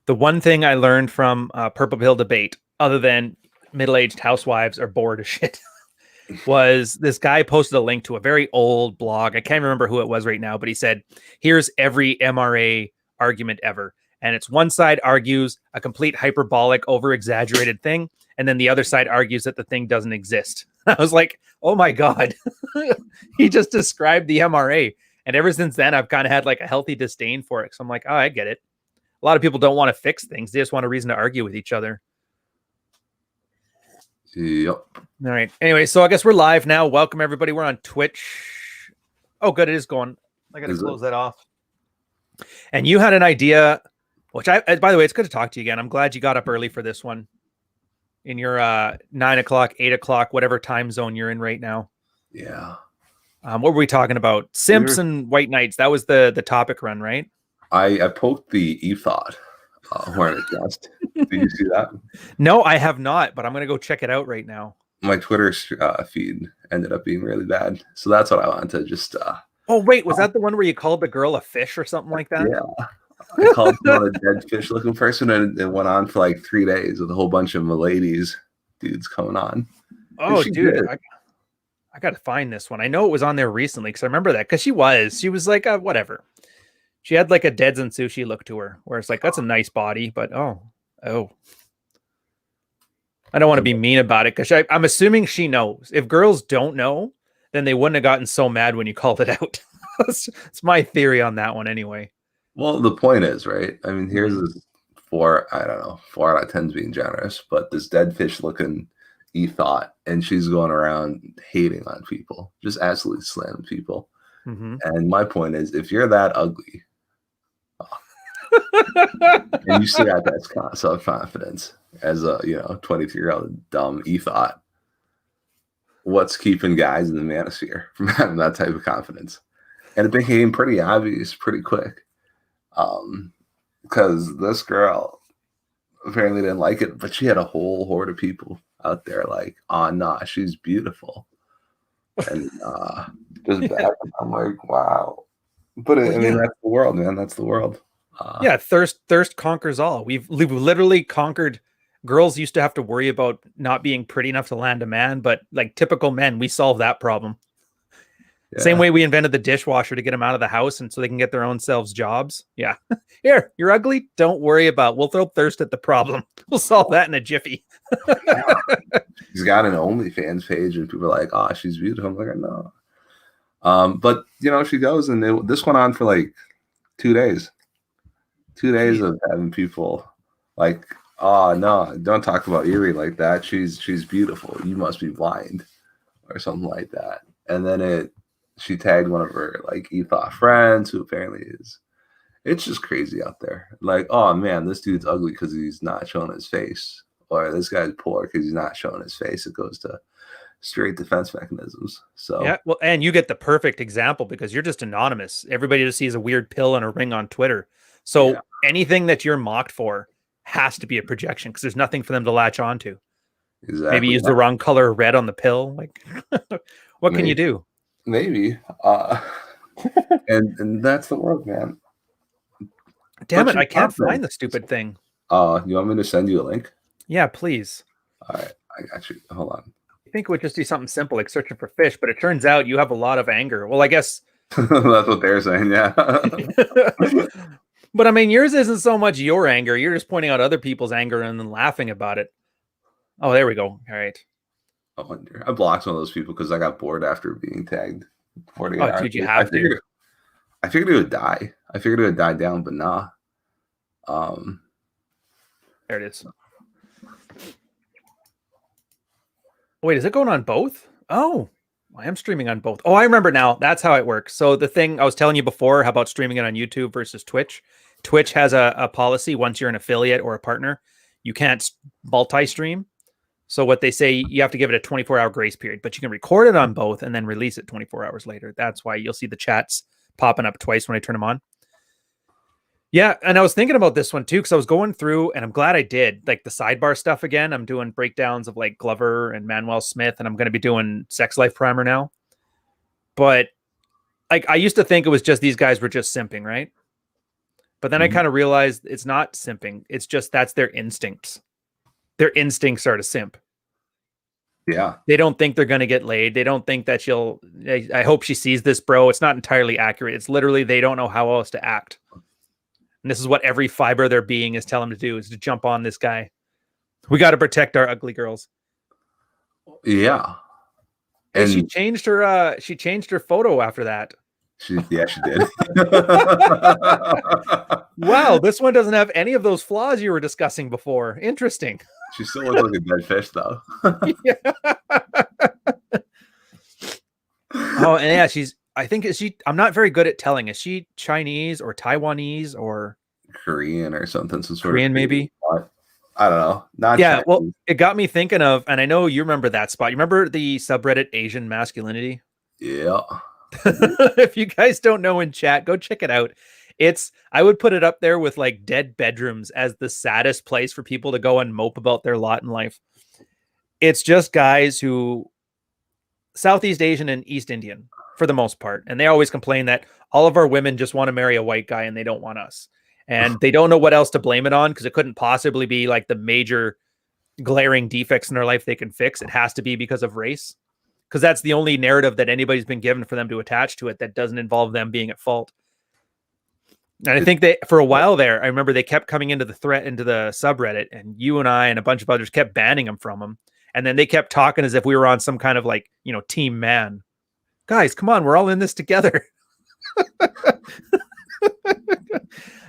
The one thing I learned from Purple Pill debate, other than middle-aged housewives are bored as shit, was this guy posted a link to a very old blog. I can't remember who it was right now, but he said, here's every MRA argument ever. And it's one side argues a complete hyperbolic, over-exaggerated thing, and then the other side argues that the thing doesn't exist. I was like, oh my God. He just described the MRA. And ever since then, I've kind of had like a healthy disdain for it. So I'm like, oh, I get it. A lot of people don't want to fix things. They just want a reason to argue with each other. Yep. All right. Anyway, so I guess we're live now. Welcome, everybody. We're on Twitch. Oh, good. It is going. I got to close that off. And you had an idea, which by the way, it's good to talk to you again. I'm glad you got up early for this one in your 9 o'clock, 8 o'clock, whatever time zone you're in right now. Yeah. What were we talking about? Simps and white knights. That was the topic run, right? I poked the e-thought when it guessed. Did you see that? No, I have not, but I'm going to go check it out right now. My Twitter feed ended up being really bad. So that's what I wanted to just... oh, wait. Was that the one where you called the girl a fish or something like that? Yeah. I called someone a dead fish-looking person, and it went on for like 3 days with a whole bunch of miladies dudes coming on. Oh, dude. I got to find this one. I know it was on there recently because I remember that because she was like, whatever. She had like a Deads and Sushi look to her where it's like, that's a nice body, but oh. I don't want to be mean about it because I'm assuming she knows. If girls don't know, then they wouldn't have gotten so mad when you called it out. It's my theory on that one anyway. Well, the point is, right? I mean, here's this 4 out of 10's being generous, but this dead fish looking e-thought, and she's going around hating on people, just absolutely slamming people. Mm-hmm. And my point is, if you're that ugly, and you still got that self-confidence as a 23-year-old dumb e-thought, what's keeping guys in the manosphere from having that type of confidence? And it became pretty obvious pretty quick, because this girl apparently didn't like it, but she had a whole horde of people out there like, oh no, she's beautiful, and just back. I'm like, wow. But I mean, that's the world, man. That's the world. Yeah, thirst conquers all. We've literally conquered. Girls used to have to worry about not being pretty enough to land a man, but like typical men, we solve that problem. Yeah. Same way we invented the dishwasher to get them out of the house and so they can get their own selves jobs. Yeah. Here, you're ugly. Don't worry about it. We'll throw thirst at the problem. We'll solve that in a jiffy. He's got an OnlyFans page and people are like, oh, she's beautiful. I'm like, no. But she goes, and this went on for like 2 days. 2 days of having people like, oh no, don't talk about Erie like that. She's beautiful. You must be blind, or something like that. And then she tagged one of her like e-thought friends who apparently is. It's just crazy out there. Like, oh man, this dude's ugly because he's not showing his face, or this guy's poor because he's not showing his face. It goes to straight defense mechanisms. So yeah, well, and you get the perfect example because you're just anonymous. Everybody just sees a weird pill and a ring on Twitter. So anything that you're mocked for has to be a projection because there's nothing for them to latch onto. Exactly. Maybe use the wrong color red on the pill. Like, what can you do? Maybe. And that's the world, man. Damn it, I can't find the stupid thing. You want me to send you a link? Yeah, please. All right, I got you. Hold on. I think it would just do something simple like searching for fish, but it turns out you have a lot of anger. Well, I guess that's what they're saying, yeah. But I mean, yours isn't so much your anger. You're just pointing out other people's anger and then laughing about it. Oh, there we go. All right. I wonder. I blocked one of those people because I got bored after being tagged 48 hours. Dude, you have to. I figured it would die. I figured it would die down, but nah. There it is. Wait, is it going on both? Oh, I am streaming on both. Oh, I remember now. That's how it works. So the thing I was telling you before, how about streaming it on YouTube versus Twitch? Twitch has a policy. Once you're an affiliate or a partner, you can't multi-stream. So what they say, you have to give it a 24-hour grace period, but you can record it on both and then release it 24 hours later. That's why you'll see the chats popping up twice when I turn them on. Yeah, and I was thinking about this one too, because I was going through, and I'm glad I did, like the sidebar stuff again. I'm doing breakdowns of like Glover and Manuel Smith, and I'm going to be doing Sex Life Primer now. But like I used to think it was just these guys were just simping, right? But then I kind of realized it's not simping. It's just that's their instincts. Their instincts are to simp. Yeah. They don't think they're going to get laid. They don't think that I hope she sees this, bro. It's not entirely accurate. It's literally they don't know how else to act. And this is what every fiber of their being is telling them to do, is to jump on this guy. We got to protect our ugly girls. Yeah. And she changed her photo after that. She did. Wow, this one doesn't have any of those flaws you were discussing before. Interesting. She still looks like a dead fish, though. Yeah. Oh, and yeah, I'm not very good at telling. Is she Chinese or Taiwanese or Korean or something? Some sort Korean, of maybe? I don't know. Not yeah, Chinese. Well, it got me thinking of, and I know you remember that spot. You remember the subreddit Asian masculinity? Yeah. If you guys don't know in chat, go check it out. I would put it up there with like dead bedrooms as the saddest place for people to go and mope about their lot in life. It's just guys who Southeast Asian and East Indian for the most part. And they always complain that all of our women just want to marry a white guy and they don't want us. And they don't know what else to blame it on because it couldn't possibly be like the major glaring defects in their life they can fix. It has to be because of race, because that's the only narrative that anybody's been given for them to attach to it that doesn't involve them being at fault. And I think for a while there, I remember they kept coming into the subreddit, and you and I and a bunch of others kept banning them from them. And then they kept talking as if we were on some kind of like, team man. Guys, come on, we're all in this together.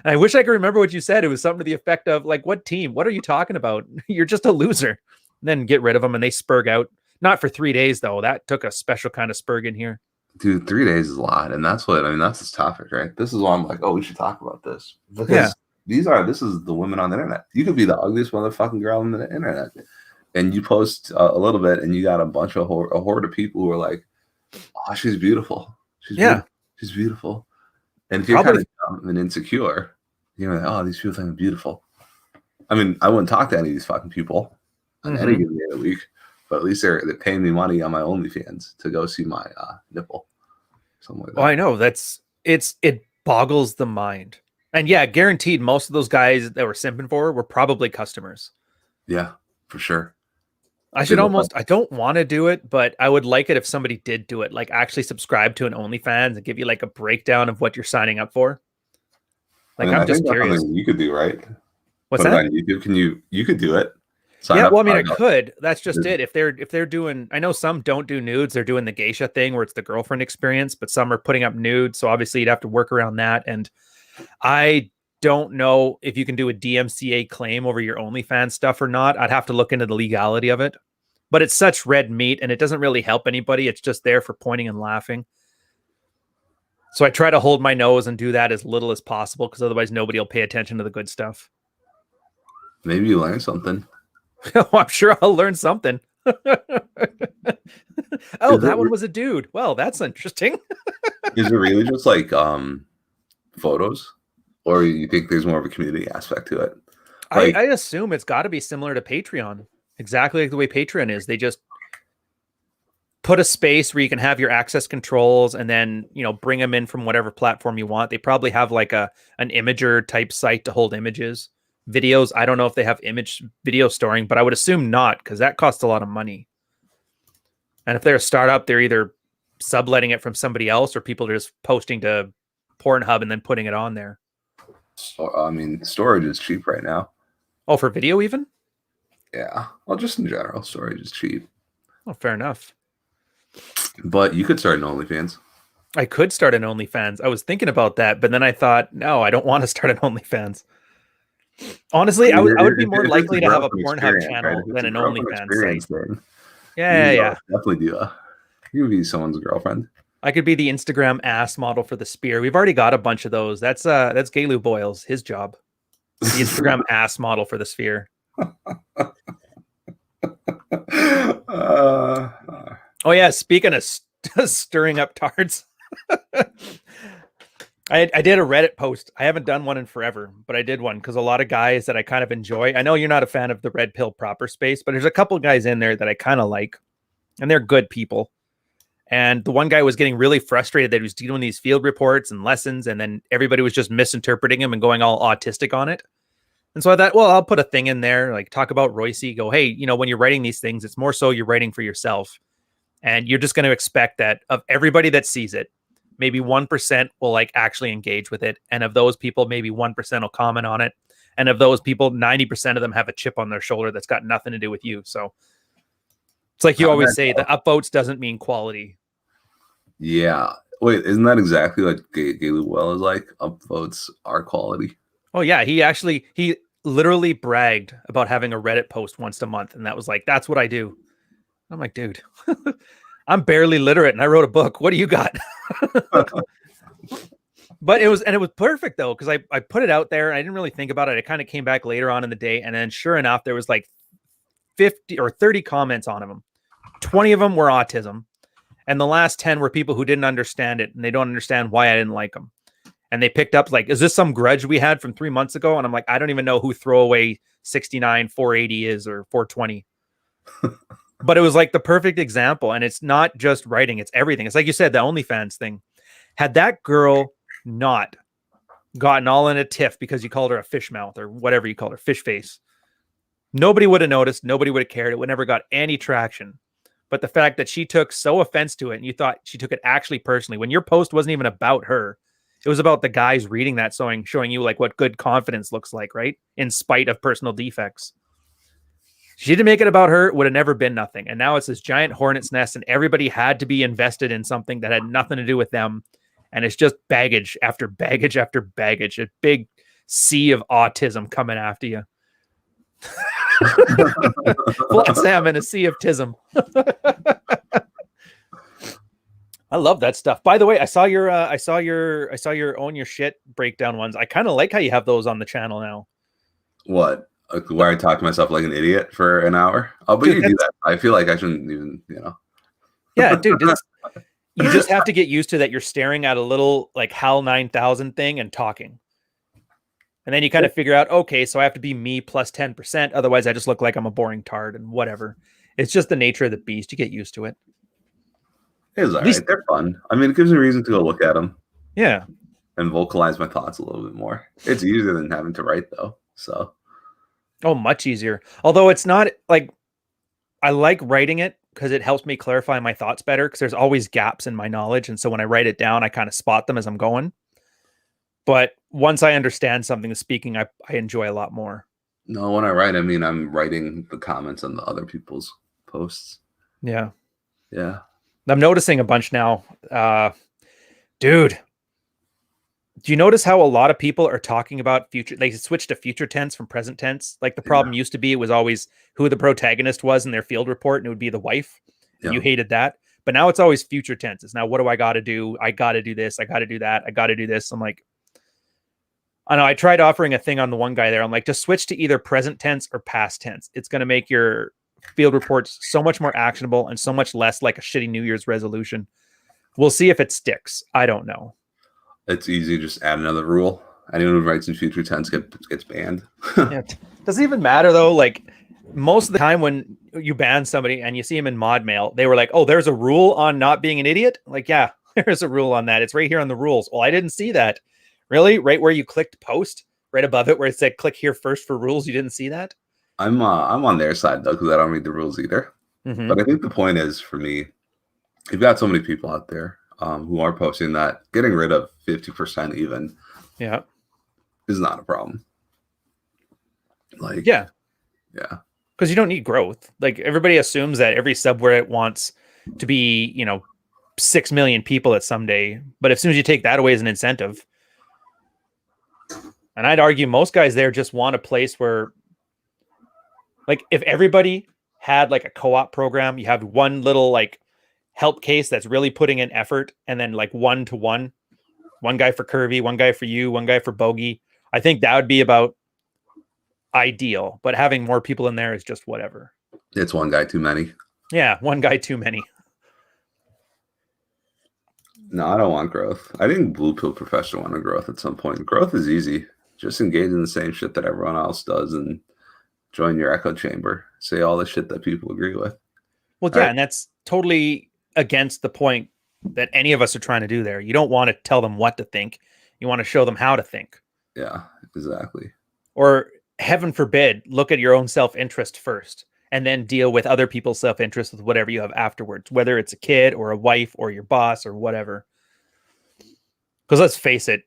I wish I could remember what you said. It was something to the effect of like, what team? What are you talking about? You're just a loser. And then get rid of them and they spurg out. Not for 3 days, though. That took a special kind of spurg in here. Dude, 3 days is a lot. And that's this topic, right? This is why I'm like, oh, we should talk about this. Because this is the women on the internet. You could be the ugliest motherfucking girl on the internet. And you post a little bit and you got a bunch of a horde of people who are like, oh, she's beautiful. She's beautiful. And if you're kind of dumb and insecure, you're like, oh, these people think I'm beautiful. I mean, I wouldn't talk to any of these fucking people on any given day of the week, but at least they're paying me money on my OnlyFans to go see my nipple. Something like that. Oh, I know. It boggles the mind. And yeah, guaranteed most of those guys that were simping for were probably customers. Yeah, for sure. I don't want to do it, but I would like it if somebody did do it, like actually subscribe to an OnlyFans and give you like a breakdown of what you're signing up for. Like, I'm just curious. You could do, right? What's that? On YouTube, you could do it. Yeah, well, I mean, I could. That's just it. If they're doing, I know some don't do nudes. They're doing the geisha thing where it's the girlfriend experience, but some are putting up nudes. So obviously you'd have to work around that. And I don't know if you can do a DMCA claim over your OnlyFans stuff or not. I'd have to look into the legality of it. But it's such red meat and it doesn't really help anybody. It's just there for pointing and laughing. So I try to hold my nose and do that as little as possible because otherwise nobody will pay attention to the good stuff. Maybe you learn something. I'm sure I'll learn something. That one was a dude. Well, that's interesting. Is it really just like photos? Or you think there's more of a community aspect to it? Like, I assume it's got to be similar to Patreon. Exactly like the way Patreon is. They just put a space where you can have your access controls and then, bring them in from whatever platform you want. They probably have like an imager type site to hold images. Videos, I don't know if they have video storing, but I would assume not because that costs a lot of money. And if they're a startup, they're either subletting it from somebody else or people are just posting to Pornhub and then putting it on there. So, I mean, storage is cheap right now. Oh, for video even? Yeah. Well, just in general, storage is cheap. Oh, fair enough. But you could start an OnlyFans. I could start an OnlyFans. I was thinking about that, but then I thought, no, I don't want to start an OnlyFans. Honestly, I would be more likely to have a Pornhub channel than an OnlyFans site. Yeah. Definitely do. You can be someone's girlfriend. I could be the Instagram ass model for the Spear. We've already got a bunch of those. That's Gaylou Boyles, his job. The Instagram ass model for the Sphere. Oh yeah, speaking of stirring up tards. I did a Reddit post. I haven't done one in forever, but I did one because a lot of guys that I kind of enjoy. I know you're not a fan of the Red Pill proper space, but there's a couple guys in there that I kind of like, and they're good people. And the one guy was getting really frustrated that he was doing these field reports and lessons, and then everybody was just misinterpreting him and going all autistic on it. And so I thought, well, I'll put a thing in there, like talk about Royce, go, hey, you know, when you're writing these things, it's more so you're writing for yourself. And you're just going to expect that of everybody that sees it, maybe 1% will like actually engage with it. And of those people, maybe 1% will comment on it. And of those people, 90% of them have a chip on their shoulder that's got nothing to do with you. So it's like you always say, the upvotes doesn't mean quality. Yeah. Wait, isn't that exactly what Gaylord Well is like? Upvotes are quality. Oh yeah, he literally bragged about having a Reddit post once a month, and that was like, that's what I do. I'm like, dude, I'm barely literate and I wrote a book. What do you got? But it was perfect though, because I put it out there and I didn't really think about it. I kind of came back later on in the day, and then sure enough, there was like 50 or 30 comments on them. 20 of them were autism, and the last 10 were people who didn't understand it, and they don't understand why I didn't like them. And they picked up like, is this some grudge we had from 3 months ago? And I'm like, I don't even know who throwaway 69 480 is or 420. But it was like the perfect example. And it's not just writing, it's everything. It's like you said, the OnlyFans thing. Had that girl not gotten all in a tiff because you called her a fish mouth or whatever you called her, fish face, nobody would have noticed. Nobody would have cared. It would never got any traction. But the fact that she took so offense to it, and you thought she took it actually personally, when your post wasn't even about her, it was about the guys reading that, showing you like what good confidence looks like, right? In spite of personal defects. She didn't make it about her, it would have never been nothing. And now it's this giant hornet's nest, and everybody had to be invested in something that had nothing to do with them. And it's just baggage after baggage after baggage, a big sea of autism coming after you. Flat salmon, a sea of tism. I love that stuff. By the way, I saw your own your shit breakdown ones. I kind of like how you have those on the channel now. What? Where I talk to myself like an idiot for an hour? Oh, but dude, you do that. I feel like I shouldn't even, you know. Yeah, dude. You just have to get used to that. You're staring at a little like HAL 9000 thing and talking. And then you kind of figure out, okay, so I have to be me plus 10%. Otherwise, I just look like I'm a boring tard and whatever. It's just the nature of the beast. You get used to it. It's all right. They're fun. I mean, it gives me a reason to go look at them. Yeah. And vocalize my thoughts a little bit more. It's easier than having to write, though. So. Oh, much easier. Although it's not like, I like writing it because it helps me clarify my thoughts better, because there's always gaps in my knowledge. And so when I write it down, I kind of spot them as I'm going. But once I understand something, speaking, I enjoy a lot more. No, when I write, I mean, I'm writing the comments on the other people's posts. Yeah. Yeah. I'm noticing a bunch now. Dude, do you notice how a lot of people are talking about future? They switched to future tense from present tense. Like the problem used to be, it was always who the protagonist was in their field report, and it would be the wife. And you hated that. But now it's always future tenses. Now, what do I got to do? I got to do this. I got to do that. I got to do this. I'm like, I know I tried offering a thing on the one guy there. I'm like, just switch to either present tense or past tense. It's going to make your field reports so much more actionable and so much less like a shitty New Year's resolution. We'll see if it sticks. I don't know. It's easy. Just add another rule. Anyone who writes in future tense gets banned. Yeah, doesn't even matter though. Like most of the time when you ban somebody and you see them in mod mail, they were like, oh, there's a rule on not being an idiot. Like, yeah, there's a rule on that. It's right here on the rules. Well, I didn't see that. Really? Right where you clicked post, right above it where it said click here first for rules. You didn't see that? I'm on their side though, because I don't read the rules either. Mm-hmm. But I think the point is, for me, you've got so many people out there who are posting that getting rid of 50% even is not a problem. Like, yeah. Because you don't need growth. Like everybody assumes that every subreddit wants to be, 6 million people at some day. But as soon as you take that away as an incentive, and I'd argue most guys there just want a place where, like, if everybody had like a co-op program, you have one little like help case that's really putting in effort, and then like 1-to-1, one guy for Curvy, one guy for you, one guy for Bogey. I think that would be about ideal, but having more people in there is just whatever. It's one guy too many. Yeah, one guy too many. No, I don't want growth. I think Blue Pill Professional wanted growth at some point. Growth is easy. Just engage in the same shit that everyone else does and join your echo chamber. Say all the shit that people agree with. Well, yeah, and that's totally against the point that any of us are trying to do there. You don't want to tell them what to think. You want to show them how to think. Yeah, exactly. Or heaven forbid, look at your own self-interest first and then deal with other people's self-interest with whatever you have afterwards, whether it's a kid or a wife or your boss or whatever. Because let's face it,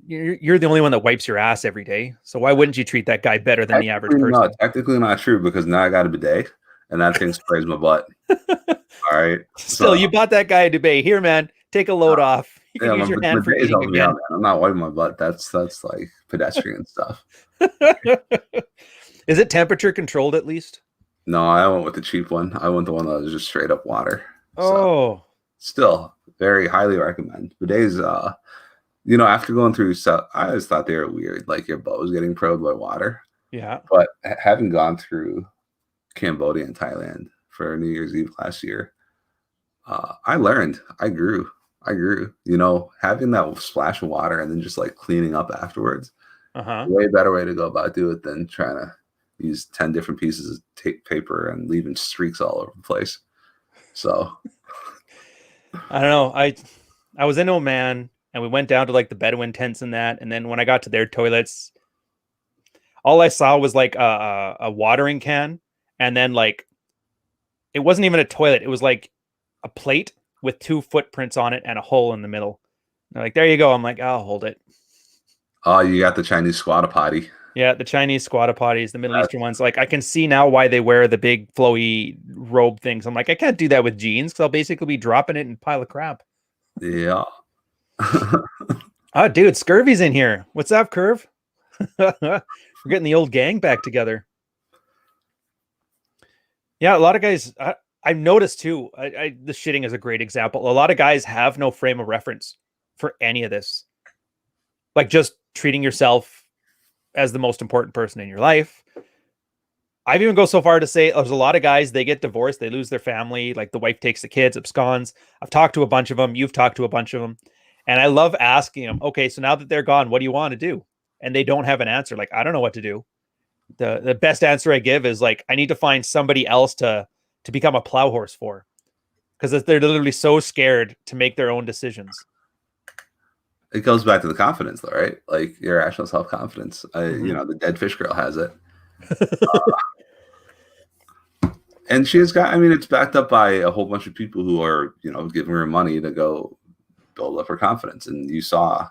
you're the only one that wipes your ass every day. So why wouldn't you treat that guy better than the average person? No, technically not true, because now I got a bidet and that thing sprays my butt. All right. Still, you bought that guy a bidet. Here, man, take a load off. You can use your hand for eating again. Out, I'm not wiping my butt. That's like pedestrian stuff. Is it temperature controlled at least? No, I went with the cheap one. I went the one that was just straight up water. Oh, so, still very highly recommend. Bidets, after going through stuff, I always thought they were weird, like your butt was getting probed by water. Yeah. But having gone through Cambodia and Thailand for New Year's Eve last year, I learned. I grew. Having that splash of water and then just like cleaning up afterwards, way better way to go about do it than trying to use 10 different pieces of tape paper and leaving streaks all over the place. So I don't know. I was in Oman and we went down to like the Bedouin tents and that. And then when I got to their toilets, all I saw was like a watering can. And then like, it wasn't even a toilet. It was like a plate with 2 footprints on it and a hole in the middle. They're like, there you go. I'm like, I'll hold it. Oh, you got the Chinese squatter potty. Yeah, the Chinese squatter potties, the Middle Eastern ones. Like, I can see now why they wear the big flowy robe things. I'm like, I can't do that with jeans because I'll basically be dropping it in a pile of crap. Yeah. Oh, dude, Scurvy's in here. What's up, Curve? We're getting the old gang back together. Yeah, a lot of guys... I've noticed too, the shitting is a great example. A lot of guys have no frame of reference for any of this. Like just treating yourself as the most important person in your life. I've even go so far to say there's a lot of guys, they get divorced, they lose their family, like the wife takes the kids, absconds. I've talked to a bunch of them. You've talked to a bunch of them. And I love asking them, okay, so now that they're gone, what do you want to do? And they don't have an answer. Like, I don't know what to do. The best answer I give is like, I need to find somebody else to become a plow horse for, because they're literally so scared to make their own decisions. It goes back to the confidence though, right? Like irrational self-confidence. The dead fish girl has it. And she's got, it's backed up by a whole bunch of people who are, giving her money to go build up her confidence. And you saw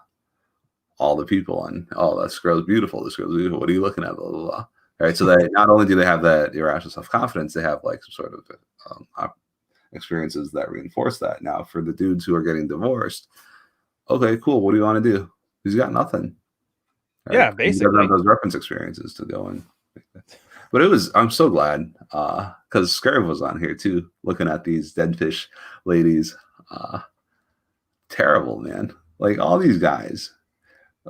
all the people and, oh, this girl's beautiful. This girl's beautiful. What are you looking at? Blah, blah, blah. Right, so they not only do they have that irrational self-confidence, they have like some sort of experiences that reinforce that. Now, for the dudes who are getting divorced, okay, cool. What do you want to do? He's got nothing. Right? Yeah, basically. He doesn't have those reference experiences to go in. But I'm so glad because Scurv was on here too, looking at these dead fish ladies. Terrible, man. Like all these guys.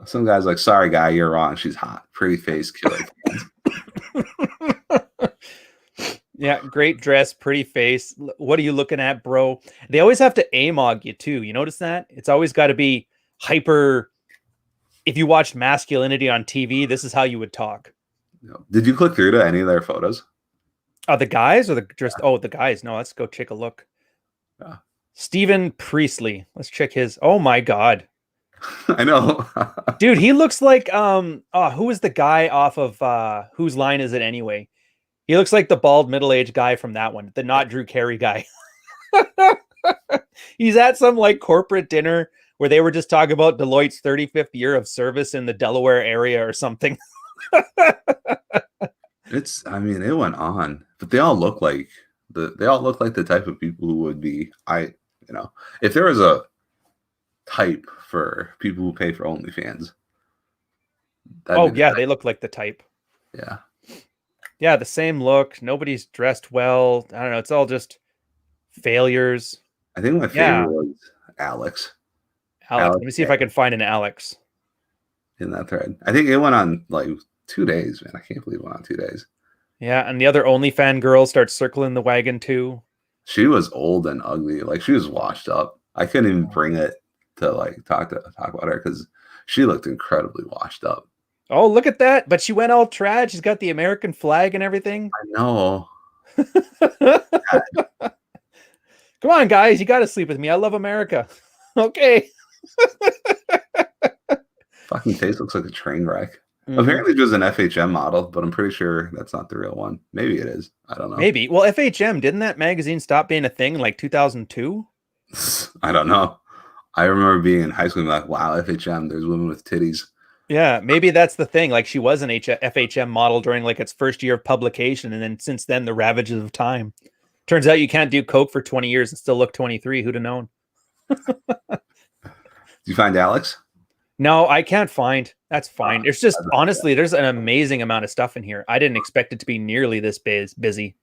Some guys like, sorry, guy, you're wrong. She's hot. Pretty face, killer. Yeah, great dress, pretty face. What are you looking at, bro? They always have to amog you too. You notice that? It's always got to be hyper. If you watched masculinity on TV, this is how you would talk. Did you click through to any of their photos? Oh, the guys or the just? Oh, the guys. No, let's go take a look. Yeah. Stephen Priestley. Let's check his. Oh my God. I know. Dude, he looks like who is the guy off of Whose Line Is It Anyway? He looks like the bald middle-aged guy from that one, the not Drew Carey guy. He's at some like corporate dinner where they were just talking about Deloitte's 35th year of service in the Delaware area or something. It went on, but they all look like the type of people who would be if there was a type for people who pay for OnlyFans. Oh yeah, they look like the type. Yeah. Yeah, the same look. Nobody's dressed well. I don't know. It's all just failures. I think my favorite was Alex. Let me see if I can find an Alex in that thread. I think it went on like 2 days, man. I can't believe it went on 2 days. Yeah, and the other OnlyFan girl starts circling the wagon too. She was old and ugly. Like she was washed up. I couldn't even bring it to like talk about her because she looked incredibly washed up. Oh, look at that. But she went all trad. She's got the American flag and everything. I know. Come on, guys, you got to sleep with me. I love America. Okay. Fucking face looks like a train wreck. Mhm. Apparently, it was an FHM model, but I'm pretty sure that's not the real one. Maybe it is. I don't know. Maybe. Well, FHM, didn't that magazine stop being a thing in like 2002? I don't know. I remember being in high school and like, wow, FHM, there's women with titties. Yeah, maybe that's the thing. Like she was an FHM model during like its first year of publication, and then since then the ravages of time. Turns out you can't do coke for 20 years and still look 23. Who'd have known? Did you find Alex? No, I can't find. That's fine. It's just honestly, there's an amazing amount of stuff in here. I didn't expect it to be nearly this busy.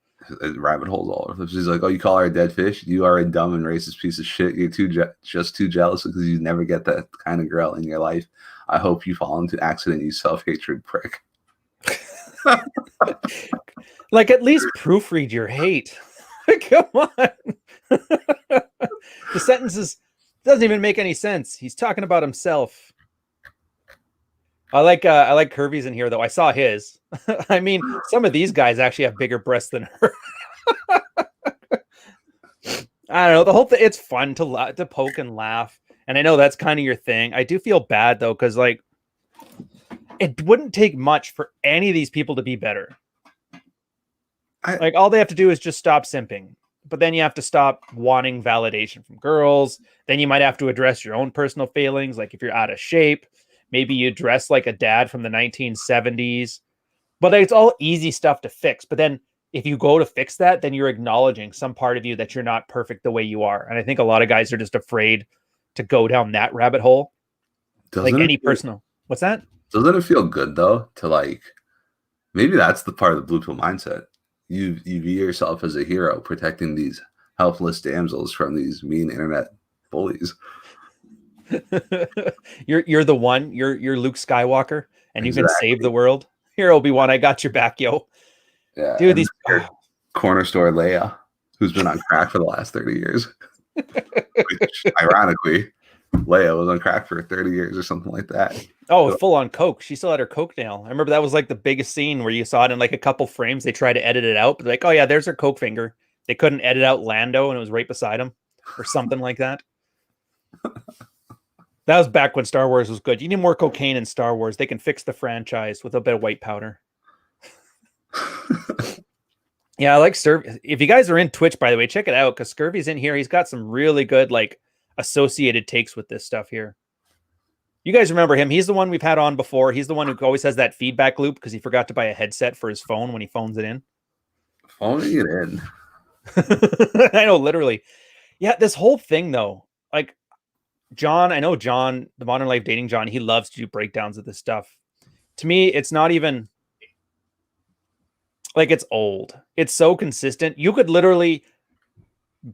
Rabbit holes all over. She's like, "Oh, you call her a dead fish? You are a dumb and racist piece of shit. You're just too jealous because you never get that kind of girl in your life. I hope you fall into accident, you self-hatred prick." Like, at least proofread your hate. Come on. The sentences doesn't even make any sense. He's talking about himself. I like Curvy's in here though. I saw his. I mean, some of these guys actually have bigger breasts than her. I don't know. The whole thing, it's fun to poke and laugh. And I know that's kind of your thing. I do feel bad though, because like it wouldn't take much for any of these people to be better. Like all they have to do is just stop simping. But then you have to stop wanting validation from girls. Then you might have to address your own personal failings. Like if you're out of shape, maybe you dress like a dad from the 1970s. But it's all easy stuff to fix. But then if you go to fix that, then you're acknowledging some part of you that you're not perfect the way you are. And I think a lot of guys are just afraid to go down that rabbit hole. Like any personal. What's that? Doesn't it feel good though to like, maybe that's the part of the blue pill mindset. You view yourself as a hero protecting these helpless damsels from these mean internet bullies. You're the one. You're Luke Skywalker, and you can save the world. Here, Obi-Wan, I got your back, yo. Yeah, dude. These corner store Leia, who's been on crack for the last 30 years. Which, ironically, Leia was on crack for 30 years or something like that. Oh, so, full on coke. She still had her coke nail. I remember that was like the biggest scene where you saw it in like a couple frames. They tried to edit it out, but like, oh yeah, there's her coke finger. They couldn't edit out Lando, and it was right beside him, or something like that. That was back when Star Wars was good. You need more cocaine in Star Wars. They can fix the franchise with a bit of white powder. Yeah, I like Scurvy. If you guys are in Twitch, by the way, check it out because Scurvy's in here. He's got some really good like associated takes with this stuff here. You guys remember him? He's the one we've had on before. He's the one who always has that feedback loop because he forgot to buy a headset for his phone when he phones it in. Phoning it in. I know, literally. Yeah, this whole thing though, like John, I know John, the Modern Life Dating John, he loves to do breakdowns of this stuff. To me, it's not even like it's old. It's so consistent. You could literally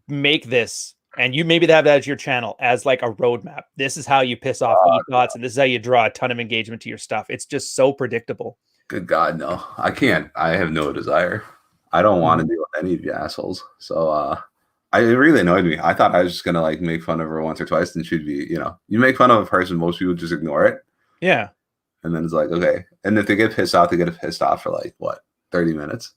make this and you maybe have that as your channel as like a roadmap. This is how you piss off e-thoughts and this is how you draw a ton of engagement to your stuff. It's just so predictable. Good God, no. I can't. I have no desire. I don't want to deal with any of you assholes. So it really annoyed me. I thought I was just gonna like make fun of her once or twice, and she'd be, you make fun of a person, most people just ignore it. Yeah. And then it's like, okay. And if they get pissed off, they get pissed off for like what, 30 minutes?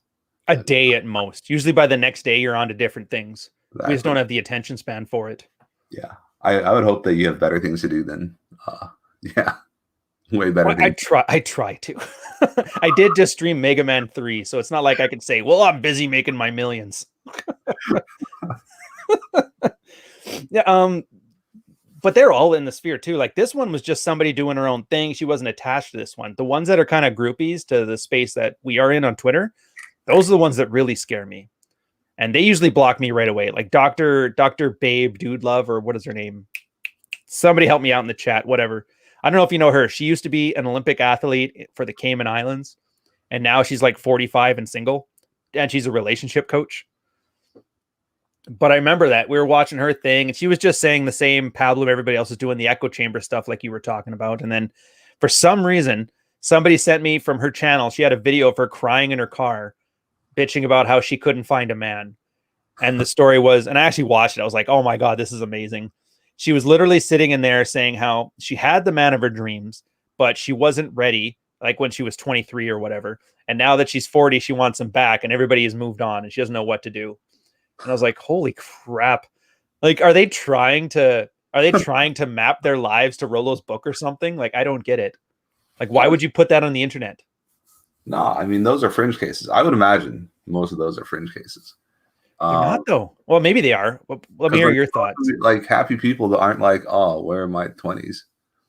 A day at most. Usually by the next day you're on to different things. Exactly. We just don't have the attention span for it. Yeah. I would hope that you have better things to do than way better. Well, I try to. I did just stream Mega Man 3, so it's not like I can say, well, I'm busy making my millions. Yeah, but they're all in the sphere too. Like this one was just somebody doing her own thing. She wasn't attached to this one. The ones that are kind of groupies to the space that we are in on Twitter, those are the ones that really scare me. And they usually block me right away. Like Dr. Babe Dude Love, or what is her name? Somebody help me out in the chat, whatever. I don't know if you know her. She used to be an Olympic athlete for the Cayman Islands. And now she's like 45 and single. And she's a relationship coach. But I remember that we were watching her thing and she was just saying the same pablum everybody else is doing, the echo chamber stuff like you were talking about. And then for some reason, somebody sent me from her channel. She had a video of her crying in her car, bitching about how she couldn't find a man. And the story was, and I actually watched it. I was like, oh my God, this is amazing. She was literally sitting in there saying how she had the man of her dreams, but she wasn't ready, like when she was 23 or whatever. And now that she's 40, she wants him back and everybody has moved on and she doesn't know what to do. And I was like, holy crap. Like, are they trying to map their lives to Rolo's book or something? Like, I don't get it. Like, why would you put that on the internet? No, I mean, those are fringe cases. I would imagine most of those are fringe cases. They're not though. Well, maybe they are. Well, let me hear your thoughts. Like happy people that aren't like, oh, where are my 20s?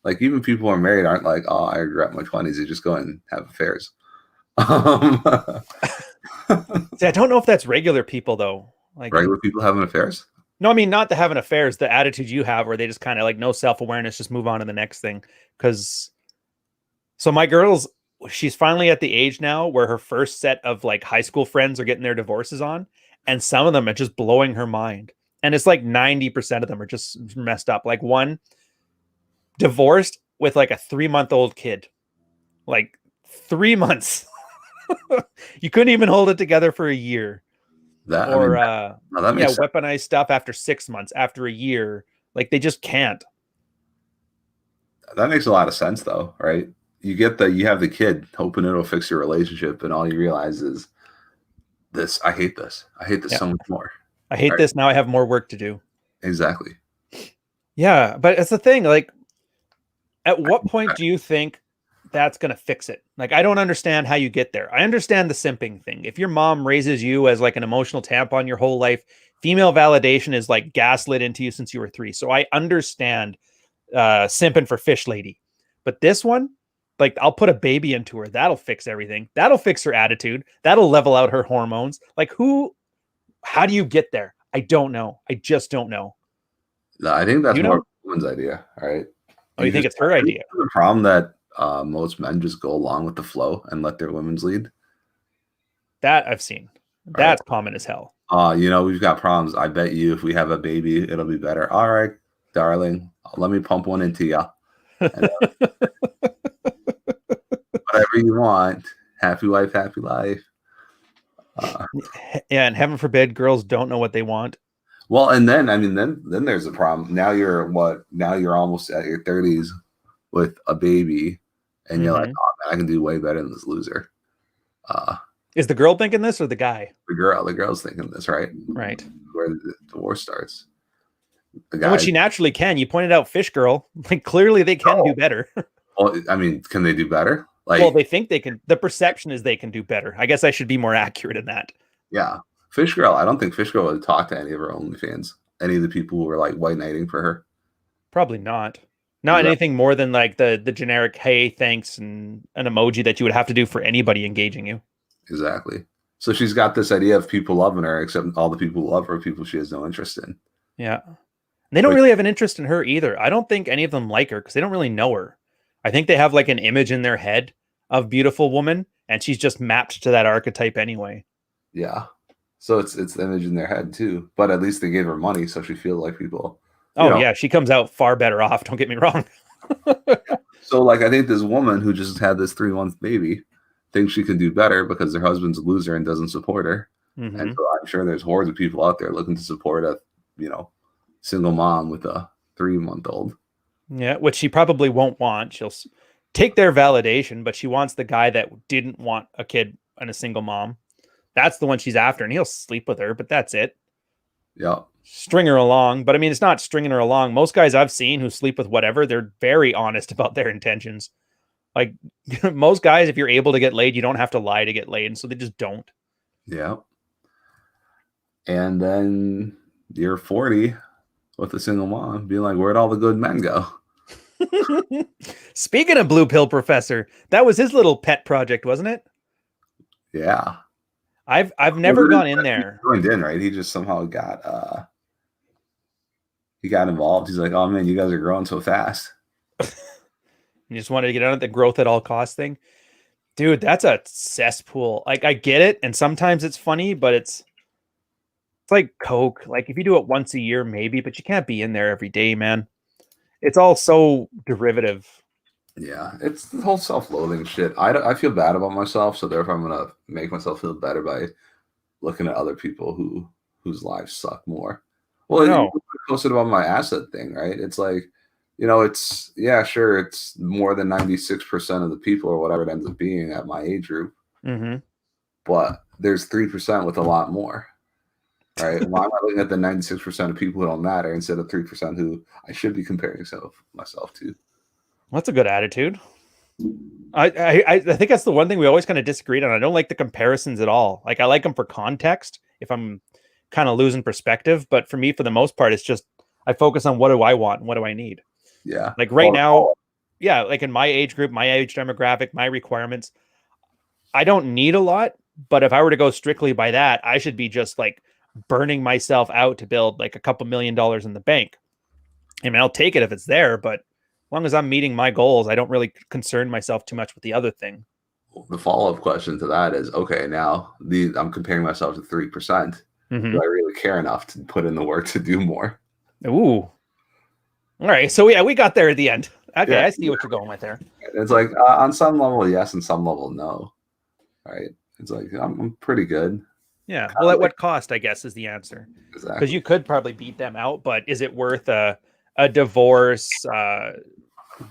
Like even people who are married aren't like, oh, I regret my 20s. They just go and have affairs. See, I don't know if that's regular people though. Like regular people having affairs? No, I mean not the having affairs, the attitude you have where they just kind of like no self-awareness, just move on to the next thing. Because so my girl's she's finally at the age now where her first set of like high school friends are getting their divorces on, and some of them are just blowing her mind. And it's like 90% of them are just messed up. Like one divorced with like a 3-month-old kid. Like 3 months. You couldn't even hold it together for a year. That Or I mean, that makes sense. weaponized stuff after 6 months, after a year. Like they just can't. That makes a lot of sense though, right? You have the kid hoping it'll fix your relationship, and all you realize is this. I hate this. I hate this so much more. I hate this. Now I have more work to do. Exactly. Yeah, but it's the thing. Like, at what point do you think that's going to fix it? Like, I don't understand how you get there. I understand the simping thing. If your mom raises you as like an emotional tampon your whole life, female validation is like gaslit into you since you were 3. So I understand simping for fish lady. But this one, like, I'll put a baby into her. That'll fix everything. That'll fix her attitude. That'll level out her hormones. Like, how do you get there? I don't know. I just don't know. No, I think that's more of a woman's idea, right? Oh, you think it's her idea? The problem that most men just go along with the flow and let their women's lead. That I've seen. That's common as hell. We've got problems. I bet you if we have a baby, it'll be better. All right, darling, let me pump one into you. Whatever you want. Happy wife, happy life. Yeah, and heaven forbid girls don't know what they want. Well, and then then there's a problem. Now you're almost at your 30s with a baby, and you're like, oh man, I can do way better than this loser. Is the girl thinking this or the guy? The girl's thinking this, right? Right. Where the divorce starts. And what she naturally can. You pointed out fish girl. Like clearly they can do better. Well, I mean, can they do better? Like, well, they think they can. The perception is they can do better. I guess I should be more accurate in that. Yeah. Fish girl, I don't think Fish girl would talk to any of her OnlyFans. Any of the people who were like white knighting for her. Probably not. Not anything more than like the generic hey, thanks, and an emoji that you would have to do for anybody engaging you. Exactly. So she's got this idea of people loving her, except all the people who love her are people she has no interest in. Yeah. And they don't really have an interest in her either. I don't think any of them like her because they don't really know her. I think they have like an image in their head of beautiful woman, and she's just mapped to that archetype anyway. Yeah. So it's the image in their head too. But at least they gave her money, so she feels like people. Oh yeah, she comes out far better off. Don't get me wrong. So like I think this woman who just had this 3-month baby thinks she can do better because her husband's a loser and doesn't support her. And so I'm sure there's hordes of people out there looking to support a single mom with a 3-month-old. Yeah, which she probably won't want. She'll take their validation, but she wants the guy that didn't want a kid and a single mom. That's the one she's after, and he'll sleep with her, but that's it. Yeah. String her along. But I mean, it's not stringing her along. Most guys I've seen who sleep with whatever, they're very honest about their intentions. Like most guys, if you're able to get laid, you don't have to lie to get laid. And so they just don't. Yeah. And then you're 40 with a single mom being like, where'd all the good men go? Speaking of Blue Pill Professor, that was his little pet project, wasn't it? Yeah. I've never gone in there. He joined in, right? He just somehow got involved. He's like, oh man, you guys are growing so fast. You just wanted to get out of the growth at all costs thing. Dude, that's a cesspool. Like I get it, and sometimes it's funny, but it's like Coke. Like if you do it once a year, maybe, but you can't be in there every day, man. It's all so derivative. Yeah, it's the whole self-loathing shit. I feel bad about myself, so therefore I'm gonna make myself feel better by looking at other people whose lives suck more. Well, you posted about my asset thing, right? It's like, it's sure, it's more than 96% of the people or whatever it ends up being at my age group, but there's 3% with a lot more. right? Why am I looking at the 96% of people who don't matter instead of 3% who I should be comparing myself to? Well, that's a good attitude. I think that's the one thing we always kind of disagreed on. I don't like the comparisons at all. Like I like them for context if I'm kind of losing perspective, but for me, for the most part, it's just I focus on what do I want and what do I need. Yeah. Like right now, yeah, like in my age group, my age demographic, my requirements, I don't need a lot, but if I were to go strictly by that, I should be just like burning myself out to build like a couple $1,000,000 in the bank. I mean, I'll take it if it's there, but as long as I'm meeting my goals, I don't really concern myself too much with the other thing. The follow-up question to that is, okay, now I'm comparing myself to 3%. Mm-hmm. Do I really care enough to put in the work to do more? Ooh. All right. So yeah, we got there at the end. Okay, Yeah. I see what you're going with there. It's like on some level, yes, and some level, no. Right? It's like I'm pretty good. Yeah. Kind Well, of at like, what cost, I guess, is the answer. Because exactly. you could probably beat them out, but is it worth a divorce,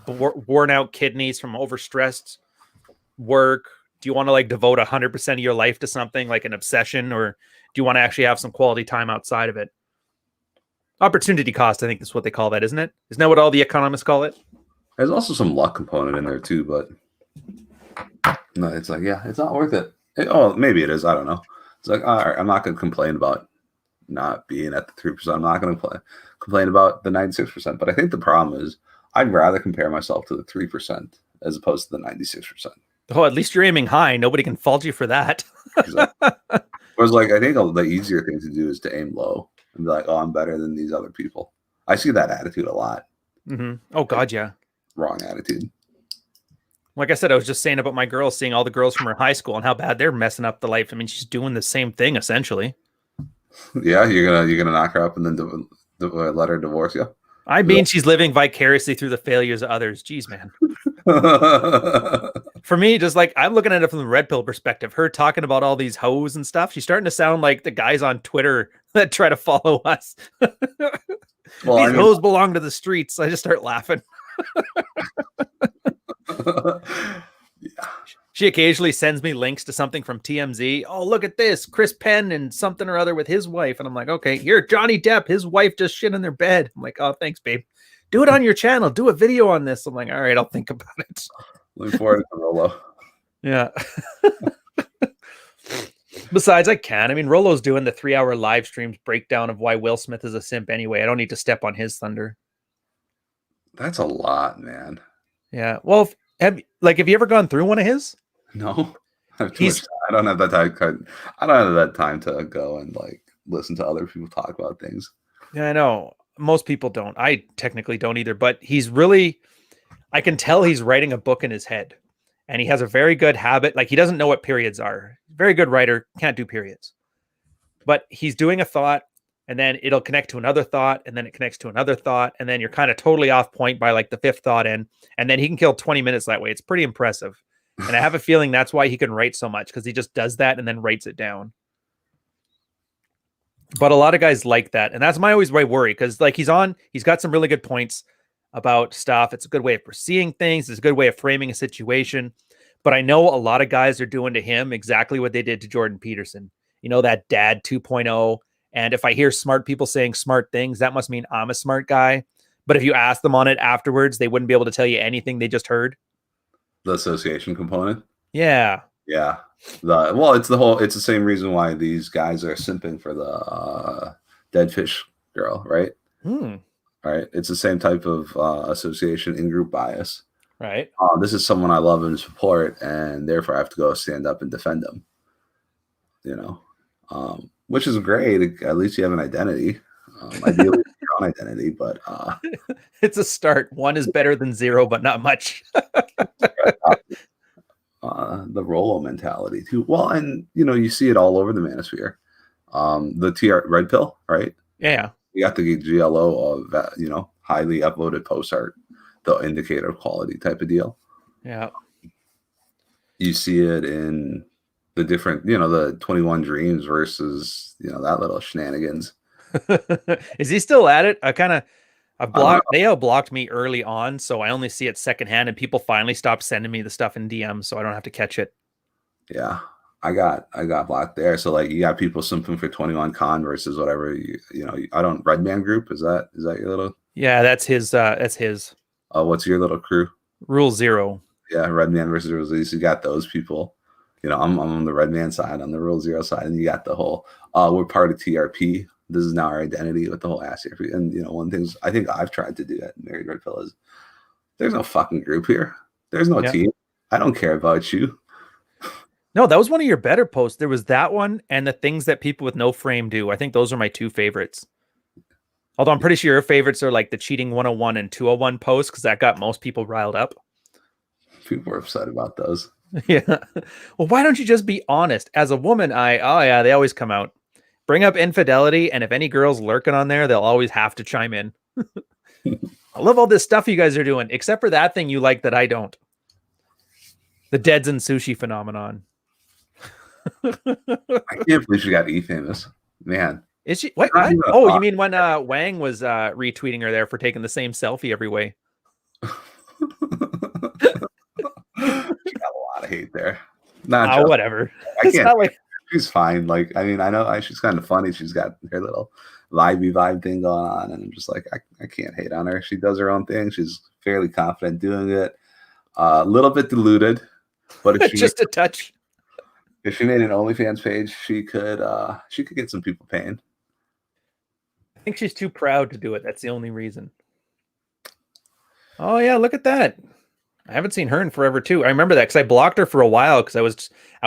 worn out kidneys from overstressed work? Do you want to like devote 100% of your life to something like an obsession, or do you want to actually have some quality time outside of it? Opportunity cost, I think that's what they call that, isn't it? Isn't that what all the economists call it? There's also some luck component in there too, but no, it's like, yeah, it's not worth it. Oh, maybe it is. I don't know. It's like, all right, I'm not going to complain about not being at the 3%. I'm not going to complain about the 96%. But I think the problem is I'd rather compare myself to the 3% as opposed to the 96%. Oh, at least you're aiming high. Nobody can fault you for that. Whereas, like, I think the easier thing to do is to aim low and be like, oh, I'm better than these other people. I see that attitude a lot. Mm-hmm. Oh, God, yeah. Wrong attitude. Like I said, I was just saying about my girl, seeing all the girls from her high school and how bad they're messing up the life. I mean, she's doing the same thing essentially. Yeah, you're gonna knock her up and then let her divorce you. I mean, she's living vicariously through the failures of others. Jeez, man. For me, just like I'm looking at it from the red pill perspective, her talking about all these hoes and stuff, she's starting to sound like the guys on Twitter that try to follow us. Well, these hoes belong to the streets. I just start laughing. Yeah. She occasionally sends me links to something from TMZ. Oh, look at this. Chris Penn and something or other with his wife. And I'm like, okay, here, Johnny Depp, his wife just shit in their bed. I'm like, oh, thanks, babe. Do it on your channel. Do a video on this. I'm like, all right, I'll think about it. Looking forward to Rolo. Yeah. Besides, I can. I mean, Rolo's doing the 3-hour live streams breakdown of why Will Smith is a simp anyway. I don't need to step on his thunder. That's a lot, man. Yeah. Well, have you ever gone through one of his? No. I don't have that time. I don't have that time to go and like listen to other people talk about things. Yeah, I know. Most people don't. I technically don't either, but he's really, I can tell he's writing a book in his head, and he has a very good habit. Like he doesn't know what periods are. Very good writer, can't do periods, but he's doing a thought and then it'll connect to another thought and then it connects to another thought. And then you're kind of totally off point by like the 5th thought in, and then he can kill 20 minutes that way. It's pretty impressive. And I have a feeling that's why he can write so much, because he just does that and then writes it down. But a lot of guys like that. And that's my worry, because like he's got some really good points about stuff. It's a good way of foreseeing things. It's a good way of framing a situation. But I know a lot of guys are doing to him exactly what they did to Jordan Peterson. You know, that dad 2.0. And if I hear smart people saying smart things, that must mean I'm a smart guy. But if you ask them on it afterwards, they wouldn't be able to tell you anything they just heard. The association component. Yeah. Yeah. It's the same reason why these guys are simping for the dead fish girl, right? Right. It's the same type of association in-group bias. Right. This is someone I love and support, and therefore I have to go stand up and defend them. You know, which is great. At least you have an identity. Ideally, your own identity, but it's a start. 1 is better than 0, but not much. The Rolo mentality too. Well, and you know, you see it all over the Manosphere. The TR red pill, right? Yeah. You got the GLO of that, you know, highly upvoted post art, the indicator of quality type of deal. Yeah. You see it in the different, you know, the 21 Dreams versus, you know, that little shenanigans. Is he still at it? They blocked me early on, so I only see it secondhand, and people finally stopped sending me the stuff in DMs, so I don't have to catch it. Yeah. I got blocked there. So like you got people simping for 21 con versus whatever you know. I don't Redman group. Is that your little? Yeah, that's his. That's his What's your little crew? rule 0. Yeah, Redman versus Release. You got those people. You know, I'm on the Redman side, on the Rule 0 side, and you got the whole. We're part of TRP. This is now our identity with the whole ass TRP. And you know, one thing I think I've tried to do at Married Red Pill is there's no fucking group here. There's no team. I don't care about you. No, that was one of your better posts. There was that one and the things that people with no frame do. I think those are my 2 favorites. Although I'm pretty sure your favorites are like the cheating 101 and 201 posts because that got most people riled up. People were upset about those. Yeah. Well, why don't you just be honest? As a woman, they always come out. Bring up infidelity, and if any girls lurking on there, they'll always have to chime in. I love all this stuff you guys are doing, except for that thing you like that I don't. The deads and sushi phenomenon. I can't believe she got famous. Man. Is she? What? Oh, you mean when Wang was retweeting her there for taking the same selfie every way? She got a lot of hate there. Not whatever. I can't. Like... She's fine. Like, I mean, I know she's kind of funny. She's got her little vibe thing going on, and I'm just like, I can't hate on her. She does her own thing. She's fairly confident doing it. A little bit diluted, but if she just a touch. If she made an OnlyFans page, she could get some people paying. I think she's too proud to do it. That's the only reason. Oh yeah, look at that. I haven't seen her in forever too. I remember that because I blocked her for a while because I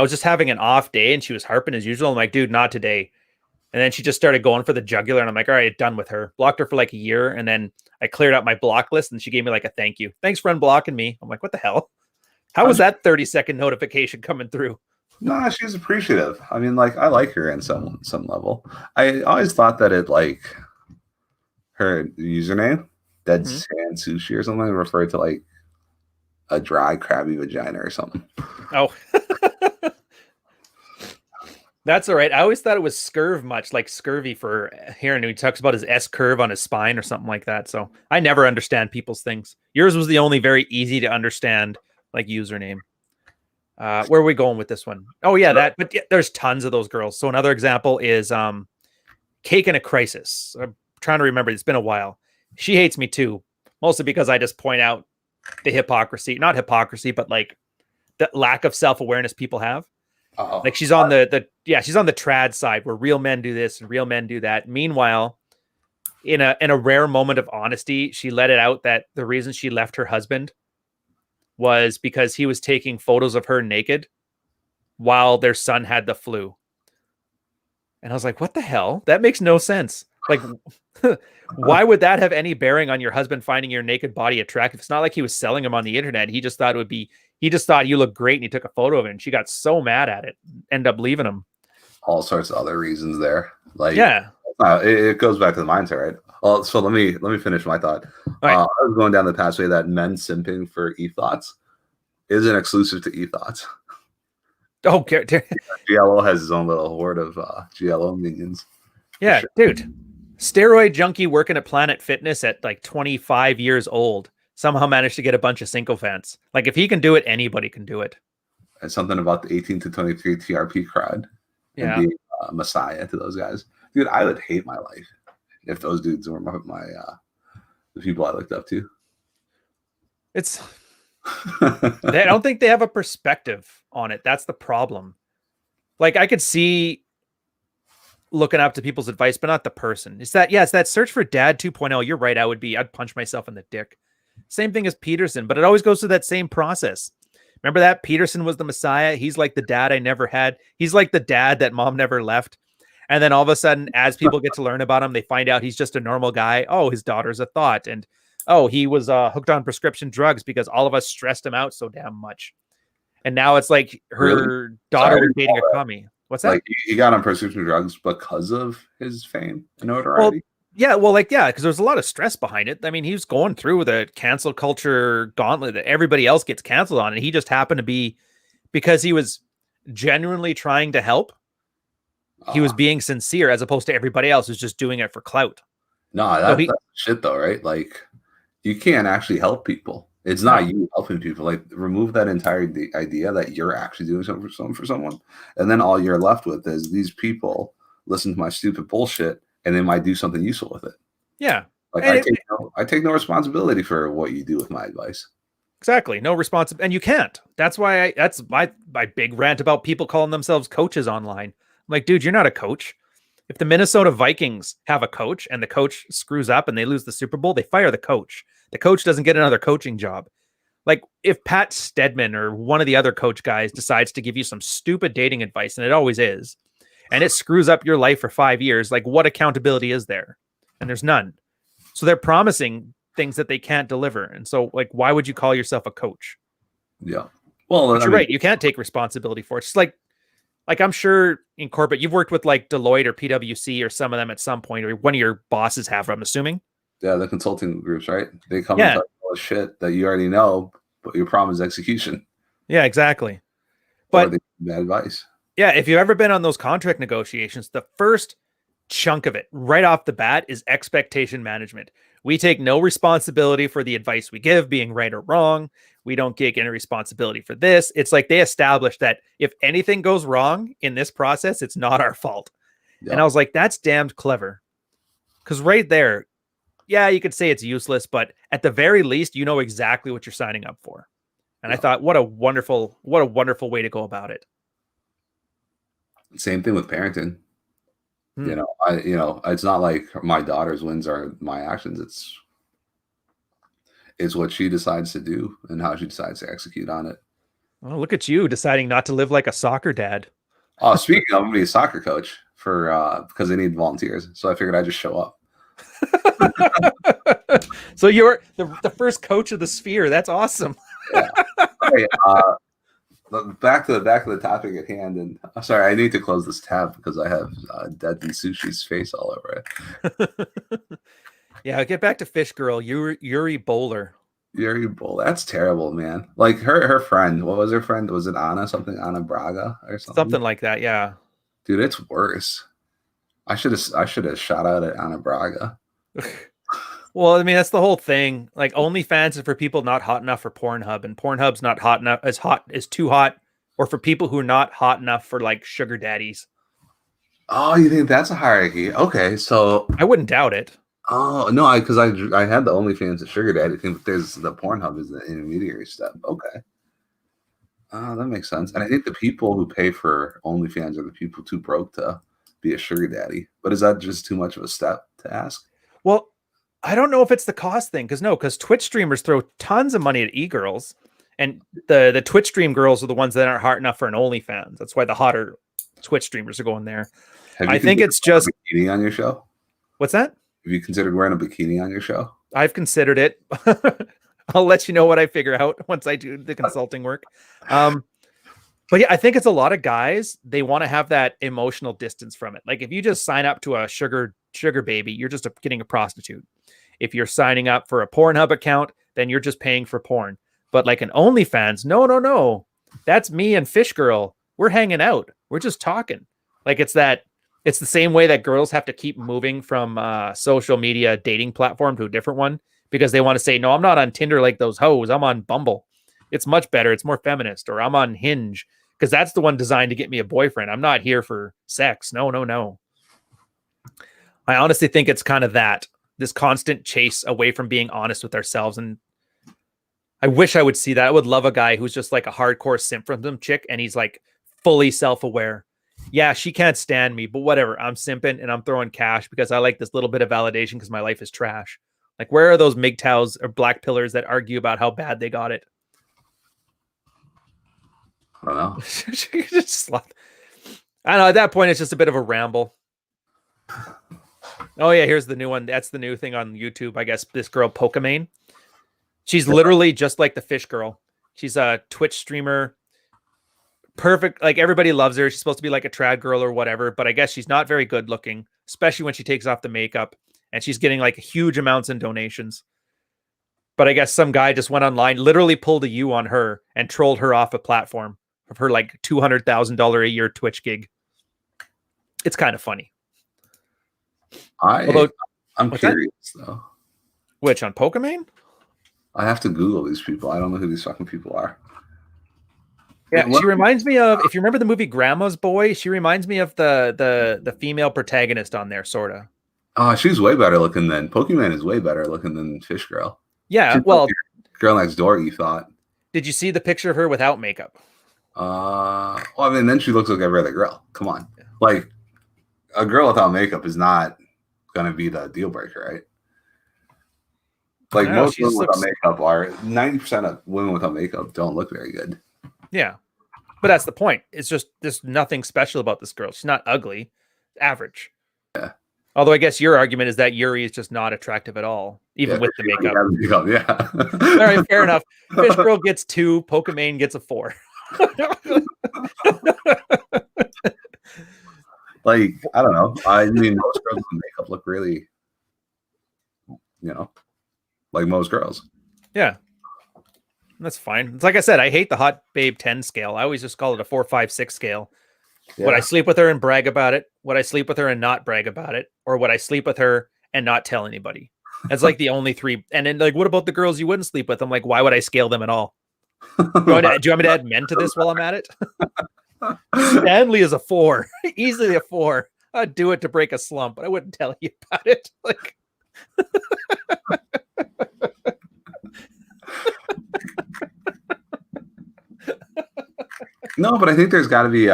was just having an off day and she was harping as usual. I'm like, dude, not today. And then she just started going for the jugular, and I'm like, all right, done with her. Blocked her for like a year, and then I cleared out my block list, and she gave me like a thank you. Thanks for unblocking me. I'm like, what the hell? How was that 30-second notification coming through? No, she's appreciative. I mean, like, I like her in some level. I always thought that it, like, her username, Dead Sand Sushi or something, referred to like a dry crabby vagina or something. Oh. That's all right. I always thought it was scurv much, like scurvy for here, and he talks about his S curve on his spine or something like that. So I never understand people's things. Yours was the only very easy to understand like username. Where are we going with this one? Oh yeah, that. But yeah, there's tons of those girls. So another example is Cake in a Crisis. I'm trying to remember. It's been a while. She hates me too, mostly because I just point out the hypocrisy, not hypocrisy, but like the lack of self-awareness people have. Uh-oh. Like she's on she's on the trad side where real men do this and real men do that. Meanwhile, in a rare moment of honesty, she let it out that the reason she left her husband was because he was taking photos of her naked while their son had the flu. And I was like, what the hell? That makes no sense. Like, why would that have any bearing on your husband finding your naked body attractive? It's not like he was selling them on the internet. He just thought he just thought you look great and he took a photo of it. And she got so mad at it, ended up leaving him. All sorts of other reasons there. Like, yeah, it goes back to the mindset, right? Well, so let me finish my thought. Right. I was going down the pathway that men simping for e-thoughts isn't exclusive to e-thoughts. Oh, GLO has his own little horde of GLO minions. Yeah, sure. Dude. Steroid junkie working at Planet Fitness at like 25 years old somehow managed to get a bunch of sycophants. Like if he can do it, anybody can do it. And something about the 18 to 23 TRP crowd. Yeah. And being a messiah to those guys. Dude, I would hate my life if those dudes were my the people I looked up to. It's I don't think they have a perspective on it. That's the problem. Like I could see looking up to people's advice, but not the person. It's that search for dad 2.0. You're right. I'd punch myself in the dick. Same thing as Peterson, but it always goes through that same process. Remember that Peterson was the messiah. He's like the dad I never had. He's like the dad that mom never left. And then all of a sudden, as people get to learn about him, they find out he's just a normal guy. Oh, his daughter's a thought. And oh, he was hooked on prescription drugs because all of us stressed him out so damn much. And now it's like her daughter was dating a commie. What's that? Like he got on prescription drugs because of his fame and notoriety. Because there's a lot of stress behind it. I mean, he was going through the cancel culture gauntlet that everybody else gets canceled on, and he just happened to be, because he was genuinely trying to help. He was being sincere as opposed to everybody else who's just doing it for clout. No, that's shit though, right? Like you can't actually help people It's No. not you helping people. Like, remove that entire idea that you're actually doing something for someone, and then all you're left with is these people listen to my stupid bullshit, and they might do something useful with it. Yeah. Like, And I take no responsibility for what you do with my advice. exactly. No responsibility. And you can't. That's why that's my big rant about people calling themselves coaches online. I'm like, dude, you're not a coach. If the Minnesota Vikings have a coach and the coach screws up and they lose the Super Bowl, they fire the coach. The coach doesn't get another coaching job. Like if Pat Stedman or one of the other coach guys decides to give you some stupid dating advice, and it always is, and it screws up your life for 5 years, like what accountability is there? And there's none. So they're promising things that they can't deliver. And so like, why would you call yourself a coach? Yeah. Well, But you're right. You can't take responsibility for it. It's just like I'm sure in corporate, you've worked with like Deloitte or PwC or some of them at some point, or one of your bosses have, I'm assuming. yeah, the consulting groups, right? They come and Yeah. tell you all the shit that you already know, but your problem is execution, Yeah, exactly. or But they give bad advice. yeah, if you've ever been on those contract negotiations, the first chunk of it right off the bat is expectation management. We take no responsibility for the advice we give being right or wrong. We don't take any responsibility for this. It's like they established that if anything goes wrong in this process, it's not our fault. Yeah. And I was like, that's damned clever. Because right there, yeah, you could say it's useless, but at the very least, you know exactly what you're signing up for. And I thought, what a wonderful way to go about it. Same thing with parenting. You know, it's not like my daughter's wins are my actions. It's what she decides to do and how she decides to execute on it. Oh, look at you deciding not to live like a soccer dad. Oh, speaking of, I'm gonna be a soccer coach for because they need volunteers. So I figured I'd just show up. So you're the first coach of the Sphere. That's awesome. Yeah. Hey, back to the topic at hand. And sorry, I need to close this tab because I have Dead and Sushi's face all over it. Yeah, get back to Fish Girl. Yuri Bowler. Yuri Bowl. That's terrible, man. Like her friend. What was her friend? Was it Anna something? Anna Braga or something? Something like that. Yeah. Dude, it's worse. I should have shot out at Anna Braga. Well, I mean, that's the whole thing. Like OnlyFans is for people not hot enough for Pornhub, and Pornhub's not hot enough as too hot, or for people who are not hot enough for like sugar daddies. Oh, you think that's a hierarchy? Okay, so I wouldn't doubt it. oh no, because I had the OnlyFans and sugar daddy thing, but there's the Pornhub is the intermediary step. Okay, that makes sense. And I think the people who pay for OnlyFans are the people too broke to be a sugar daddy. But is that just too much of a step to ask? Well, I don't know if it's the cost thing, because Twitch streamers throw tons of money at e-girls, and the Twitch stream girls are the ones that aren't hot enough for an OnlyFans. That's why the hotter Twitch streamers are going there. I think it's just a bikini on your show. What's that? Have you considered wearing a bikini on your show? I've considered it. I'll let you know what I figure out once I do the consulting work. But yeah, I think it's a lot of guys, they want to have that emotional distance from it. Like if you just sign up to a sugar baby, you're just getting a prostitute. If you're signing up for a Pornhub account, then you're just paying for porn. But like an OnlyFans, no. That's me and Fish Girl. We're hanging out. We're just talking. Like it's the same way that girls have to keep moving from social media dating platform to a different one because they want to say, no, I'm not on Tinder like those hoes. I'm on Bumble. It's much better. It's more feminist. Or I'm on Hinge because that's the one designed to get me a boyfriend. I'm not here for sex. No. I honestly think it's kind of this constant chase away from being honest with ourselves. And I wish I would see that. I would love a guy who's just like a hardcore simp from some chick and he's like fully self-aware. Yeah, she can't stand me, but whatever. I'm simping and I'm throwing cash because I like this little bit of validation because my life is trash. Like, where are those MGTOWs or black pillars that argue about how bad they got it? I don't know. I don't know. At that point, it's just a bit of a ramble. Oh, yeah, here's the new one. That's the new thing on YouTube. I guess this girl, Pokimane. She's literally just like the Fish Girl. She's a Twitch streamer. Perfect. Like everybody loves her. She's supposed to be like a trad girl or whatever, but I guess she's not very good looking, especially when she takes off the makeup and she's getting like huge amounts in donations. But I guess some guy just went online, literally pulled a U on her and trolled her off a platform of her like $200,000 a year Twitch gig. It's kind of funny. I'm curious though. Which on Pokimane? I have to Google these people. I don't know who these fucking people are. Yeah, she reminds me of, if you remember the movie Grandma's Boy, she reminds me of the female protagonist on there, sorta. Oh, she's way better looking than Pokemon is way better looking than Fish Girl. Yeah, She's well, Girl Next Door, you thought. did you see the picture of her without makeup? Well, I mean, then she looks like every other girl. Come on. Like, a girl without makeup is not going to be the deal breaker, right? Like, most women without makeup are 90% of women without makeup don't look very good. Yeah. But that's the point. It's just there's nothing special about this girl. She's not ugly, average. Yeah. Although I guess your argument is that Yuri is just not attractive at all, even with the makeup. Yeah. All right, fair enough. Fish Girl gets 2, Pokemon gets a 4. Like, I don't know. I mean, most girls with makeup look really, like most girls. Yeah. That's fine. It's like I said, I hate the hot babe 10 scale. I always just call it a 4, 5, 6 scale. Yeah. Would I sleep with her and brag about it? Would I sleep with her and not brag about it? Or would I sleep with her and not tell anybody? That's like the only 3. And then, like, what about the girls you wouldn't sleep with? I'm like, why would I scale them at all? Do you want me to add men to this while I'm at it? Stanley is a 4. Easily a 4. I'd do it to break a slump, but I wouldn't tell you about it. Like, no, but I think there's got to be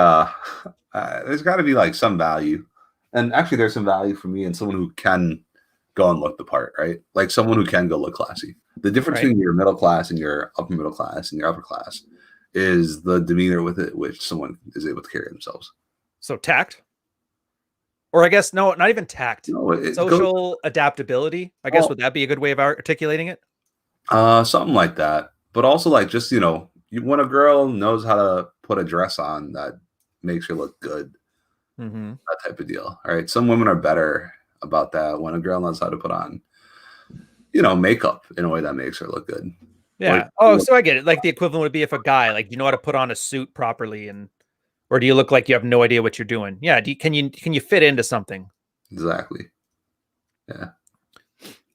like some value, and actually there's some value for me in someone who can go and look the part, right? Like someone who can go look classy. The difference between your middle class and your upper middle class and your upper class is the demeanor with it, which someone is able to carry themselves. So tact, or I guess no, not even tact. No, social adaptability. I guess would that be a good way of articulating it? Something like that. But also, like, just when a girl knows how to put a dress on that makes her look good, that type of deal. All right, some women are better about that when a girl knows how to put on, makeup in a way that makes her look good. Yeah. Like, so I get it. Like the equivalent would be if a guy, like, you know how to put on a suit properly, or do you look like you have no idea what you're doing? Yeah. Can you fit into something? Exactly. Yeah.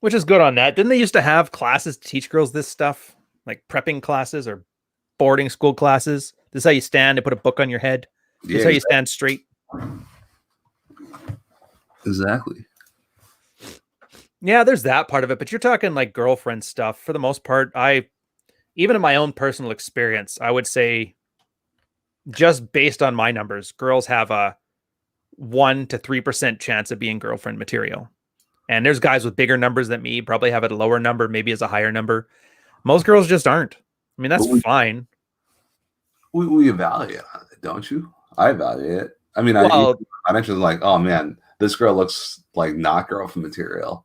Which is good on that. Didn't they used to have classes to teach girls this stuff, like prepping classes or boarding school classes? This is how you stand. They put a book on your head. This is how you stand straight. Exactly. Yeah, there's that part of it, but you're talking like girlfriend stuff. For the most part, even in my own personal experience, I would say, just based on my numbers, girls have a 1 to 3% chance of being girlfriend material. And there's guys with bigger numbers than me, probably have a lower number, maybe as a higher number. Most girls just aren't. I mean, that's fine. We evaluate it, don't you? I evaluate it. I mean, I mentioned like, oh man, this girl looks like not girlfriend material,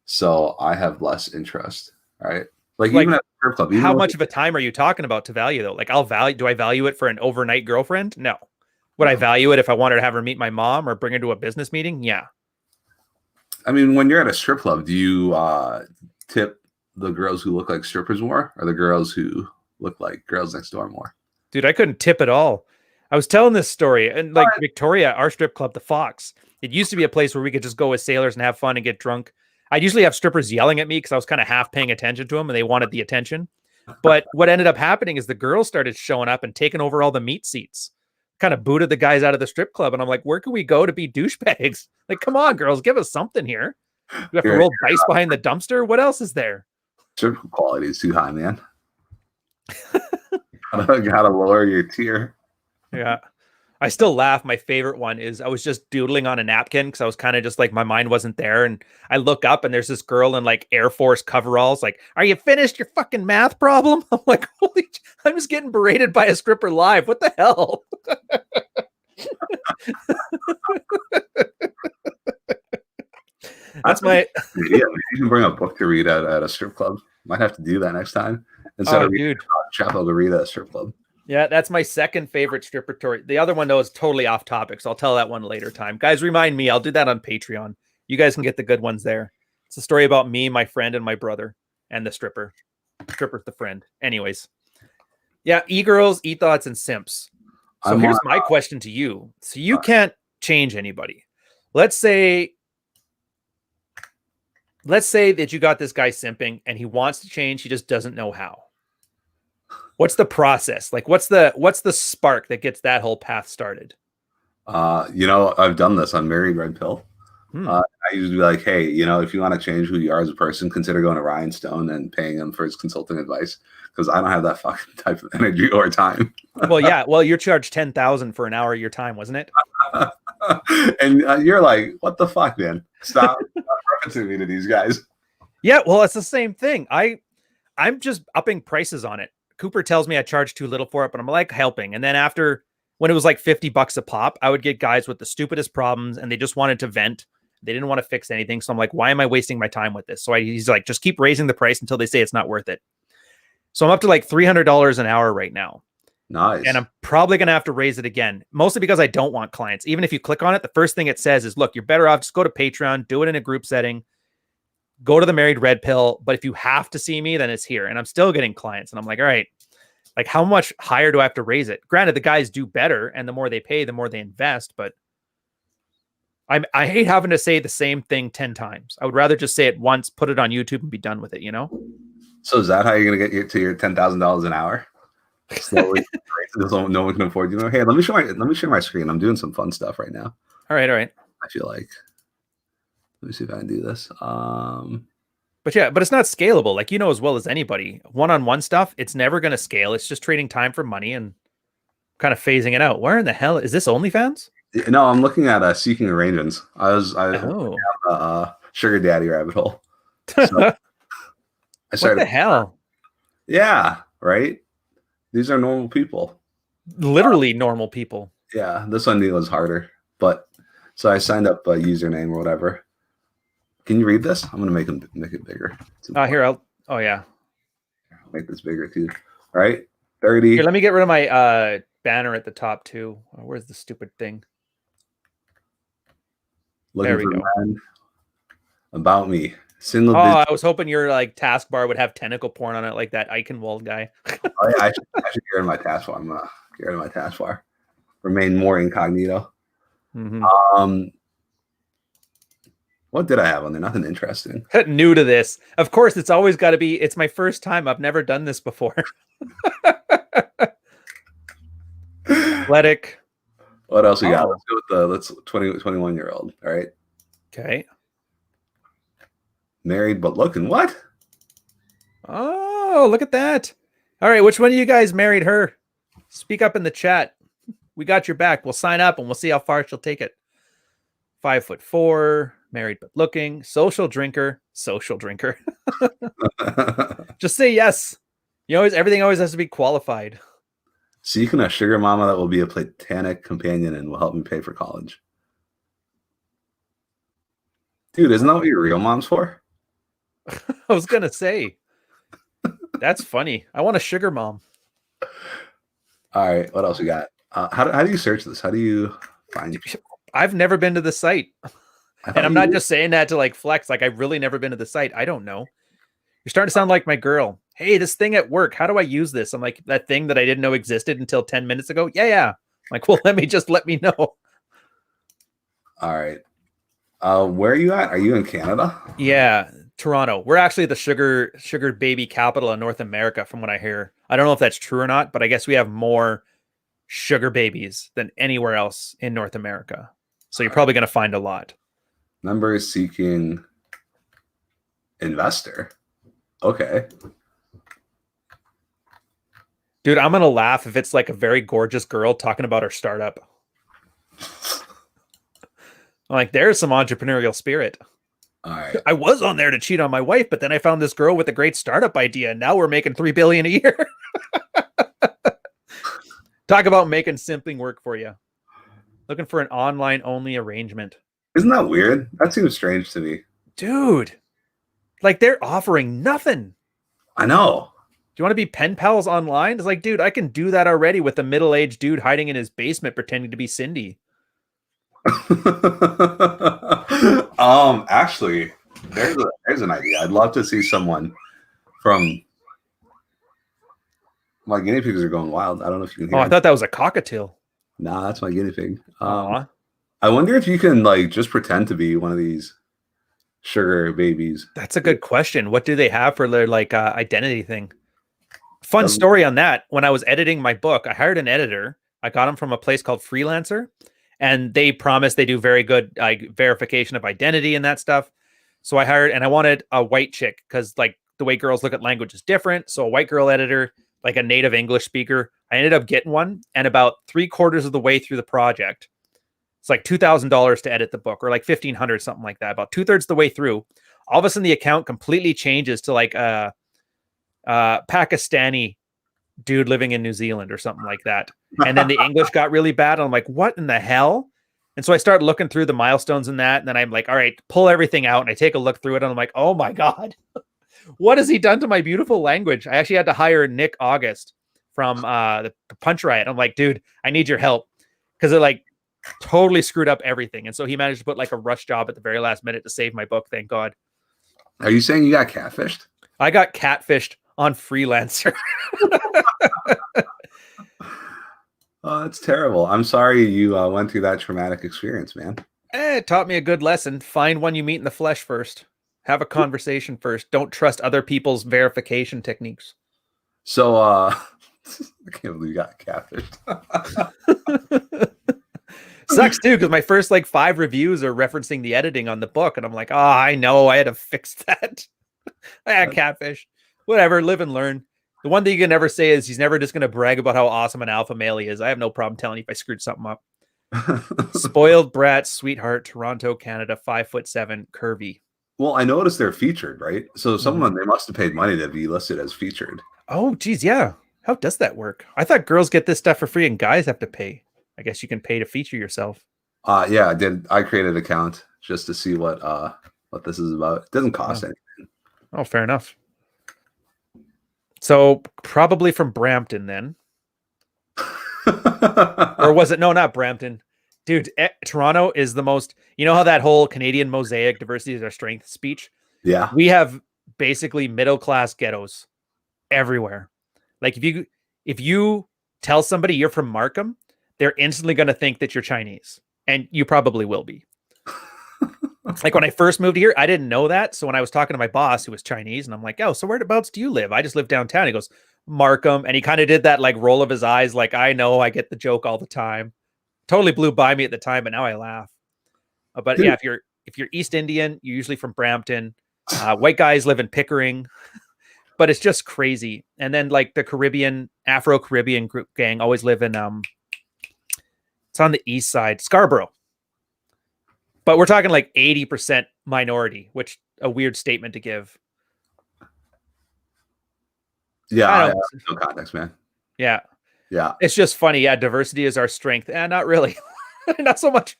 so I have less interest, right? Like even at the strip club. How much of a time are you talking about to value though? Like do I value it for an overnight girlfriend? No. Would I value it if I wanted to have her meet my mom or bring her to a business meeting? Yeah. I mean, when you're at a strip club, do you tip the girls who look like strippers more, or the girls who look like girls next door more? Dude, I couldn't tip at all. I was telling this story, and like Victoria, our strip club, the Fox, it used to be a place where we could just go as sailors and have fun and get drunk. I'd usually have strippers yelling at me because I was kind of half paying attention to them and they wanted the attention. But what ended up happening is the girls started showing up and taking over all the meat seats, kind of booted the guys out of the strip club. And I'm like, where can we go to be douchebags? Like, come on, girls, give us something here. We have to roll dice behind the dumpster. What else is there? Strip quality is too high, man. Gotta lower your tier. Yeah. I still laugh. My favorite one is I was just doodling on a napkin because I was kind of just like, my mind wasn't there. And I look up and there's this girl in like Air Force coveralls. Like, are you finished your fucking math problem? I'm like, I'm just getting berated by a stripper live. What the hell? That's my yeah. You can bring a book to read at a strip club. Might have to do that next time instead of reading Chapel to read at a strip club. Yeah, that's my second favorite stripper story. The other one, though, is totally off topic, so I'll tell that one later time. Guys, remind me. I'll do that on Patreon. You guys can get the good ones there. It's a story about me, my friend, and my brother, and the stripper. Stripper's the friend. Anyways. Yeah, e-girls, e-thoughts, and simps. So here's my question to you. So you can't change anybody. Let's say let's say that you got this guy simping and he wants to change, he just doesn't know how. What's the process? Like, what's the spark that gets that whole path started? I've done this on Married Red Pill. Hmm. I usually be like, hey, if you want to change who you are as a person, consider going to Ryan Stone and paying him for his consulting advice, because I don't have that fucking type of energy or time. Well, yeah. Well, you're charged 10,000 for an hour of your time, wasn't it? And you're like, what the fuck, man? Stop referencing me to these guys. Yeah. Well, it's the same thing. I'm just upping prices on it. Cooper tells me I charge too little for it, but I'm like helping. And then after, when it was like $50 a pop, I would get guys with the stupidest problems and they just wanted to vent. They didn't want to fix anything. So I'm like, why am I wasting my time with this? So he's like, just keep raising the price until they say it's not worth it. So I'm up to like $300 an hour right now. Nice. And I'm probably going to have to raise it again, mostly because I don't want clients. Even if you click on it, the first thing it says is, look, you're better off, just go to Patreon, do it in a group setting, go to the Married Red Pill. But if you have to see me, then it's here. And I'm still getting clients. And I'm like, all right, like how much higher do I have to raise it? Granted, the guys do better, and the more they pay, the more they invest. But I hate having to say the same thing 10 times. I would rather just say it once, put it on YouTube, and be done with it, you know? So is that how you're going to get to your $10,000 an hour? Slowly, so no one can afford you. Hey, let me share my screen. I'm doing some fun stuff right now. All right. I feel like, let me see if I can do this. But it's not scalable. Like, as well as anybody, one-on-one stuff, it's never going to scale. It's just trading time for money and kind of phasing it out. Where in the hell is this OnlyFans? No, I'm looking at Seeking Arrangements. I went Oh. down the sugar daddy rabbit hole. So I started. What the hell? Yeah, right. These are normal people. Literally normal people. Yeah, this one was harder, but so I signed up a username or whatever. Can you read this? I'm gonna make it bigger. Here, oh yeah. I'll make this bigger too. All right, 30. Here, let me get rid of my banner at the top too. Oh, where's the stupid thing? Looking for men. About me. Single. I was hoping your like taskbar would have tentacle porn on it, like that Eichenwald guy. Oh yeah, I should get rid of my taskbar. I'm gonna get rid of my taskbar. Remain more incognito. Mm-hmm. What did I have on there? Nothing interesting. New to this. Of course, it's always got to be, it's my first time. I've never done this before. Athletic. What else we got? Let's go with the 21-year-old. All right. Okay. Married but looking. What? Oh, look at that. All right. Which one of you guys married her? Speak up in the chat. We got your back. We'll sign up and we'll see how far she'll take it. 5'4", married but looking, social drinker. Just say yes. Everything always has to be qualified. Seeking a sugar mama that will be a platonic companion and will help me pay for college. Dude, isn't that what your real mom's for? I was gonna say. That's funny. I want a sugar mom. All right, what else we got? How do you search this? How do you find? I've never been to the site, and I'm not just saying that to like flex. Like I've really never been to the site. I don't know. You're starting to sound like my girl. Hey, this thing at work. How do I use this? I'm like, that thing that I didn't know existed until 10 minutes ago. Yeah. I'm like, well, let me know. All right. Where are you at? Are you in Canada? Yeah, Toronto. We're actually the sugar baby capital of North America, from what I hear. I don't know if that's true or not, but I guess we have more sugar babies than anywhere else in North America. So you're probably going to find a lot. Number is seeking investor. Okay. Dude, I'm going to laugh if it's like a very gorgeous girl talking about her startup. I'm like, there's some entrepreneurial spirit. All right. I was on there to cheat on my wife, but then I found this girl with a great startup idea, and now we're making $3 billion a year. Talk about making simping work for you. Looking for an online only arrangement. Isn't that weird? That seems strange to me. Dude, like they're offering nothing. I know. Do you want to be pen pals online? It's like, dude, I can do that already with a middle-aged dude hiding in his basement pretending to be Cindy. Actually, there's an idea. I'd love to see someone from. My guinea pigs are going wild. I don't know if you can hear. I thought that was a cockatiel. Nah, that's my guinea pig. I wonder if you can like just pretend to be one of these sugar babies. That's a good question. What do they have for their like identity thing? Fun Doesn't- story on that. When I was editing my book, I hired an editor. I got him from a place called Freelancer, and they promise they do very good verification of identity and that stuff. So I hired, and I wanted a white chick because like the way girls look at language is different. So a white girl editor, like a native English speaker. I ended up getting one, and about 3/4 of the way through the project, it's like $2,000 to edit the book, or like 1,500, something like that. About 2/3 of the way through, all of a sudden the account completely changes to like a Pakistani dude living in New Zealand or something like that. And then the English got really bad. And I'm like, what in the hell? And so I started looking through the milestones in that. And then I'm like, all right, pull everything out. And I take a look through it. And I'm like, oh my God, what has he done to my beautiful language? I actually had to hire Nick August from the Punch Riot. I'm like, dude, I need your help. Because it like totally screwed up everything. And so he managed to put like a rush job at the very last minute to save my book. Thank God. Are you saying you got catfished? I got catfished on Freelancer. Oh, that's terrible. I'm sorry you went through that traumatic experience, man. It taught me a good lesson. Find one you meet in the flesh first. Have a conversation first. Don't trust other people's verification techniques. So, I can't believe you got catfished. Sucks too, because my first like 5 reviews are referencing the editing on the book, and I'm like, oh, I know, I had to fix that. I had catfish. Whatever, live and learn. The one thing you can never say is he's never just going to brag about how awesome an alpha male he is. I have no problem telling you if I screwed something up. Spoiled brat, sweetheart, Toronto, Canada, 5'7", curvy. Well, I noticed they're featured, right? So someone, they must have paid money to be listed as featured. Oh, geez, yeah. How does that work? I thought girls get this stuff for free and guys have to pay. I guess you can pay to feature yourself. Yeah, I did. I created an account just to see what this is about. It doesn't cost anything. Oh, fair enough. So probably from Brampton then. Or was it? No, not Brampton. Dude, Toronto is the most, you know how that whole Canadian mosaic, diversity is our strength speech? Yeah. We have basically middle-class ghettos everywhere. Like if you tell somebody you're from Markham, they're instantly going to think that you're Chinese. And you probably will be. Like when I first moved here, I didn't know that. So when I was talking to my boss who was Chinese, and I'm like, oh, so whereabouts do you live? I just live downtown. He goes, Markham. And he kind of did that like roll of his eyes. Like, I know, I get the joke all the time. Totally blew by me at the time, but now I laugh. But yeah, if you're East Indian, you're usually from Brampton. White guys live in Pickering, but it's just crazy. And then like the Caribbean, Afro-Caribbean group gang always live in, it's on the east side, Scarborough. But we're talking like 80% minority, which a weird statement to give. Yeah, I have no context, man. Yeah. Yeah. It's just funny. Yeah, diversity is our strength. Not really. Not so much.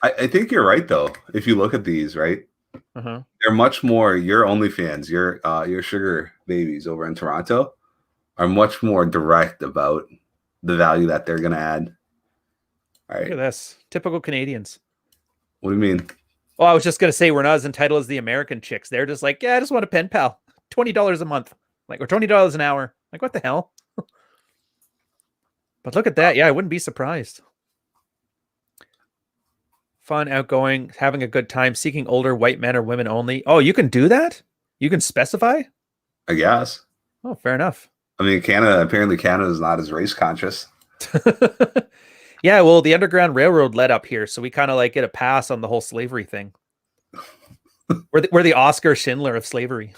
I think you're right, though. If you look at these, right? Uh-huh. They're much more, your OnlyFans, your sugar babies over in Toronto are much more direct about the value that they're going to add. All right. Look at this. Typical Canadians. What do you mean? Well, I was just going to say we're not as entitled as the American chicks. They're just like, yeah, I just want a pen pal. $20 a month. Like, or $20 an hour. Like, what the hell? But look at that. Yeah, I wouldn't be surprised. Fun, outgoing, having a good time, seeking older white men or women only. Oh, you can do that? You can specify? I guess. Oh, fair enough. I mean, apparently Canada is not as race conscious. Yeah, well, the Underground Railroad led up here, so we kind of like get a pass on the whole slavery thing. We're the Oscar Schindler of slavery.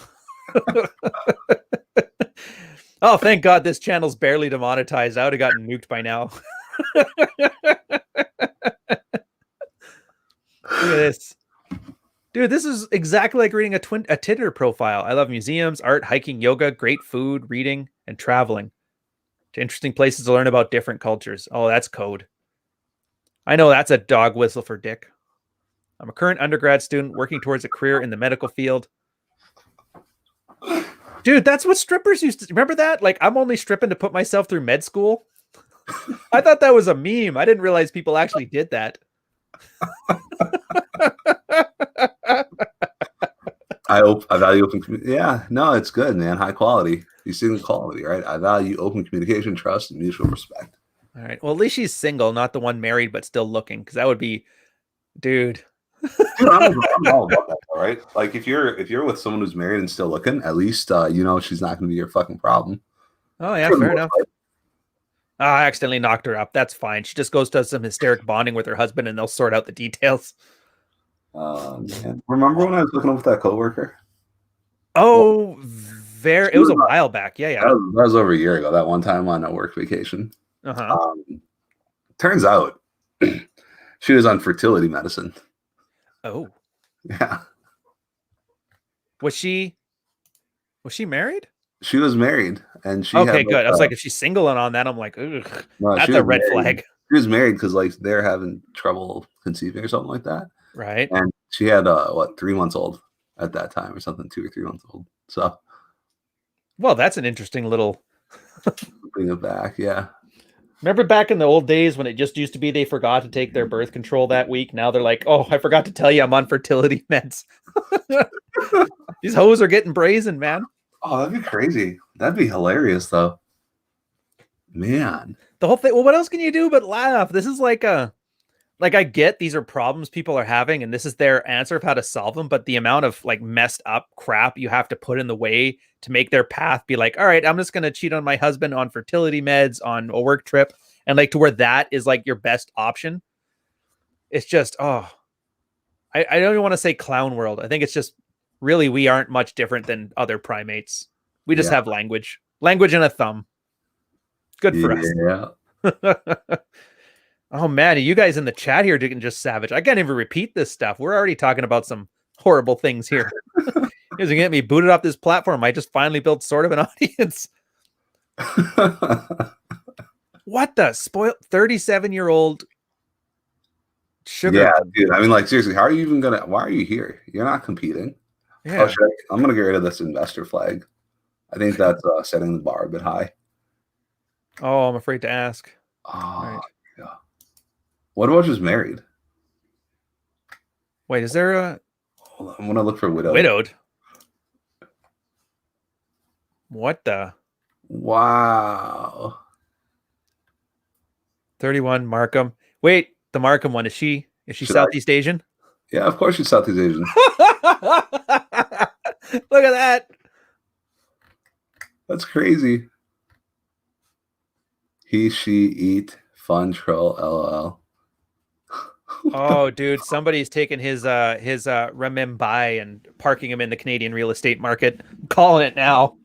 Oh, thank God this channel's barely demonetized. I would have gotten nuked by now. Look at this. Dude, this is exactly like reading a Tinder profile. I love museums, art, hiking, yoga, great food, reading, and traveling to interesting places to learn about different cultures. Oh, that's code. I know that's a dog whistle for Dick. I'm a current undergrad student working towards a career in the medical field. Dude, that's what strippers used to... Remember that? Like, I'm only stripping to put myself through med school. I thought that was a meme. I didn't realize people actually did that. I value open communication. Yeah, no, it's good, man. High quality. You see the quality, right? I value open communication, trust, and mutual respect. All right. Well, at least she's single, not the one married but still looking, because that would be, dude. Dude, I'm all about that, though, right? Like if you're with someone who's married and still looking, at least you know she's not going to be your fucking problem. Oh yeah, For the fair most enough. Oh, I accidentally knocked her up. That's fine. She just goes to some hysteric bonding with her husband, and they'll sort out the details. Man. Remember when I was hooking up with that coworker? Oh, She it was was, a while back. Yeah, that yeah. was over a year ago. That one time on a work vacation. Uh-huh. Turns out she was on fertility medicine. Oh, Yeah, was she married? she was married, and she had Okay, like good. I was like, if she's single and on that, I'm like, ugh, no, she that's was a red married. flag, She was married because like they're having trouble conceiving or something like that. right? And she had what 3 months old at that time or something, 2 or 3 months old. So Well, that's an interesting little. bring it back, yeah. Remember back in the old days when it just used to be they forgot to take their birth control that week? Now they're like, oh, I forgot to tell you I'm on fertility meds. These hoes are getting brazen, man. Oh, that'd be crazy. That'd be hilarious, though. Man. The whole thing. Well, what else can you do but laugh? This is like I get these are problems people are having, and this is their answer of how to solve them. But the amount of like messed up crap you have to put in the way to make their path be like, all right, I'm just gonna cheat on my husband on fertility meds on a work trip, and like to where that is like your best option. It's just I don't even want to say clown world. I think it's just really we aren't much different than other primates. We just Yeah. have language and a thumb. Good for Yeah. us. Oh man, you guys in the chat here doing just savage. I can't even repeat this stuff. We're already talking about some horrible things here. You guys are getting me booted off this platform. I just finally built sort of an audience. What the spoiled 37-year-old sugar? Yeah, dude. I mean, like seriously, how are you even gonna? Why are you here? You're not competing. Yeah. Oh, I'm gonna get rid of this investor flag. I think that's setting the bar a bit high. Oh, I'm afraid to ask. Oh, right. Yeah. What about just married? Wait, is there a? Hold on, I'm gonna look for widowed. Widowed. What the? Wow. 31 Markham. Wait, the Markham one, is she Southeast Asian? Yeah, of course she's Southeast Asian. Look at that. That's crazy. He, she, eat, fun, troll, lol. Oh, dude, somebody's taking his renminbi and parking him in the Canadian real estate market. I'm calling it now.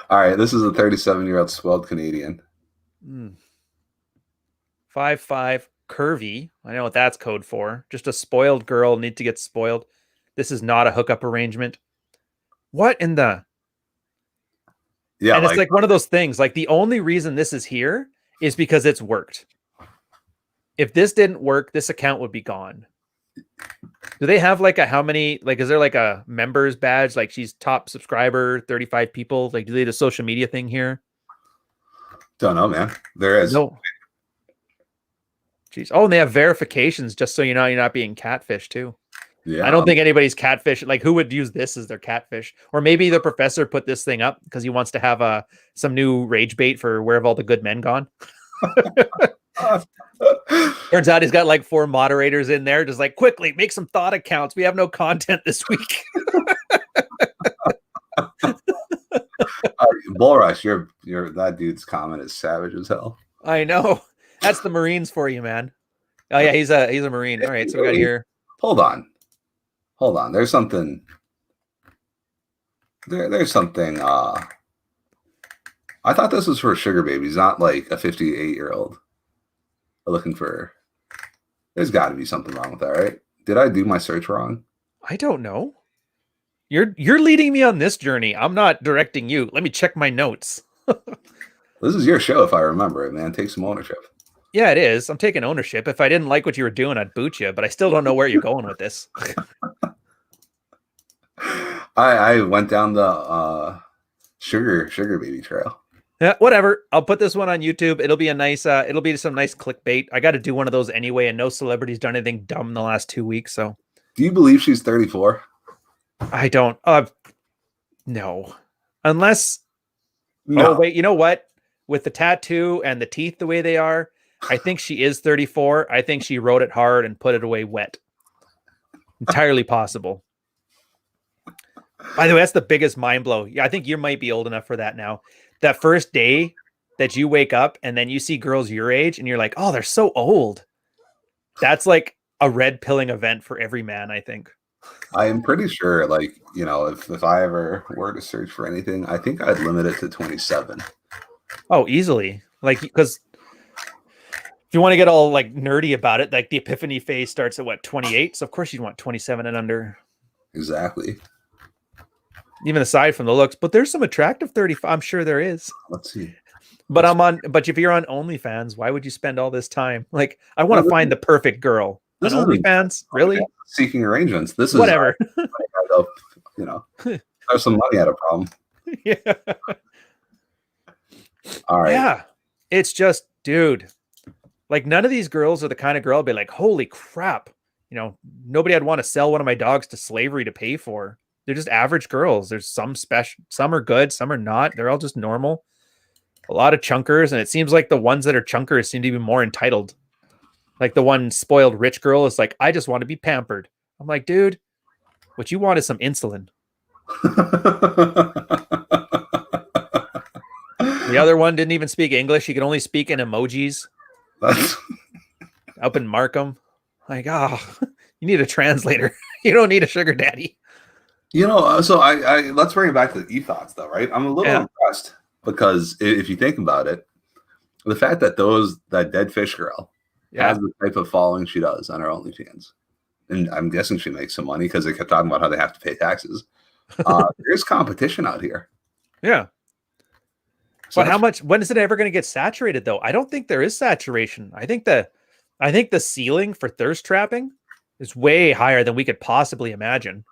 All right, this is a 37-year-old spoiled Canadian. 5'5", curvy. I know what that's code for. Just a spoiled girl need to get spoiled. This is not a hookup arrangement. What in the? Yeah, and it's like one of those things. Like the only reason this is here is because it's worked. If this didn't work, this account would be gone. Do they have like a how many? Like, is there like a members badge? Like she's top subscriber, 35 people. Like, do they do a social media thing here? Don't know, man. There is. No. Jeez. Oh, and they have verifications just so you know you're not being catfish too. Yeah. I don't think anybody's catfish. Like, who would use this as their catfish? Or maybe the professor put this thing up because he wants to have some new rage bait for where have all the good men gone? Turns out he's got like 4 moderators in there, just like quickly make some thought accounts. We have no content this week. Bull Rush, you're that dude's comment is savage as hell. I know. That's the Marines for you, man. Oh yeah, he's a Marine. All right, so we got here. Hold on. There's something. There's something. I thought this was for sugar babies, not like a 58-year-old looking for. There's got to be something wrong with that, right? Did I do my search wrong? I don't know. You're leading me on this journey. I'm not directing you. Let me check my notes. This is your show, if I remember it, man. Take some ownership. Yeah, it is. I'm taking ownership. If I didn't like what you were doing, I'd boot you. But I still don't know where you're going with this. I went down the sugar baby trail. Yeah, whatever. I'll put this one on YouTube. It'll be a nice. It'll be some nice clickbait. I got to do one of those anyway, and no celebrity's done anything dumb in the last 2 weeks. So, do you believe she's 34? I don't. No, unless. No. Oh wait, you know what? With the tattoo and the teeth the way they are, I think she is 34. I think she wrote it hard and put it away wet. Entirely possible. By the way, that's the biggest mind blow. Yeah, I think you might be old enough for that now. That first day that you wake up and then you see girls your age and you're like, oh, they're so old. That's like a red pilling event for every man, I think. I am pretty sure, like, you know, if I ever were to search for anything, I think I'd limit it to 27. Oh, easily. Like, because if you want to get all like nerdy about it, like the epiphany phase starts at what, 28? So of course you'd want 27 and under. Exactly. Even aside from the looks, but there's some attractive 35. I'm sure there is. Let's see. But but if you're on OnlyFans, why would you spend all this time? Like, I want to find the perfect girl. On OnlyFans, really? Seeking arrangements. This is whatever. You know, there's some money at a problem. Yeah. All right. Yeah. It's just, dude, like none of these girls are the kind of girl I'd be like, holy crap. You know, nobody I'd want to sell one of my dogs to slavery to pay for. They're just average girls. There's some special, some are good, some are not. They're all just normal. A lot of chunkers, and it seems like the ones that are chunkers seem to be more entitled. Like the one spoiled rich girl is like, I just want to be pampered. I'm like, dude, what you want is some insulin. The other one didn't even speak English. He could only speak in emojis. Up in Markham. Like, oh, you need a translator. You don't need a sugar daddy. You know, so I let's bring it back to the ethos, though, right? I'm a little impressed because if you think about it, the fact that that dead fish girl has the type of following she does on her OnlyFans, and I'm guessing she makes some money because they kept talking about how they have to pay taxes. There's competition out here. Yeah. So but how much? When is it ever going to get saturated, though? I don't think there is saturation. I think the ceiling for thirst trapping is way higher than we could possibly imagine.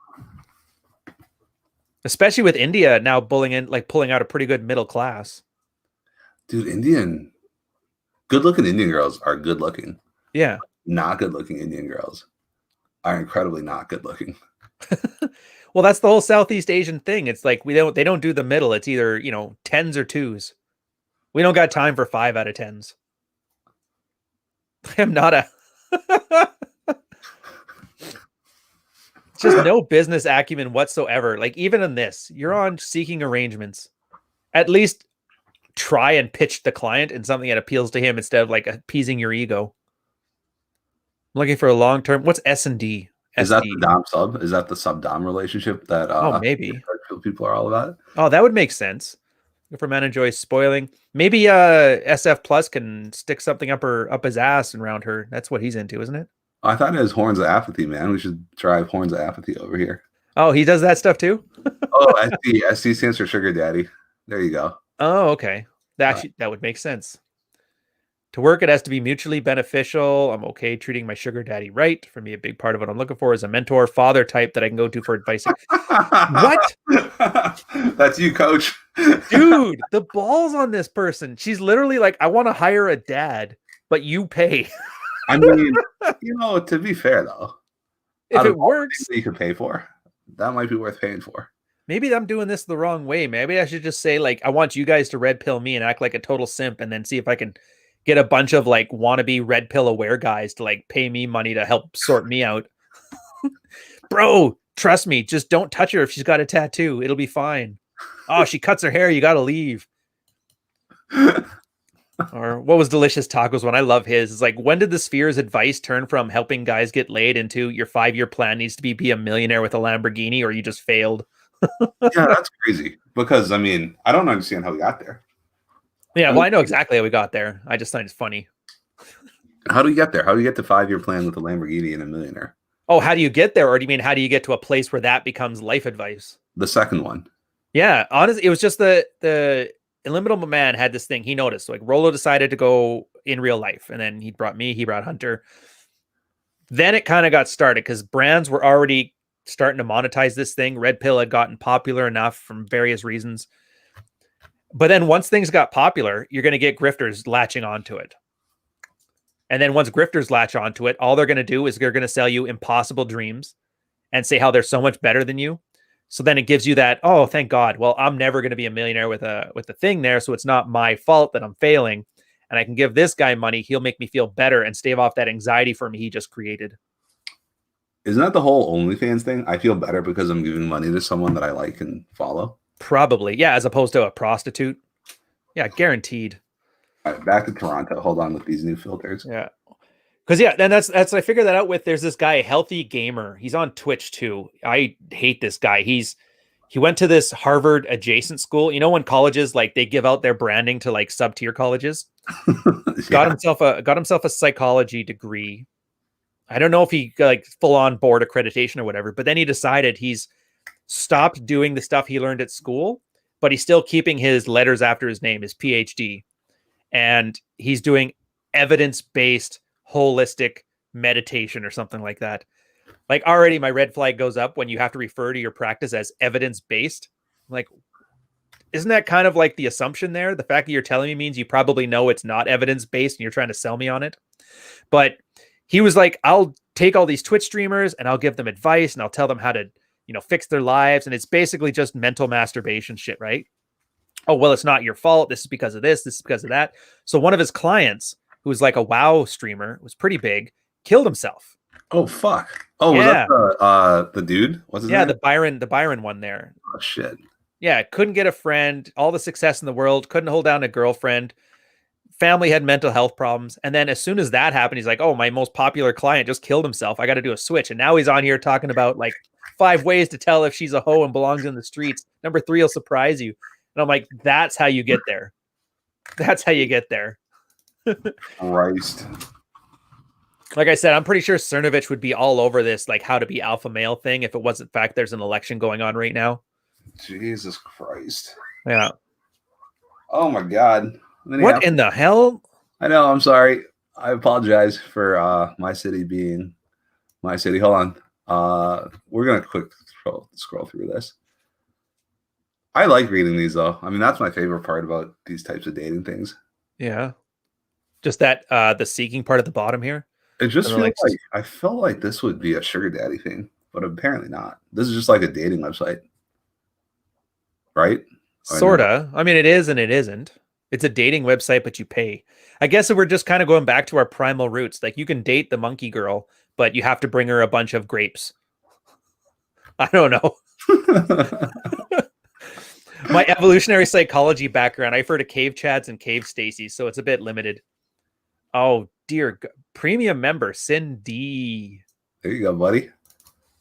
Especially with India now pulling out a pretty good middle class. Dude, good-looking Indian girls are good-looking. Yeah. Not good-looking Indian girls are incredibly not good-looking. Well, that's the whole Southeast Asian thing. It's like they don't do the middle. It's either, 10s or 2s. We don't got time for 5 out of 10s. I'm not a just no business acumen whatsoever. Like even in this, you're on seeking arrangements. At least try and pitch the client in something that appeals to him instead of like appeasing your ego. I'm looking for a long-term. What's S&D? Is that the dom sub? Is that the sub dom relationship that maybe people are all about? Oh, that would make sense. If a man enjoys spoiling, maybe SF Plus can stick something up his ass and around her. That's what he's into, isn't it? I thought it was horns of apathy, man. We should drive horns of apathy over here. Oh, he does that stuff too? Oh, SC stands for sugar daddy. There you go. Oh, okay. That would make sense. To work, it has to be mutually beneficial. I'm okay treating my sugar daddy right. For me, a big part of what I'm looking for is a mentor, father type that I can go to for advice. What? That's you, coach. Dude, the balls on this person. She's literally like, I want to hire a dad, but you pay. I mean, to be fair, though, if it works, that you could pay for, that might be worth paying for. Maybe I'm doing this the wrong way. Maybe I should just say, like, I want you guys to red pill me and act like a total simp and then see if I can get a bunch of like wannabe red pill aware guys to like pay me money to help sort me out. Bro, trust me, just don't touch her if she's got a tattoo. It'll be fine. Oh, she cuts her hair, you gotta leave. Or what was Delicious Tacos one? I love his. It's like, when did the Sphere's advice turn from helping guys get laid into your 5-year plan needs to be a millionaire with a Lamborghini, or you just failed? Yeah, that's crazy. Because I mean, I don't understand how we got there. Yeah, well, I know exactly how we got there. I just find it's funny. How do we get there? How do you get to 5-year plan with a Lamborghini and a millionaire? Oh, how do you get there? Or do you mean how do you get to a place where that becomes life advice? The second one. Yeah, honestly, it was just the Illimitable Man had this thing. He noticed, like, Rolo decided to go in real life, and then he brought Hunter. Then it kind of got started because brands were already starting to monetize this thing. Red Pill had gotten popular enough from various reasons. But then once things got popular, you're going to get grifters latching onto it. And then once grifters latch onto it, all they're going to do is they're going to sell you impossible dreams and say how they're so much better than you. So then it gives you that, oh, thank God. Well, I'm never going to be a millionaire with a thing there. So it's not my fault that I'm failing. and I can give this guy money. He'll make me feel better and stave off that anxiety for me he just created. Isn't that the whole OnlyFans thing? I feel better because I'm giving money to someone that I like and follow. Probably, yeah, as opposed to a prostitute. Yeah, guaranteed. All right, back to Toronto. Hold on with these new filters. Yeah. Because yeah, then that's I figured that out with. There's this guy, Healthy Gamer. He's on Twitch too. I hate this guy. He went to this Harvard adjacent school. You know, when colleges like they give out their branding to like sub-tier colleges. Got himself a psychology degree. I don't know if he got like full on board accreditation or whatever, but then he decided he's stopped doing the stuff he learned at school, but he's still keeping his letters after his name, his PhD, and he's doing evidence-based holistic meditation or something like that. Like already my red flag goes up when you have to refer to your practice as evidence-based. Like, isn't that kind of like the assumption there? The fact that you're telling me means you probably know it's not evidence-based and you're trying to sell me on it. But he was like, I'll take all these Twitch streamers and I'll give them advice and I'll tell them how to, fix their lives. And it's basically just mental masturbation shit, right? Oh, well, it's not your fault. This is because of this. This is because of that. So one of his clients, who was like a WoW streamer, was pretty big, killed himself. Oh, fuck. Oh, yeah. Was that the dude? What's his name? The Byron one there. Oh, shit. Yeah, couldn't get a friend, all the success in the world, couldn't hold down a girlfriend. Family had mental health problems. And then as soon as that happened, he's like, oh, my most popular client just killed himself. I got to do a switch. And now he's on here talking about like 5 ways to tell if she's a hoe and belongs in the streets. Number 3 will surprise you. And I'm like, that's how you get there. That's how you get there. Christ. Like I said, I'm pretty sure Cernovich would be all over this, like how to be alpha male thing, if it wasn't fact there's an election going on right now. Jesus Christ. Yeah. Oh my God. What in the hell? I know. I'm sorry. I apologize for my city being my city. Hold on. We're going to quick scroll through this. I like reading these though. I mean, that's my favorite part about these types of dating things. Yeah. Just that the seeking part at the bottom here. It just feels like I felt like this would be a sugar daddy thing, but apparently not. This is just like a dating website. Right? Sorta. I mean, it is and it isn't. It's a dating website, but you pay. I guess we're just kind of going back to our primal roots. Like you can date the monkey girl, but you have to bring her a bunch of grapes. I don't know. My evolutionary psychology background, I've heard of cave chads and cave Stacies, so it's a bit limited. Oh, dear. Premium member, Cindy. There you go, buddy.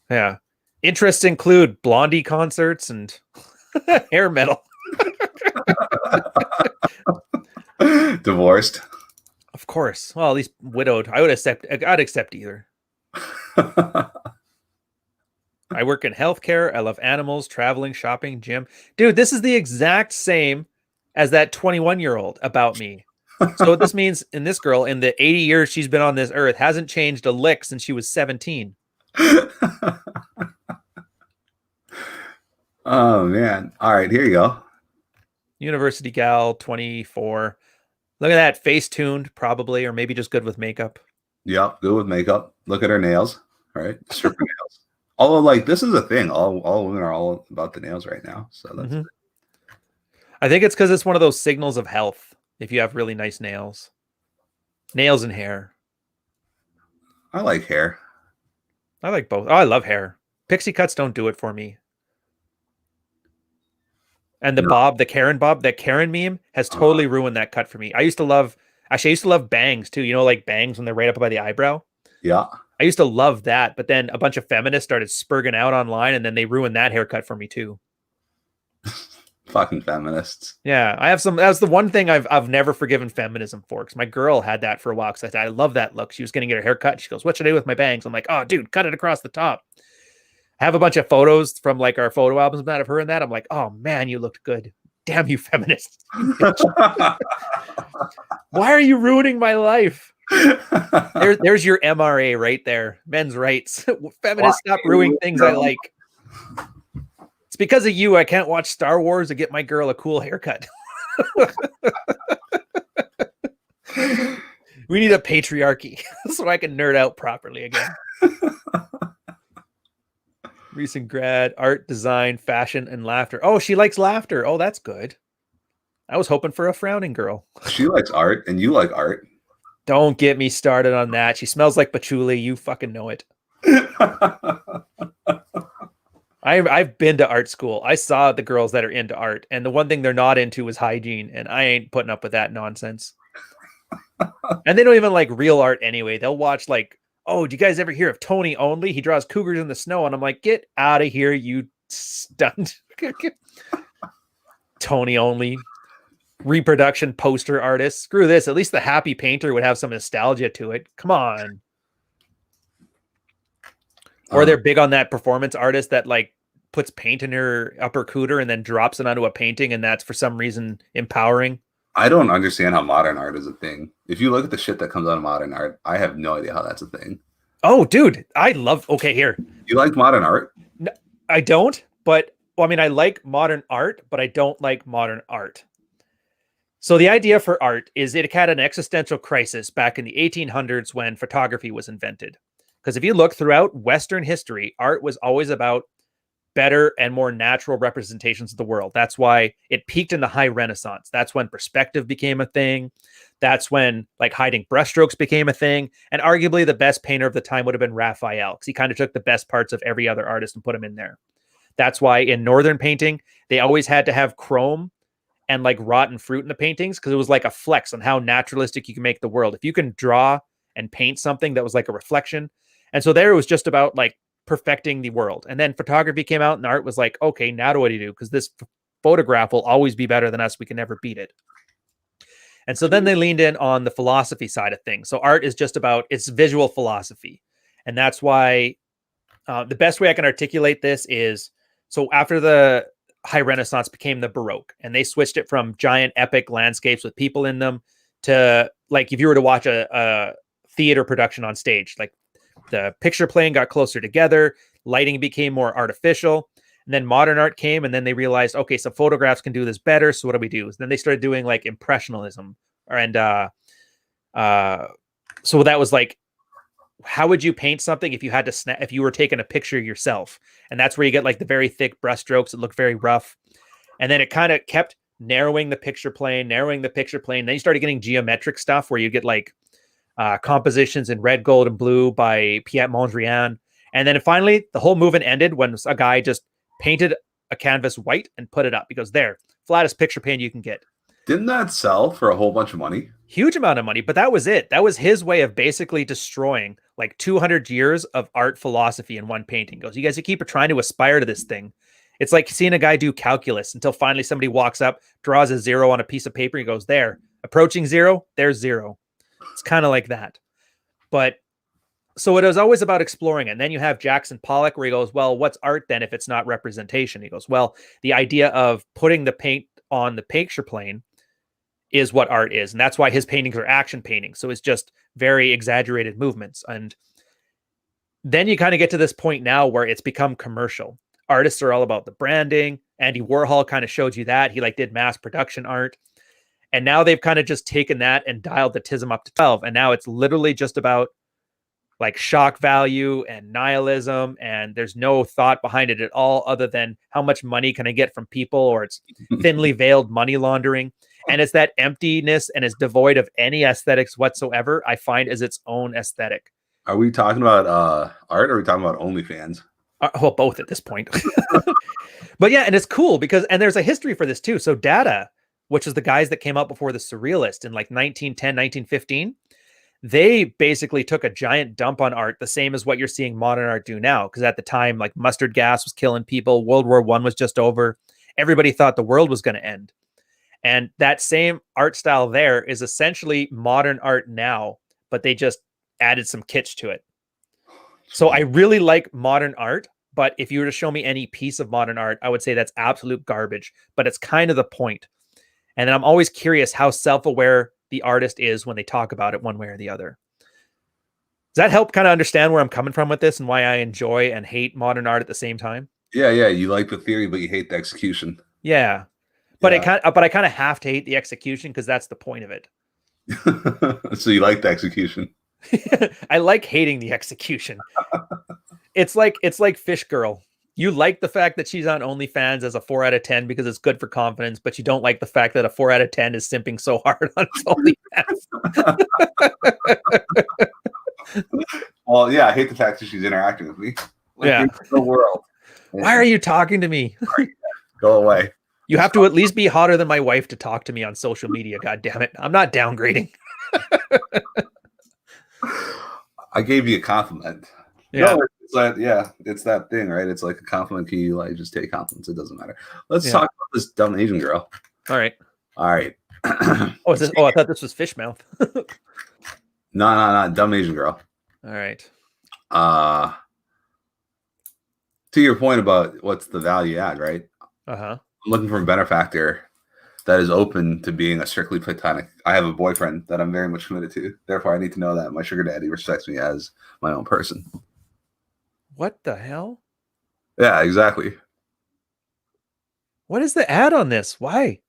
Yeah. Interests include Blondie concerts and hair metal. Divorced. Of course. Well, at least widowed. I'd accept either. I work in healthcare. I love animals, traveling, shopping, gym. Dude, this is the exact same as that 21-year-old about me. So what this means in this girl, in the 80 years she's been on this earth, hasn't changed a lick since she was 17. Oh, man. All right, here you go. University gal, 24. Look at that. Face tuned, probably, or maybe just good with makeup. Yep, good with makeup. Look at her nails. All right, strip her nails. Although, like, this is a thing. All women are all about the nails right now. So that's I think it's because it's one of those signals of health. If you have really nice nails and hair. I like hair. I like both. Oh, I love hair. Pixie cuts don't do it for me. And the Karen Bob, that Karen meme has totally ruined that cut for me. I used to love bangs too. You know, like bangs when they're right up by the eyebrow. Yeah. I used to love that, but then a bunch of feminists started spurging out online, and then they ruined that haircut for me too. Fucking feminists. Yeah, I have some. That's the one thing I've never forgiven feminism for, because my girl had that for a while. Because I said, I love that look. She was going to get her hair cut. She goes, "What should I do with my bangs?" I'm like, "Oh, dude, cut it across the top." I have a bunch of photos from like our photo albums of her and that. I'm like, "Oh man, you looked good. Damn you, feminists! Why are you ruining my life?" There's your MRA right there. Men's rights. Feminists, stop ruining things I like. It's because of you I can't watch Star Wars and get my girl a cool haircut. We need a patriarchy so I can nerd out properly again. Recent grad, art, design, fashion, and laughter. Oh, she likes laughter. Oh, that's good. I was hoping for a frowning girl. She likes art, and you like art. Don't get me started on that. She smells like patchouli. You fucking know it. I've been to art school. I saw the girls that are into art, and the one thing they're not into is hygiene, and I ain't putting up with that nonsense. And they don't even like real art anyway. They'll watch like, oh, do you guys ever hear of Tony Only? He draws cougars in the snow, and I'm like, get out of here, you stunt. Tony Only, reproduction poster artist. Screw this. At least the happy painter would have some nostalgia to it. Come on. Or they're big on that performance artist that like puts paint in her upper cooter and then drops it onto a painting, and that's for some reason empowering. I don't understand how modern art is a thing. If you look at the shit that comes out of modern art, I have no idea how that's a thing. Oh, dude, I love. Okay, here. You like modern art? No, I don't, but well, I mean, I like modern art, but I don't like modern art. So the idea for art is it had an existential crisis back in the 1800s when photography was invented. Because if you look throughout Western history, art was always about better and more natural representations of the world. That's why it peaked in the High Renaissance. That's when perspective became a thing. That's when like hiding brushstrokes became a thing. And arguably the best painter of the time would have been Raphael, because he kind of took the best parts of every other artist and put them in there. That's why in Northern painting, they always had to have chrome and like rotten fruit in the paintings, because it was like a flex on how naturalistic you can make the world. If you can draw and paint something that was like a reflection. And so there it was just about like perfecting the world. And then photography came out and art was like, okay, now what do you do? Because this photograph will always be better than us. We can never beat it. And so then they leaned in on the philosophy side of things. So art is just about its visual philosophy. And that's why the best way I can articulate this is, so after the High Renaissance became the Baroque, and they switched it from giant epic landscapes with people in them to like, if you were to watch a theater production on stage, like the picture plane got closer together, lighting became more artificial, and then modern art came, and then they realized, okay, so photographs can do this better. So what do we do? Then they started doing like impressionism, and so that was like, how would you paint something if you had to if you were taking a picture yourself? And that's where you get like the very thick brush strokes that look very rough. And then it kind of kept narrowing the picture plane. Then you started getting geometric stuff where you get like compositions in red, gold, and blue by Piet Mondrian. And then finally, the whole movement ended when a guy just painted a canvas white and put it up. He goes, there, flattest picture paint you can get. Didn't that sell for a whole bunch of money? Huge amount of money, but that was it. That was his way of basically destroying like 200 years of art philosophy in one painting. He goes, you guys keep trying to aspire to this thing. It's like seeing a guy do calculus until finally somebody walks up, draws a zero on a piece of paper. He goes, there, approaching zero, there's zero. It's kind of like that. But so it was always about exploring it. And then you have Jackson Pollock where he goes, well, what's art then if it's not representation? He goes, well, the idea of putting the paint on the picture plane is what art is. And that's why his paintings are action paintings. So it's just very exaggerated movements. And then you kind of get to this point now where it's become commercial. Artists are all about the branding. Andy Warhol kind of showed you that. He like did mass production art. And now they've kind of just taken that and dialed the TISM up to 12. And now it's literally just about like shock value and nihilism. And there's no thought behind it at all other than how much money can I get from people, or it's thinly veiled money laundering. And it's that emptiness and is devoid of any aesthetics whatsoever, I find, as its own aesthetic. Are we talking about art, or are we talking about OnlyFans? Well, both at this point. But yeah, and it's cool because, and there's a history for this too. So Dada, which is the guys that came out before the Surrealists in like 1910, 1915, they basically took a giant dump on art, the same as what you're seeing modern art do now. Because at the time, like mustard gas was killing people. World War I was just over. Everybody thought the world was going to end. And that same art style there is essentially modern art now, but they just added some kitsch to it. So I really like modern art, but if you were to show me any piece of modern art, I would say that's absolute garbage, but it's kind of the point. And then I'm always curious how self-aware the artist is when they talk about it one way or the other. Does that help kind of understand where I'm coming from with this and why I enjoy and hate modern art at the same time? Yeah. You like the theory, but you hate the execution. Yeah. But I kind of have to hate the execution because that's the point of it. So you like the execution? I like hating the execution. It's like Fish Girl. You like the fact that she's on OnlyFans as a 4 out of 10 because it's good for confidence, but you don't like the fact that a 4 out of 10 is simping so hard on its OnlyFans. Well, yeah, I hate the fact that she's interacting with me. Like, Yeah. the world. Why are you talking to me? Go away. You have to at least be hotter than my wife to talk to me on social media. God damn it. I'm not downgrading. I gave you a compliment. Yeah. No, it's that thing, right? It's like a compliment. Can you like just take compliments? It doesn't matter. Let's talk about this dumb Asian girl. All right. Oh, is this? Oh, I thought this was fish mouth. No, dumb Asian girl. All right. To your point about what's the value add, right? Uh-huh. I'm looking for a benefactor that is open to being a strictly platonic. I have a boyfriend that I'm very much committed to. Therefore, I need to know that my sugar daddy respects me as my own person. What the hell? Yeah, exactly. What is the ad on this? Why?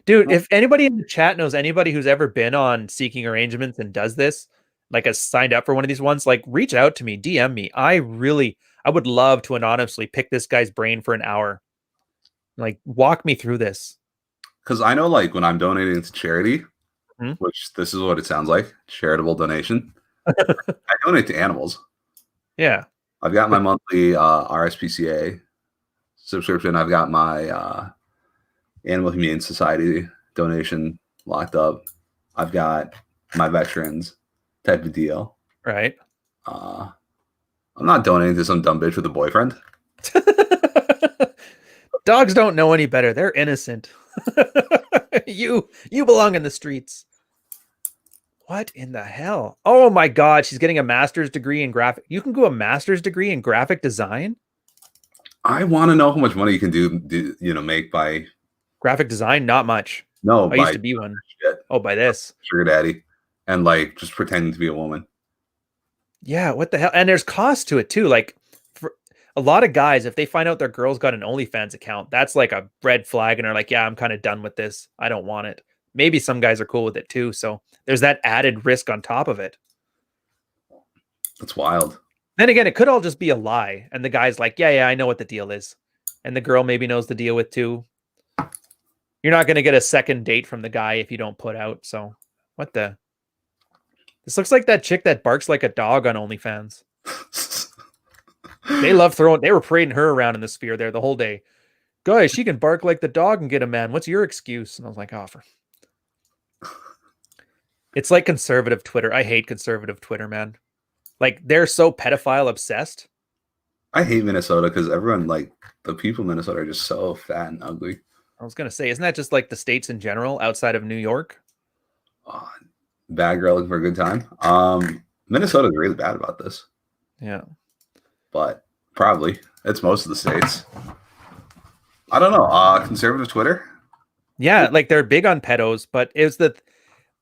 Dude, if anybody in the chat knows anybody who's ever been on Seeking Arrangements and does this, like has signed up for one of these ones, like reach out to me, DM me. I would love to anonymously pick this guy's brain for an hour. Like, walk me through this. Because I know, like, when I'm donating to charity, which this is what it sounds like, charitable donation, I donate to animals. Yeah. I've got my monthly RSPCA subscription. I've got my Animal Humane Society donation locked up. I've got my veterans type of deal. Right. I'm not donating to some dumb bitch with a boyfriend. Dogs don't know any better. They're innocent. You belong in the streets. What in the hell? Oh my God, she's getting a master's degree in graphic. You can go a master's degree in graphic design? I want to know how much money you can make by graphic design. Not much. No, I used to be one. Shit. Oh, by this sugar daddy, and like just pretending to be a woman. Yeah, what the hell? And there's cost to it too. Like for a lot of guys, if they find out their girl's got an OnlyFans account, that's like a red flag, and they're like, "Yeah, I'm kind of done with this. I don't want it." Maybe some guys are cool with it too. So there's that added risk on top of it. That's wild. Then again, it could all just be a lie, and the guy's like, "Yeah, I know what the deal is," and the girl maybe knows the deal with too. You're not going to get a second date from the guy if you don't put out. So what the? This looks like that chick that barks like a dog on OnlyFans. They were parading her around in the sphere there the whole day. Guys, she can bark like the dog and get a man. What's your excuse? And I was like, It's like conservative Twitter. I hate conservative Twitter, man. Like, they're so pedophile obsessed. I hate Minnesota because everyone, like, the people in Minnesota are just so fat and ugly. I was going to say, isn't that just like the states in general outside of New York? Bad girl looking for a good time. Minnesota is really bad about this. Yeah. But probably. It's most of the states. I don't know. Conservative Twitter? Yeah, like they're big on pedos, but it's that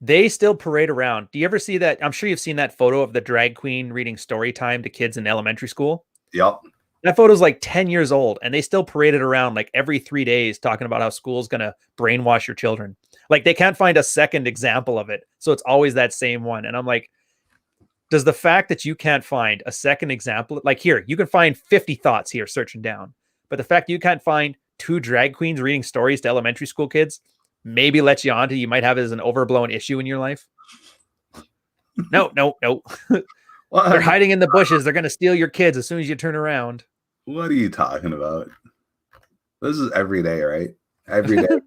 they still parade around. Do you ever see that? I'm sure you've seen that photo of the drag queen reading story time to kids in elementary school. Yep. That photo's like 10 years old, and they still parade it around like every 3 days talking about how school's going to brainwash your children. Like they can't find a second example of it. So it's always that same one. And I'm like, does the fact that you can't find a second example, like here, you can find 50 thoughts here searching down, but the fact that you can't find 2 drag queens reading stories to elementary school kids maybe lets you on to you might have as an overblown issue in your life. No. They're hiding in the bushes. They're going to steal your kids as soon as you turn around. What are you talking about? This is every day, right? Every day.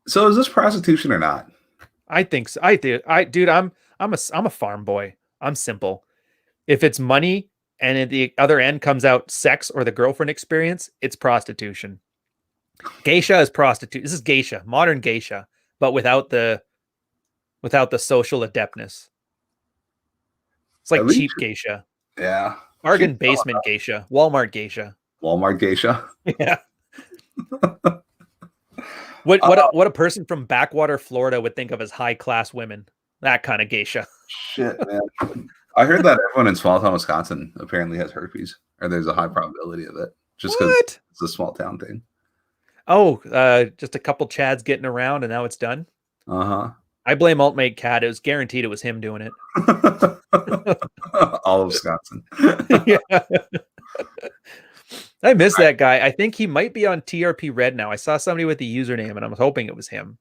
So is this prostitution or not? I think so. Dude, I'm a farm boy. I'm simple. If it's money and at the other end comes out sex or the girlfriend experience, it's prostitution. Geisha is prostitute. This is geisha, modern geisha, but without the social adeptness. It's like cheap geisha. Yeah. Bargain basement geisha. Walmart geisha. Walmart geisha. Yeah. What a person from backwater Florida would think of as high class women. That kind of geisha. Shit, man. I heard that everyone in small town Wisconsin apparently has herpes, or there's a high probability of it, just because it's a small town thing. Oh, just a couple Chads getting around, and now it's done. Uh-huh. I blame Altmate Cat. It was guaranteed it was him doing it. All of Wisconsin. Yeah. I miss that guy. I think he might be on TRP Red now. I saw somebody with the username, and I was hoping it was him.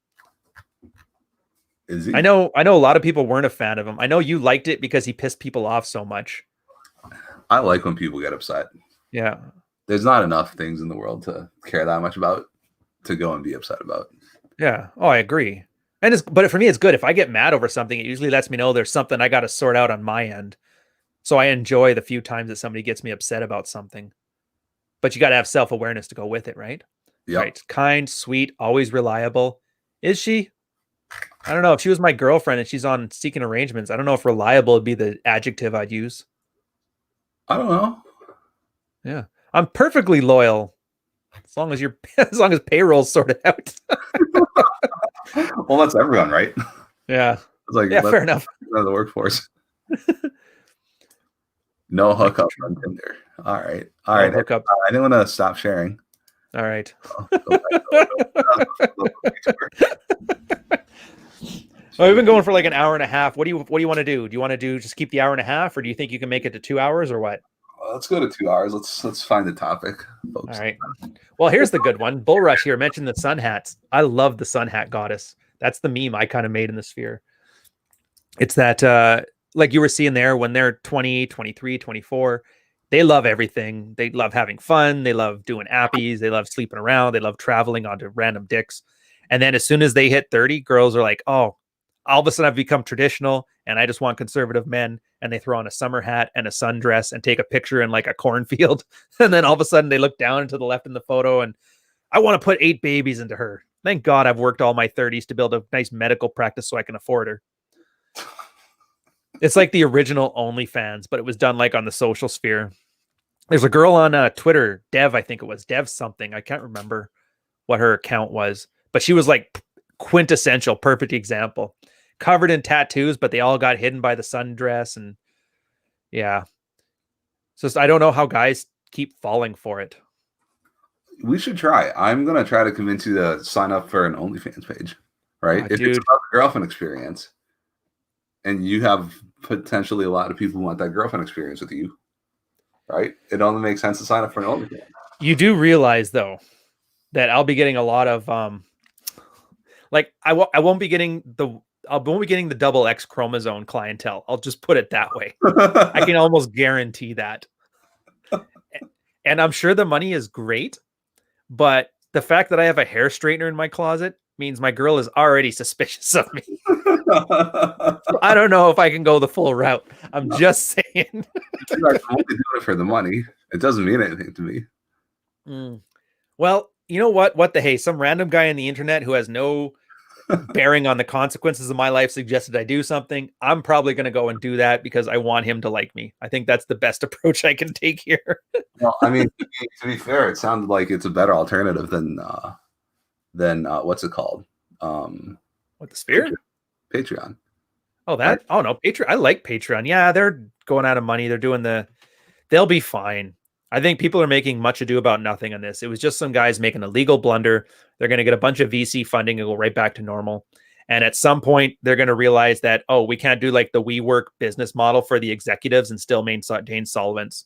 Is he? I know a lot of people weren't a fan of him. I know you liked it because he pissed people off so much. I like when people get upset. Yeah. There's not enough things in the world to care that much about to go and be upset about. Yeah. Oh, I agree. But for me, it's good. If I get mad over something, it usually lets me know there's something I got to sort out on my end. So I enjoy the few times that somebody gets me upset about something. But you got to have self-awareness to go with it, right? Yep. Right. Kind, sweet, always reliable. Is she? I don't know. If she was my girlfriend and she's on Seeking Arrangements, I don't know if reliable would be the adjective I'd use. I don't know. Yeah. I'm perfectly loyal. As long as payroll's sorted out. Well, that's everyone, right? Yeah. It's like, yeah, fair enough. The workforce. No hookup on Tinder. All right. All right. Hookup. I didn't want to stop sharing. All right. Oh, we've been going for like an hour and a half. What do you want to do? Do you want to just keep the hour and a half, or do you think you can make it to 2 hours, or what? Let's go to 2 hours. Let's find the topic, folks. All right. Well, here's the good one. Bull Rush here mentioned the sun hats. I love the sun hat goddess. That's the meme I kind of made in the sphere. It's that like you were seeing there, when they're 20, 23, 24, they love everything. They love having fun. They love doing appies. They love sleeping around. They love traveling onto random dicks. And then as soon as they hit 30, girls are like, oh, all of a sudden I've become traditional and I just want conservative men. And they throw on a summer hat and a sundress and take a picture in like a cornfield. And then all of a sudden they look down to the left in the photo and I want to put 8 babies into her. Thank God I've worked all my 30s to build a nice medical practice so I can afford her. It's like the original OnlyFans, but it was done like on the social sphere. There's a girl on Twitter, Dev, I think it was Dev something. I can't remember what her account was, but she was like quintessential, perfect example. Covered in tattoos, but they all got hidden by the sundress. And yeah, so I don't know how guys keep falling for it. We should try. I'm going to try to convince you to sign up for an OnlyFans page, right? If it's about the girlfriend experience and you have potentially a lot of people who want that girlfriend experience with you, right? It only makes sense to sign up for an OnlyFans. You do realize, though, that I'll be getting a lot of like I won't be getting the double X chromosome clientele. I'll just put it that way. I can almost guarantee that. And I'm sure the money is great, but the fact that I have a hair straightener in my closet means my girl is already suspicious of me. So I don't know if I can go the full route. I'm just saying. You are only doing it for the money. It doesn't mean anything to me. Well, you know what? What the hey? Some random guy on the internet who has no bearing on the consequences of my life suggested I do something. I'm probably going to go and do that because I want him to like me. I think that's the best approach I can take here. Well, I mean, to be fair, it sounded like it's a better alternative than what's it called? What, the Sphere? Patreon. Oh, that? Right. Oh no, Patreon. I like Patreon. Yeah, they're going out of money. They'll be fine. I think people are making much ado about nothing on this. It was just some guys making a legal blunder. They're going to get a bunch of VC funding and go right back to normal. And at some point, they're going to realize that, oh, we can't do like the WeWork business model for the executives and still maintain solvents.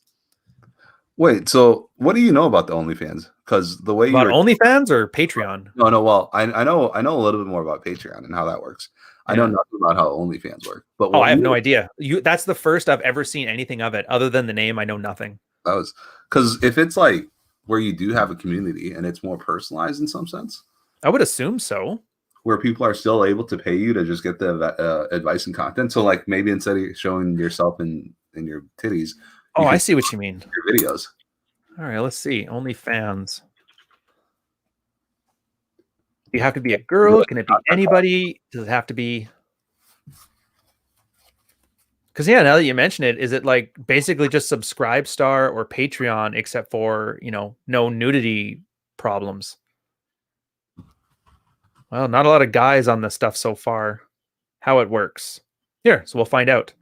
Wait, so what do you know about the OnlyFans? Because the way about OnlyFans or Patreon? No. Well, I know a little bit more about Patreon and how that works. Yeah. I know nothing about how OnlyFans work. But I have no idea. That's the first I've ever seen anything of it. Other than the name, I know nothing. That was because if it's like where you do have a community and it's more personalized in some sense, I would assume so. Where people are still able to pay you to just get the advice and content. So like maybe instead of showing yourself in your titties. Oh, I see what you mean. Your videos. All right, let's see. OnlyFans. Do you have to be a girl? Can it be anybody? Does it have to be? Because yeah, now that you mention it, is it like basically just Subscribestar or Patreon, except for, no nudity problems? Well, not a lot of guys on this stuff so far. How it works. Here, so we'll find out.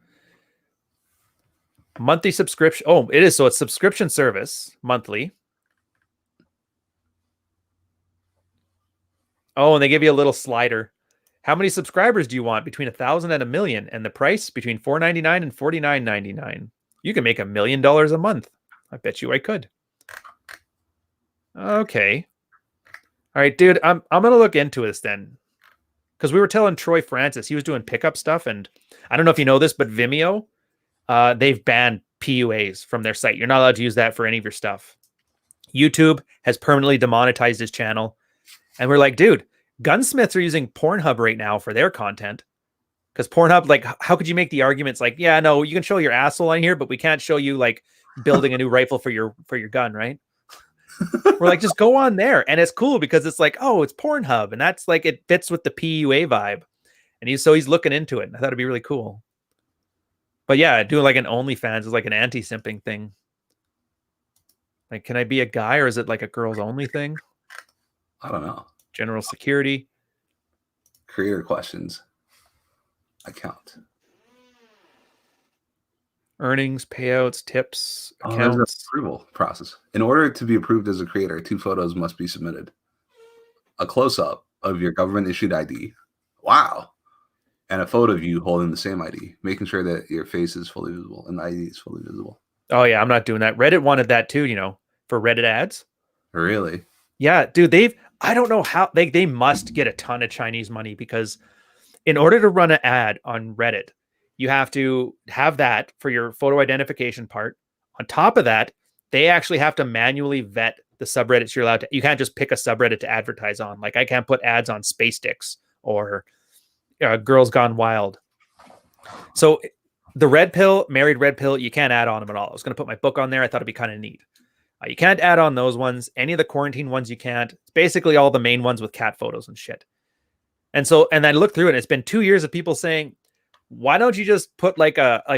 Monthly subscription. Oh, it is. So it's subscription service monthly. Oh, and they give you a little slider. How many subscribers do you want? Between 1,000 and 1,000,000, and the price between $4.99 and $49.99. You can make $1 million a month. I bet you I could. Okay. All right, dude. I'm gonna look into this then, because we were telling Troy Francis he was doing pickup stuff, and I don't know if you know this, but Vimeo, they've banned PUAs from their site. You're not allowed to use that for any of your stuff. YouTube has permanently demonetized his channel, and we're like, dude, gunsmiths are using Pornhub right now for their content. Because Pornhub, like, how could you make the arguments like, yeah, no, you can show your asshole on here, but we can't show you like building a new rifle for your gun, right? We're like, just go on there, and it's cool because it's like, oh, it's Pornhub, and that's like it fits with the PUA vibe, and he's looking into it. And I thought it'd be really cool. But yeah, doing like an OnlyFans is like an anti-simping thing. Like, can I be a guy, or is it like a girls only thing? I don't know. General security. Creator questions. Account. Earnings, payouts, tips, There's accounts. an approval process. In order to be approved as a creator, 2 photos must be submitted. A close-up of your government-issued ID. Wow. And a photo of you holding the same ID, making sure that your face is fully visible and the ID is fully visible. Oh yeah, I'm not doing that. Reddit wanted that too, for Reddit ads. Really? Yeah, dude, I don't know how they must get a ton of Chinese money, because in order to run an ad on Reddit, you have to have that for your photo identification part. On top of that, they actually have to manually vet the subreddits you're allowed to. You can't just pick a subreddit to advertise on. Like, I can't put ads on Space Dicks or Girls Gone Wild. So the red pill, married red pill, you can't add on them at all. I was going to put my book on there. I thought it'd be kind of neat. You can't add on those ones. Any of the quarantine ones you can't. It's basically all the main ones with cat photos and shit. And I looked through it, and it's been 2 years of people saying, why don't you just put like a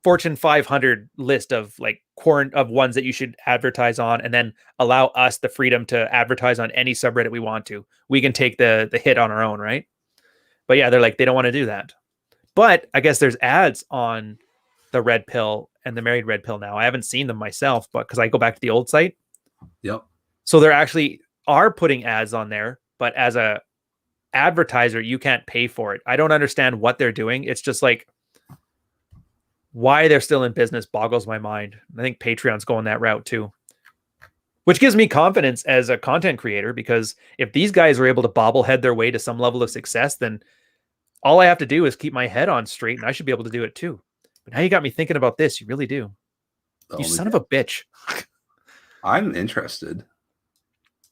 Fortune 500 list of of ones that you should advertise on, and then allow us the freedom to advertise on any subreddit we want to. We can take the hit on our own, right? But yeah, they're like, they don't want to do that. But I guess there's ads on the red pill and the married red pill now. I haven't seen them myself, but because I go back to the old site. Yep. So they're actually are putting ads on there, but as a advertiser, you can't pay for it. I don't understand what they're doing. It's just like, why they're still in business boggles my mind. I think Patreon's going that route too, which gives me confidence as a content creator, because if these guys are able to bobblehead their way to some level of success, then all I have to do is keep my head on straight, and I should be able to do it too. But now you got me thinking about this. You really do. You son of a bitch. I'm interested.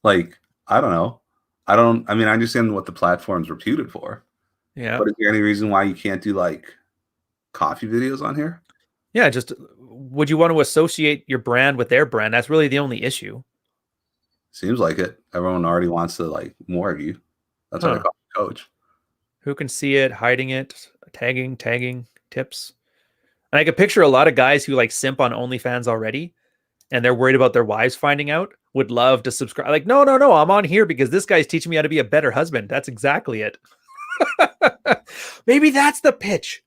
Like, I don't know. I understand what the platform's reputed for. Yeah. But is there any reason why you can't do like coffee videos on here? Yeah, just would you want to associate your brand with their brand? That's really the only issue. Seems like it. Everyone already wants to like more of you. That's why they call you coach. Who can see it, hiding it, tagging, tips. And I could picture a lot of guys who like simp on OnlyFans already, and they're worried about their wives finding out, would love to subscribe. Like, no, I'm on here because this guy's teaching me how to be a better husband. That's exactly it. Maybe that's the pitch.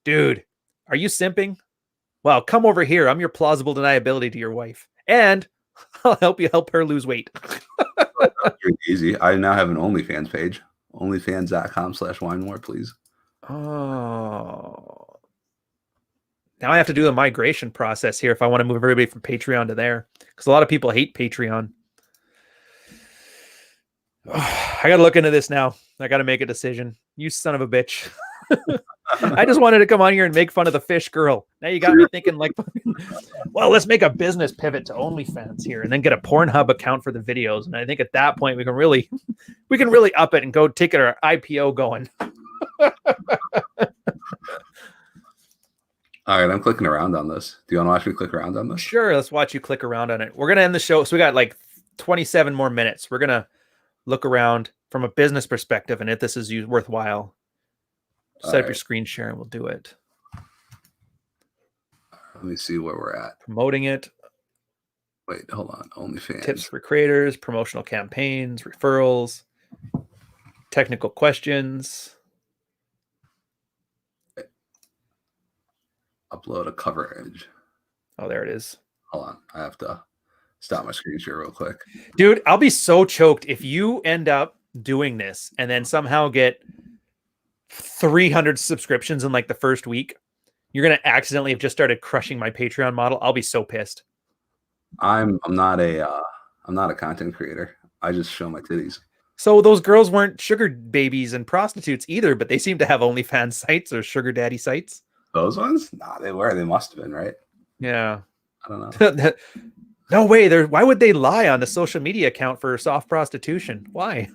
Dude, are you simping? Well, come over here. I'm your plausible deniability to your wife. And I'll help you help her lose weight. Easy. I now have an OnlyFans page. onlyfans.com/Whinemoreplease. Oh. Now I have to do the migration process here if I want to move everybody from Patreon to there, because a lot of people hate Patreon. I got to look into this now. I got to make a decision. You son of a bitch. I just wanted to come on here and make fun of the fish girl. Now you got me thinking like, well, let's make a business pivot to OnlyFans here and then get a Pornhub account for the videos. And I think at that point we can really up it and go take our IPO going. All right, I'm clicking around on this. Do you want to watch me click around on this? Sure, let's watch you click around on it. We're going to end the show. So we got like 27 more minutes. We're going to look around from a business perspective, and if this is worthwhile, set up your screen share and we'll do it. Let me see where we're at. Promoting it. Wait, hold on. OnlyFans. Tips for creators, promotional campaigns, referrals, technical questions. Upload a cover image. Oh, there it is. Hold on. I have to stop my screen share real quick. Dude, I'll be so choked if you end up doing this and then somehow get 300 subscriptions in like the first week, you're going to accidentally have just started crushing my Patreon model. I'll be so pissed. I'm not a content creator. I just show my titties. So those girls weren't sugar babies and prostitutes either, but they seem to have OnlyFans sites or sugar daddy sites. Those ones? Nah, they were. They must have been, right? Yeah. I don't know. No way. Why would they lie on the social media account for soft prostitution? Why?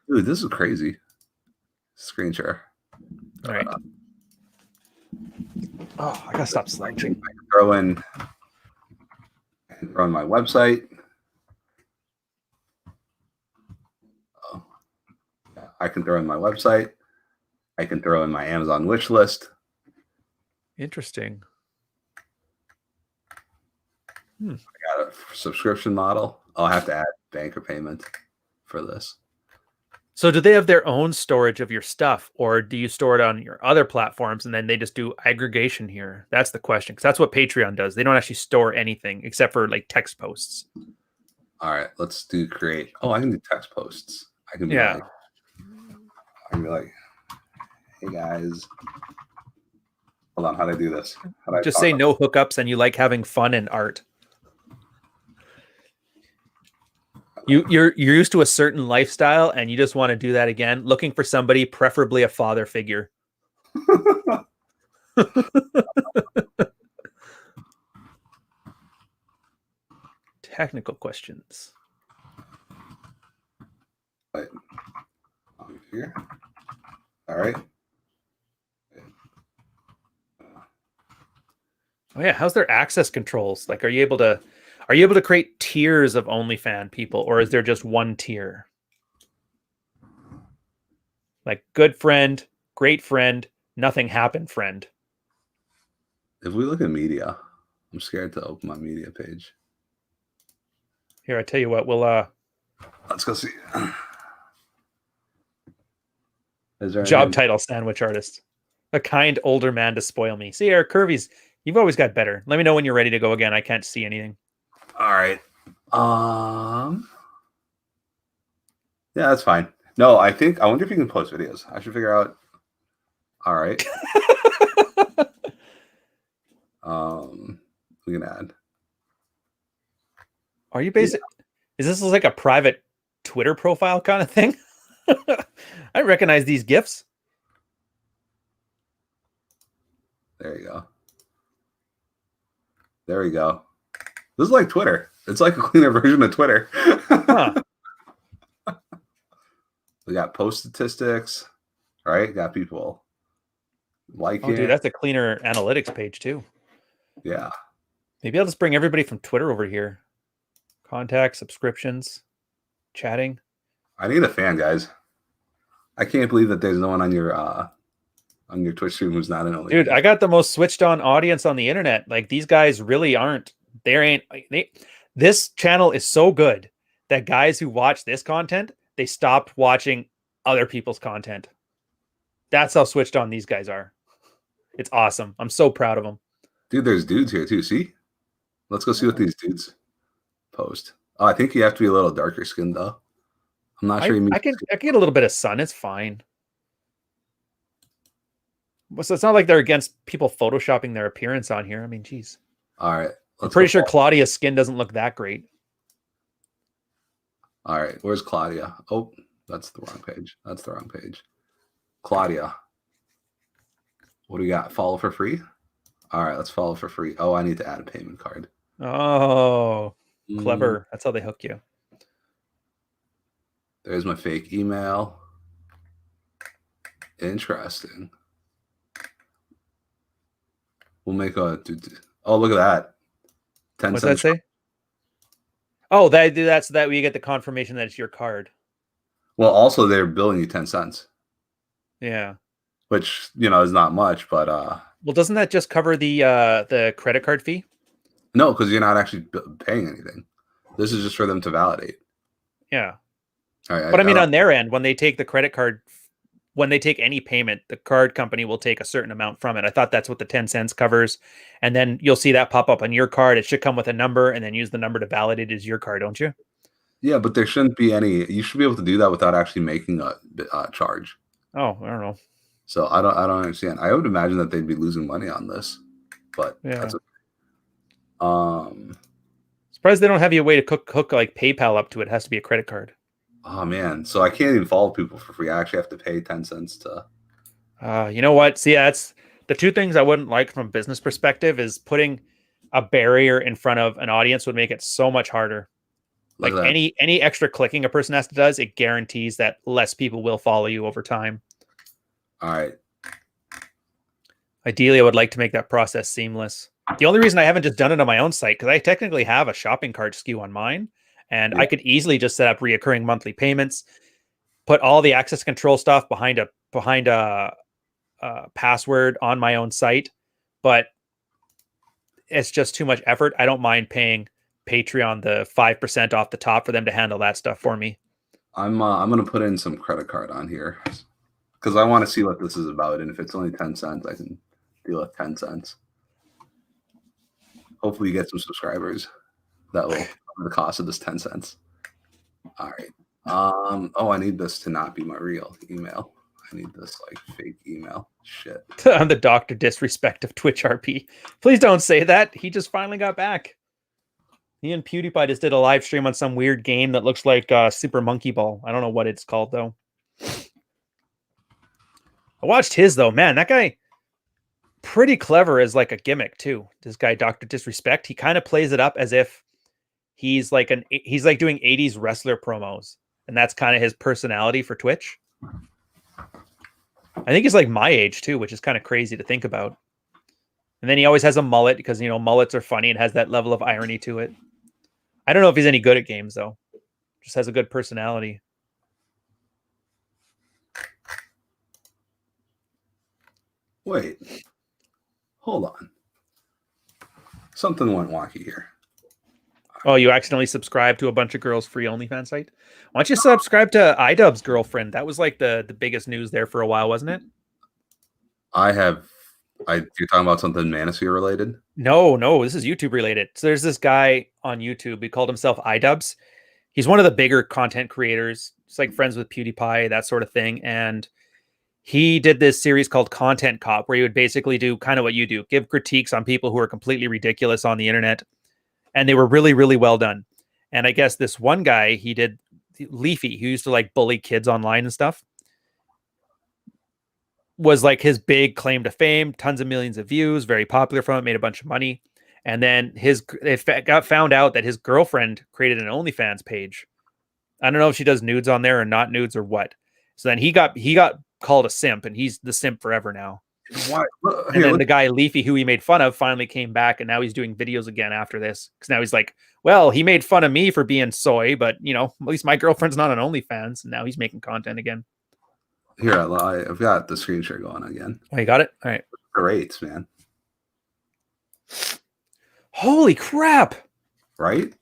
Dude, this is crazy. Screen share. All right. Oh, I gotta stop slouching. I can throw in my website. Oh. I can throw in my website. I can throw in my Amazon wish list. Interesting. I got a subscription model. I'll have to add banker payment for this. So do they have their own storage of your stuff, or do you store it on your other platforms and then they just do aggregation here? That's the question, because that's what Patreon does. They don't actually store anything except for like text posts. All right, let's do create. Oh, I can do text posts. I can be like, hey guys. Hold on, how do I do this? Just say no hookups and you like having fun and art. You're used to a certain lifestyle and you just want to do that again, looking for somebody, preferably a father figure. Technical questions. Right. Here. All right. Oh yeah, how's their access controls? Like, are you able to create tiers of OnlyFans people, or is there just one tier? Like good friend, great friend, nothing happened friend. If we look at media, I'm scared to open my media page. Here, I tell you what, we'll let's go see. Job title: sandwich artist. A kind older man to spoil me. See, Eric Curvy's, you've always got better. Let me know when you're ready to go again. I can't see anything. All right. Yeah, that's fine. No, I wonder if you can post videos. I should figure out. All right. We can add. Are you basic? Yeah. Is this like a private Twitter profile kind of thing? I recognize these GIFs. There you go. There we go. This is like Twitter. It's like a cleaner version of Twitter. Huh. We got post statistics, right? Got people liking. Oh, dude, that's a cleaner analytics page too. Yeah. Maybe I'll just bring everybody from Twitter over here. Contact, subscriptions, chatting. I need a fan, guys. I can't believe that there's no one on your Twitch stream who's not an OnlyFans. Dude, I got the most switched on audience on the internet. Like, these guys really aren't. This channel is so good that guys who watch this content, they stopped watching other people's content. That's how switched on these guys are. It's awesome. I'm so proud of them. Dude, there's dudes here too. See? Let's go see what these dudes post. Oh, I think you have to be a little darker skinned though. I'm not sure. I can get a little bit of sun. It's fine. So it's not like they're against people photoshopping their appearance on here. I mean, geez. All right. I'm pretty sure Claudia's skin doesn't look that great. All right. Where's Claudia? Oh, that's the wrong page. That's the wrong page. Claudia. What do we got? Follow for free? All right. Let's follow for free. Oh, I need to add a payment card. Oh, clever. That's how they hook you. There's my fake email. Interesting. We'll make a. Oh, look at that. 10 What's that say? Oh, that's that we get the confirmation that it's your card. Well, also they're billing you 10 cents. Yeah. Which, is not much, but well, doesn't that just cover the credit card fee? No, because you're not actually paying anything. This is just for them to validate. Yeah. All right, but I mean, on their end, when they take the credit card, when they take any payment, the card company will take a certain amount from it. I thought that's what the 10 cents covers. And then you'll see that pop up on your card. It should come with a number and then use the number to validate it as your card, don't you? Yeah, but there shouldn't be any. You should be able to do that without actually making a charge. Oh, I don't know. So I don't understand. I would imagine that they'd be losing money on this, but Yeah. that's okay. Surprised they don't have you a way to hook like PayPal up to it. It has to be a credit card. Oh man, so I can't even follow people for free. I actually have to pay 10 cents to. You know what? See, that's the two things I wouldn't like from a business perspective is putting a barrier in front of an audience would make it so much harder. Look Like at that. any extra clicking a person has to does, it guarantees that less people will follow you over time. All right. Ideally, I would like to make that process seamless. The only reason I haven't just done it on my own site, because I technically have a shopping cart SKU on mine, and Yeah. I could easily just set up reoccurring monthly payments, put all the access control stuff behind a password on my own site, but it's just too much effort. I don't mind paying Patreon the 5% off the top for them to handle that stuff for me. I'm gonna put in some credit card on here because I want to see what this is about, and if it's only 10 cents, I can deal with 10 cents. Hopefully, you get some subscribers that will cover the cost of this 10 cents. All right. Oh, I need this to not be my real email. I need this like fake email. Shit. I'm the Dr. Disrespect of Twitch RP. Please don't say that. He just finally got back. He and PewDiePie just did a live stream on some weird game that looks like Super Monkey Ball. I don't know what it's called, though. I watched his, though. Man, that guy, pretty clever as like a gimmick, too. This guy, Dr. Disrespect, he kind of plays it up as if he's like doing 80s wrestler promos. And that's kind of his personality for Twitch. I think he's like my age, too, which is kind of crazy to think about. And then he always has a mullet because, you know, mullets are funny and has that level of irony to it. I don't know if he's any good at games, though. Just has a good personality. Wait. Hold on. Something went wonky here. Oh, you accidentally subscribed to a bunch of girls' free OnlyFans site? Why don't you subscribe to iDubbbz's girlfriend? That was like the biggest news there for a while, wasn't it? You're talking about something Manosphere related? No, this is YouTube related. So there's this guy on YouTube. He called himself iDubbbz. He's one of the bigger content creators. It's like friends with PewDiePie, that sort of thing. And he did this series called Content Cop, where he would basically do kind of what you do, give critiques on people who are completely ridiculous on the internet. And they were really, really well done. And I guess this one guy, he did Leafy, who used to like bully kids online and stuff, was like his big claim to fame, tons of millions of views, very popular from it, made a bunch of money. And then it got found out that his girlfriend created an OnlyFans page. I don't know if she does nudes on there or not nudes or what. So then he got called a simp, and he's the simp forever now. Why? And then the guy Leafy, who he made fun of, finally came back, and now he's doing videos again after this. Because now he's like, well, he made fun of me for being soy, but you know, at least my girlfriend's not on OnlyFans, and now he's making content again. Here, I've got the screen share going again. Oh, you got it? All right. Great, man. Holy crap! Right?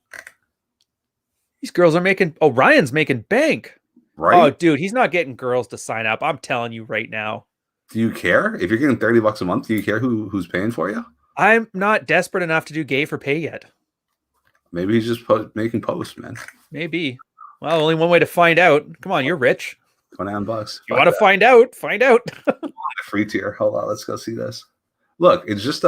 These girls are making. Oh, Ryan's making bank. Right? Oh, dude, he's not getting girls to sign up. I'm telling you right now. Do you care if you're getting $30 a month? Do you care who's paying for you? I'm not desperate enough to do gay for pay yet. Maybe he's just making posts, man. Maybe. Well, only one way to find out. Come on, you're rich. $29. You want to find out? Find out. Free tier. Hold on, let's go see this. Look, it's just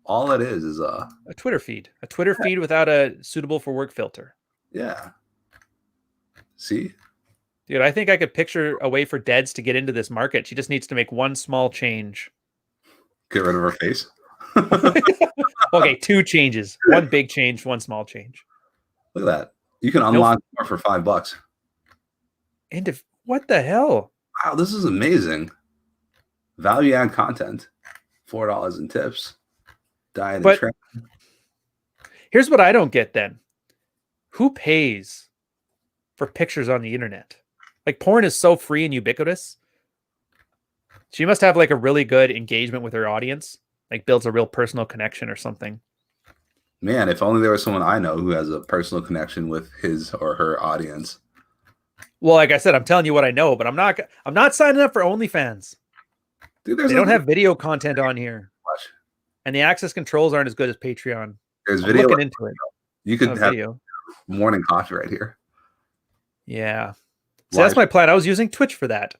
all it is a Twitter feed. A Twitter feed without a suitable for work filter. Yeah. See? Dude, I think I could picture a way for Deads to get into this market. She just needs to make one small change. Get rid of her face. Okay, two changes. One big change, one small change. Look at that. You can unlock more for $5. And if what the hell? Wow, this is amazing. Value add content. $4 in tips. Diet and training. Here's what I don't get then. Who pays for pictures on the internet? Like, porn is so free and ubiquitous. She must have like a really good engagement with her audience, like builds a real personal connection or something. Man, if only there was someone I know who has a personal connection with his or her audience. Well, like I said, I'm telling you what I know, but I'm not signing up for OnlyFans. Dude, they don't have video content on here. Watch. And the access controls aren't as good as Patreon. There's I'm video. looking into it. You could have video. morning coffee right here. Yeah. So that's my plan. I was using Twitch for that.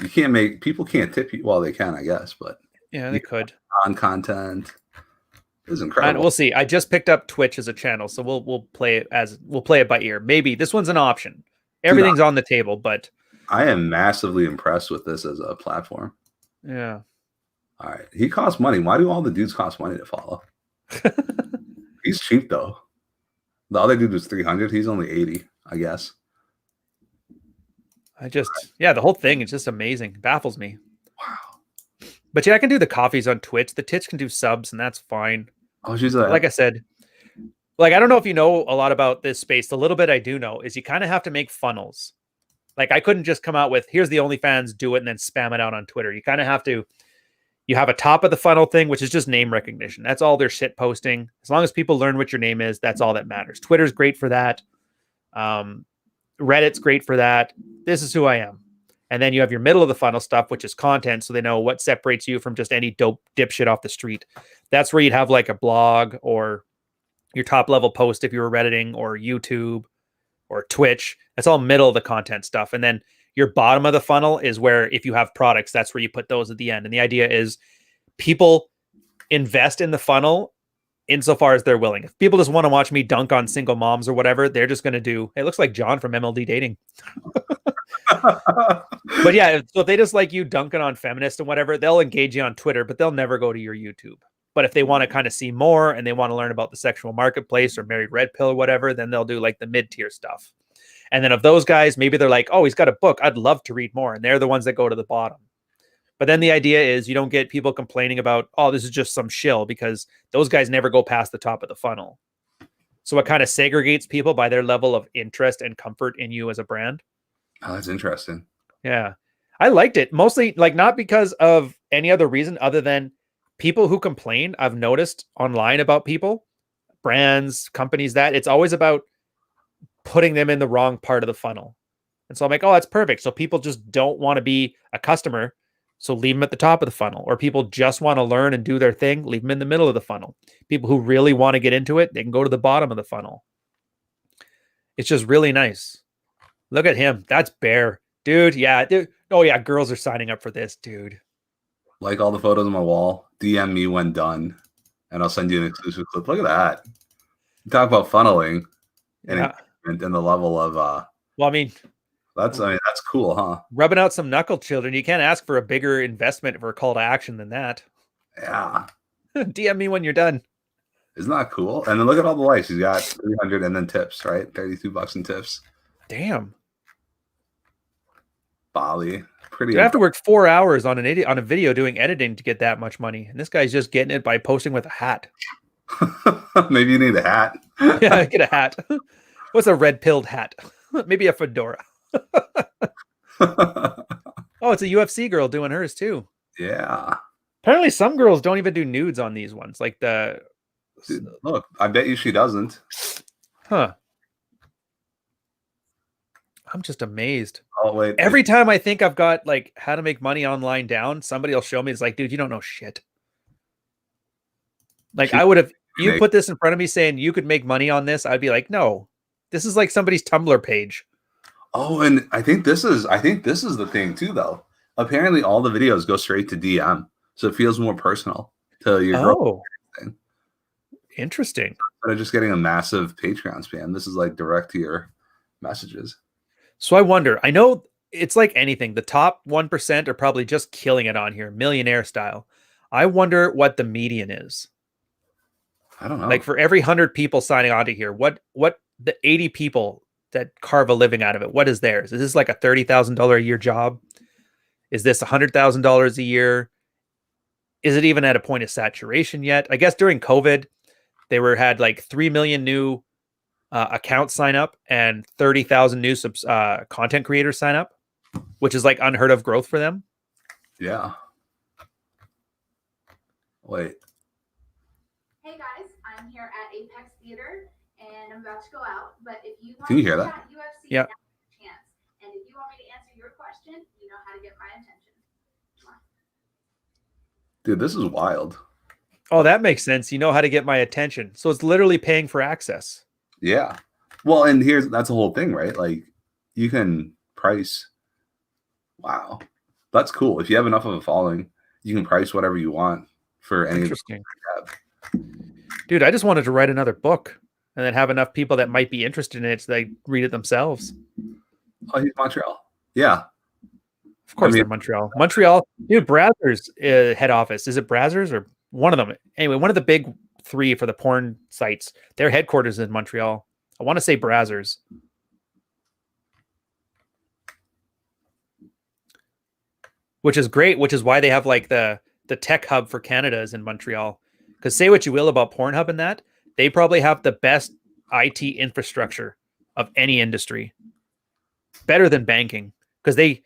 You can't make people can't tip you. Well, they can, I guess, but yeah, they could on content. It was And incredible. we'll see. I just picked up Twitch as a channel, so we'll play it by ear. Maybe this one's an option. Everything's on the table, but I am massively impressed with this as a platform. Yeah. All right. He costs money. Why do all the dudes cost money to follow? He's cheap though. The other dude was 300. He's only 80, I guess. The whole thing is just amazing. It baffles me. Wow. But yeah, I can do the coffees on Twitch. The Twitch can do subs, and that's fine. Oh, she's like I said, like, I don't know if you know a lot about this space. The little bit I do know is you kind of have to make funnels. Like, I couldn't just come out with, here's the OnlyFans, do it, and then spam it out on Twitter. You kind of have to, you have a top of the funnel thing, which is just name recognition. That's all their shit posting. As long as people learn what your name is, that's all that matters. Twitter's great for that. Reddit's great for that. This is who I am. And then you have your middle of the funnel stuff, which is content. So they know what separates you from just any dope dipshit off the street. That's where you'd have like a blog or your top level post if you were Redditing, or YouTube or Twitch. That's all middle of the content stuff. And then your bottom of the funnel is where, if you have products, that's where you put those at the end. And the idea is people invest in the funnel insofar as they're willing. If people just want to watch me dunk on single moms or whatever, they're just going to do, it looks like John from MLD Dating. But yeah, so if they just like you dunking on feminists and whatever, they'll engage you on Twitter, but they'll never go to your YouTube. But if they want to kind of see more and they want to learn about the sexual marketplace or married red pill or whatever, then they'll do like the mid-tier stuff. And then of those guys, maybe they're like, oh, he's got a book, I'd love to read more. And they're the ones that go to the bottom. But then the idea is you don't get people complaining about, oh, this is just some shill, because those guys never go past the top of the funnel. So it kind of segregates people by their level of interest and comfort in you as a brand. Oh, that's interesting. Yeah. I liked it. Mostly, like, not because of any other reason other than people who complain, I've noticed online about people, brands, companies, that it's always about putting them in the wrong part of the funnel. And so I'm like, oh, that's perfect. So people just don't want to be a customer, so leave them at the top of the funnel. Or people just want to learn and do their thing, leave them in the middle of the funnel. People who really want to get into it, they can go to the bottom of the funnel. It's just really nice. Look at him. That's Bear. Dude, yeah. Dude. Oh, yeah. Girls are signing up for this, dude. Like all the photos on my wall. DM me when done, and I'll send you an exclusive clip. Look at that. You talk about funneling and the level of... well, I mean, that's cool, huh? Rubbing out some knuckle children. You can't ask for a bigger investment for a call to action than that. Yeah. DM me when you're done. Isn't that cool? And then look at all the likes. He's got 300 and then tips, right? $32 in tips. Damn. Bali. Pretty. You have to work 4 hours on a video doing editing to get that much money. And this guy's just getting it by posting with a hat. Maybe you need a hat. Yeah, get a hat. What's a red-pilled hat? Maybe a fedora. Oh, it's a UFC girl doing hers too. Yeah. Apparently some girls don't even do nudes on these ones. Like the... Dude, look, I bet you she doesn't. Huh. I'm just amazed. Oh, wait. Every time I think I've got like how to make money online down, somebody will show me. It's like, dude, you don't know shit. Like, I would have, you put this in front of me saying you could make money on this, I'd be like, no, this is like somebody's Tumblr page. Oh, and I think this is the thing too, though. Apparently all the videos go straight to DM. So it feels more personal to your girl. Interesting. Instead of just getting a massive Patreon spam, this is like direct to your messages. So I wonder, I know it's like anything. The top 1% are probably just killing it on here, millionaire style. I wonder what the median is. I don't know. Like for every 100 people signing on to here, what the 80 people that carve a living out of it, what is theirs? Is this like a $30,000 a year job? Is this $100,000 a year? Is it even at a point of saturation yet? I guess during COVID, they had like 3 million new accounts sign up and 30,000 new content creators sign up, which is like unheard of growth for them. Yeah. Wait. Hey guys, I'm here at Apex Theater and I'm about to go out. But if you want Can you hear to that? chat UFC, yeah. Chance. And if you want me to answer your question, you know how to get my attention. Dude, this is wild. Oh, that makes sense. You know how to get my attention. So it's literally paying for access. Yeah. Well, and that's the whole thing, right? Like you can price. Wow. That's cool. If you have enough of a following, you can price whatever you want for any of the Interesting. Dude, I just wanted to write another book and then have enough people that might be interested in it so they read it themselves. Oh, he's Montreal. Yeah. Of course, they're Montreal. Montreal, dude, Brazzers head office. Is it Brazzers or one of them? Anyway, one of the big three for the porn sites. Their headquarters is in Montreal. I want to say Brazzers. Which is great, which is why they have like the tech hub for Canada is in Montreal. Because say what you will about Pornhub and that, they probably have the best IT infrastructure of any industry. Better than banking. Because they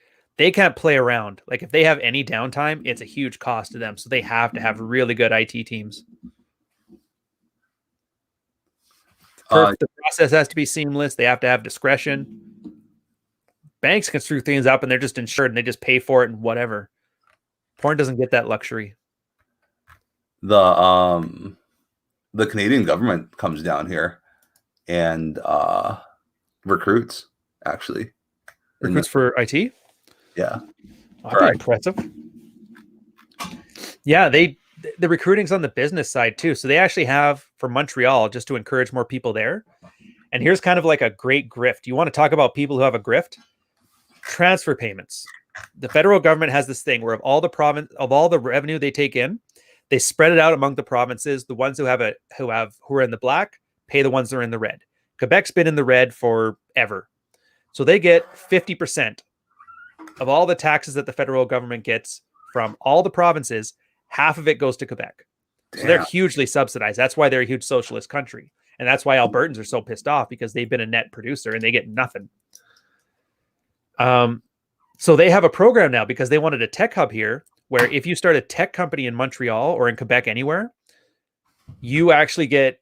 can't play around. Like if they have any downtime, it's a huge cost to them. So they have to have really good IT teams. The process has to be seamless. They have to have discretion. Banks can screw things up and they're just insured and they just pay for it and whatever. Porn doesn't get that luxury. The Canadian government comes down here and recruits, actually. Recruits for IT? Yeah. Oh, that'd be impressive. Yeah, the recruiting's on the business side too. So they actually have for Montreal just to encourage more people there. And here's kind of like a great grift. You want to talk about people who have a grift? Transfer payments. The federal government has this thing where of all the revenue they take in, they spread it out among the provinces. The ones who are in the black pay the ones that are in the red. Quebec's been in the red forever. So they get 50% of all the taxes that the federal government gets from all the provinces. Half of it goes to Quebec. So they're hugely subsidized. That's why they're a huge socialist country. And that's why Albertans are so pissed off because they've been a net producer and they get nothing. So they have a program now because they wanted a tech hub here where if you start a tech company in Montreal or in Quebec anywhere, you actually get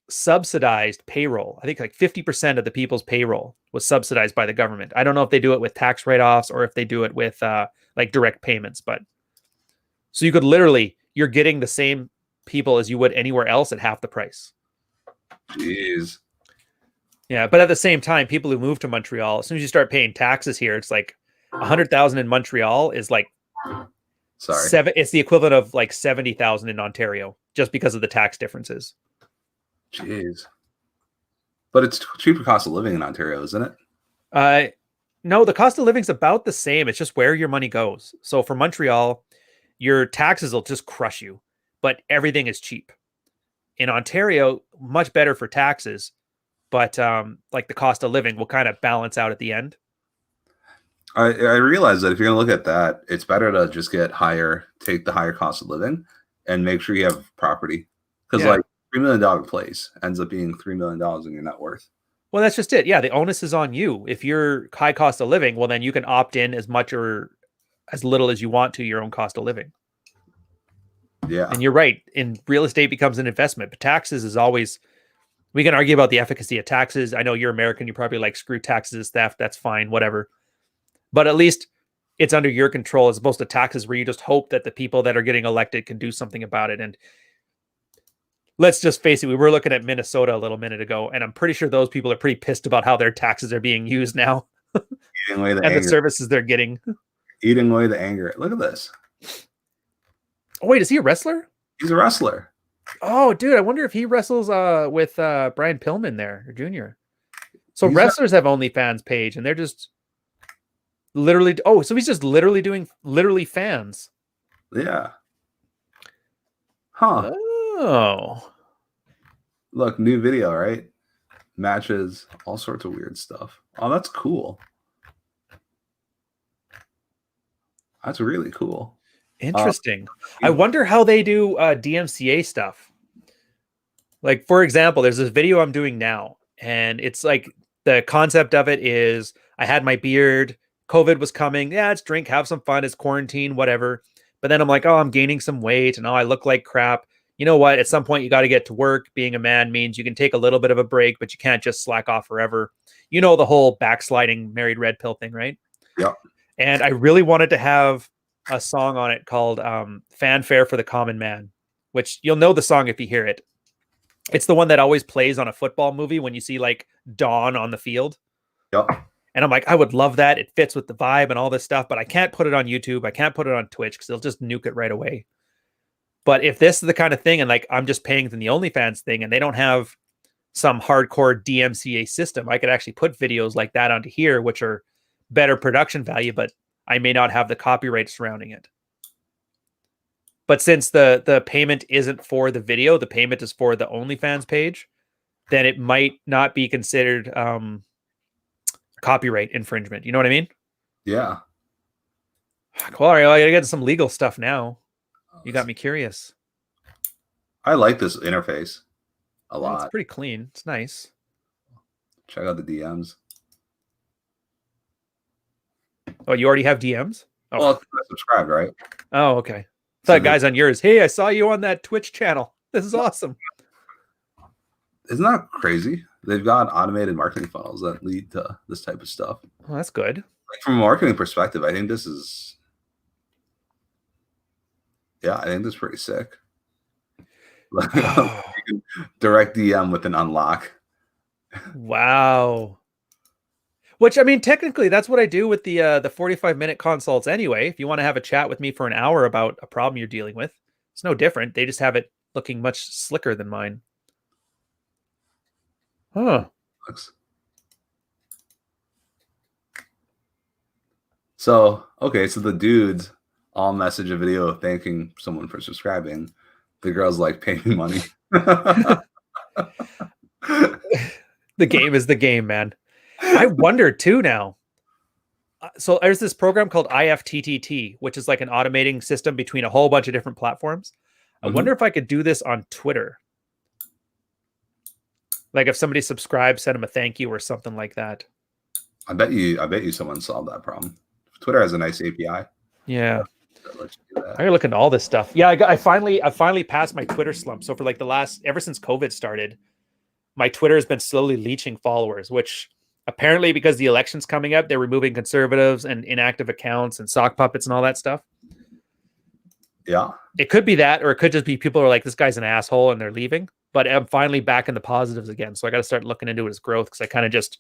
subsidized payroll. I think like 50% of the people's payroll was subsidized by the government. I don't know if they do it with tax write-offs or if they do it with like direct payments, but so you could you're getting the same people as you would anywhere else at half the price. Jeez. Yeah, but at the same time, people who move to Montreal, as soon as you start paying taxes here, it's like 100,000 in Montreal is like it's the equivalent of like 70,000 in Ontario just because of the tax differences. Jeez. But it's cheaper cost of living in Ontario, isn't it? No, the cost of living is about the same. It's just where your money goes. So for Montreal, your taxes will just crush you, but everything is cheap. In Ontario, much better for taxes, but like the cost of living will kind of balance out at the end. I realize that if you're going to look at that, it's better to just take the higher cost of living and make sure you have property. Because like $3 million place ends up being $3 million in your net worth. Well, that's just it. Yeah, the onus is on you. If you're high cost of living, well, then you can opt in as much or as little as you want to your own cost of living. Yeah. And you're right. In real estate becomes an investment, but taxes is always, we can argue about the efficacy of taxes. I know you're American. You probably like screw taxes is theft. That's fine, whatever. But at least it's under your control as opposed to taxes where you just hope that the people that are getting elected can do something about it. And let's just face it, we were looking at Minnesota a little minute ago, and I'm pretty sure those people are pretty pissed about how their taxes are being used now. Eating away the and anger. The services they're getting. Eating away the anger. Look at this. Oh, wait, is he a wrestler? He's a wrestler. Oh, dude, I wonder if he wrestles with Brian Pillman there, or Jr. So wrestlers have OnlyFans page, and they're just literally, so he's just literally doing fans. Yeah. Huh. Oh. Look, new video, right? Matches, all sorts of weird stuff. Oh, that's cool. That's really cool. Interesting. I wonder how they do DMCA stuff. Like, for example, there's this video I'm doing now, and it's like the concept of it is I had my beard, COVID was coming. Yeah, it's drink, have some fun. It's quarantine, whatever. But then I'm like, oh, I'm gaining some weight and I look like crap. You know what? At some point, you got to get to work. Being a man means you can take a little bit of a break, but you can't just slack off forever. You know, the whole backsliding married red pill thing, right? Yeah. And I really wanted to have a song on it called Fanfare for the Common Man. which you'll know the song if you hear it. It's the one that always plays on a football movie when you see like Dawn on the field. Yep. And I'm like, I would love that. It fits with the vibe and all this stuff, but I can't put it on YouTube. I can't put it on Twitch because they'll just nuke it right away. But if this is the kind of thing, and like I'm just paying than the OnlyFans thing, and they don't have some hardcore DMCA system, I could actually put videos like that onto here, which are better production value, but I may not have the copyright surrounding it. But since the payment isn't for the video, the payment is for the OnlyFans page, then it might not be considered copyright infringement. You know what I mean? Yeah. Cool. All right, well, I gotta get to some legal stuff now. You got me curious. I like this interface a Well, lot. it's pretty clean. It's nice. Check out the DMs. Oh, you already have DMs? Oh, Well, I subscribed, right? oh okay. So Thought guys on yours. Hey, I saw you on that Twitch channel. This is awesome. Isn't that crazy? They've got automated marketing funnels that lead to this type of stuff. Well, that's good. Like from a marketing perspective, I think this is, I think this is pretty sick. You can direct DM with an unlock. Wow. Which, I mean, technically, that's what I do with the 45-minute consults anyway. If you want to have a chat with me for an hour about a problem you're dealing with, it's no different. They just have it looking much slicker than mine. Huh. So, okay, so the dudes all message a video thanking someone for subscribing. The girl's like, pay me money. The game is the game, man. I wonder too now. So there's this program called IFTTT, which is like an automating system between a whole bunch of different platforms. I wonder if I could do this on Twitter. Like if somebody subscribes, send them a thank you or something like that. I bet you someone solved that problem. Twitter has a nice API. Yeah. That lets you do that. I gotta look into all this stuff. Yeah, I finally passed my Twitter slump. So for like ever since COVID started, my Twitter has been slowly leeching followers, which apparently because the election's coming up, they're removing conservatives and inactive accounts and sock puppets and all that stuff. Yeah. It could be that, or it could just be people are like, this guy's an asshole and they're leaving. But I'm finally back in the positives again. So I got to start looking into its growth because I kind of just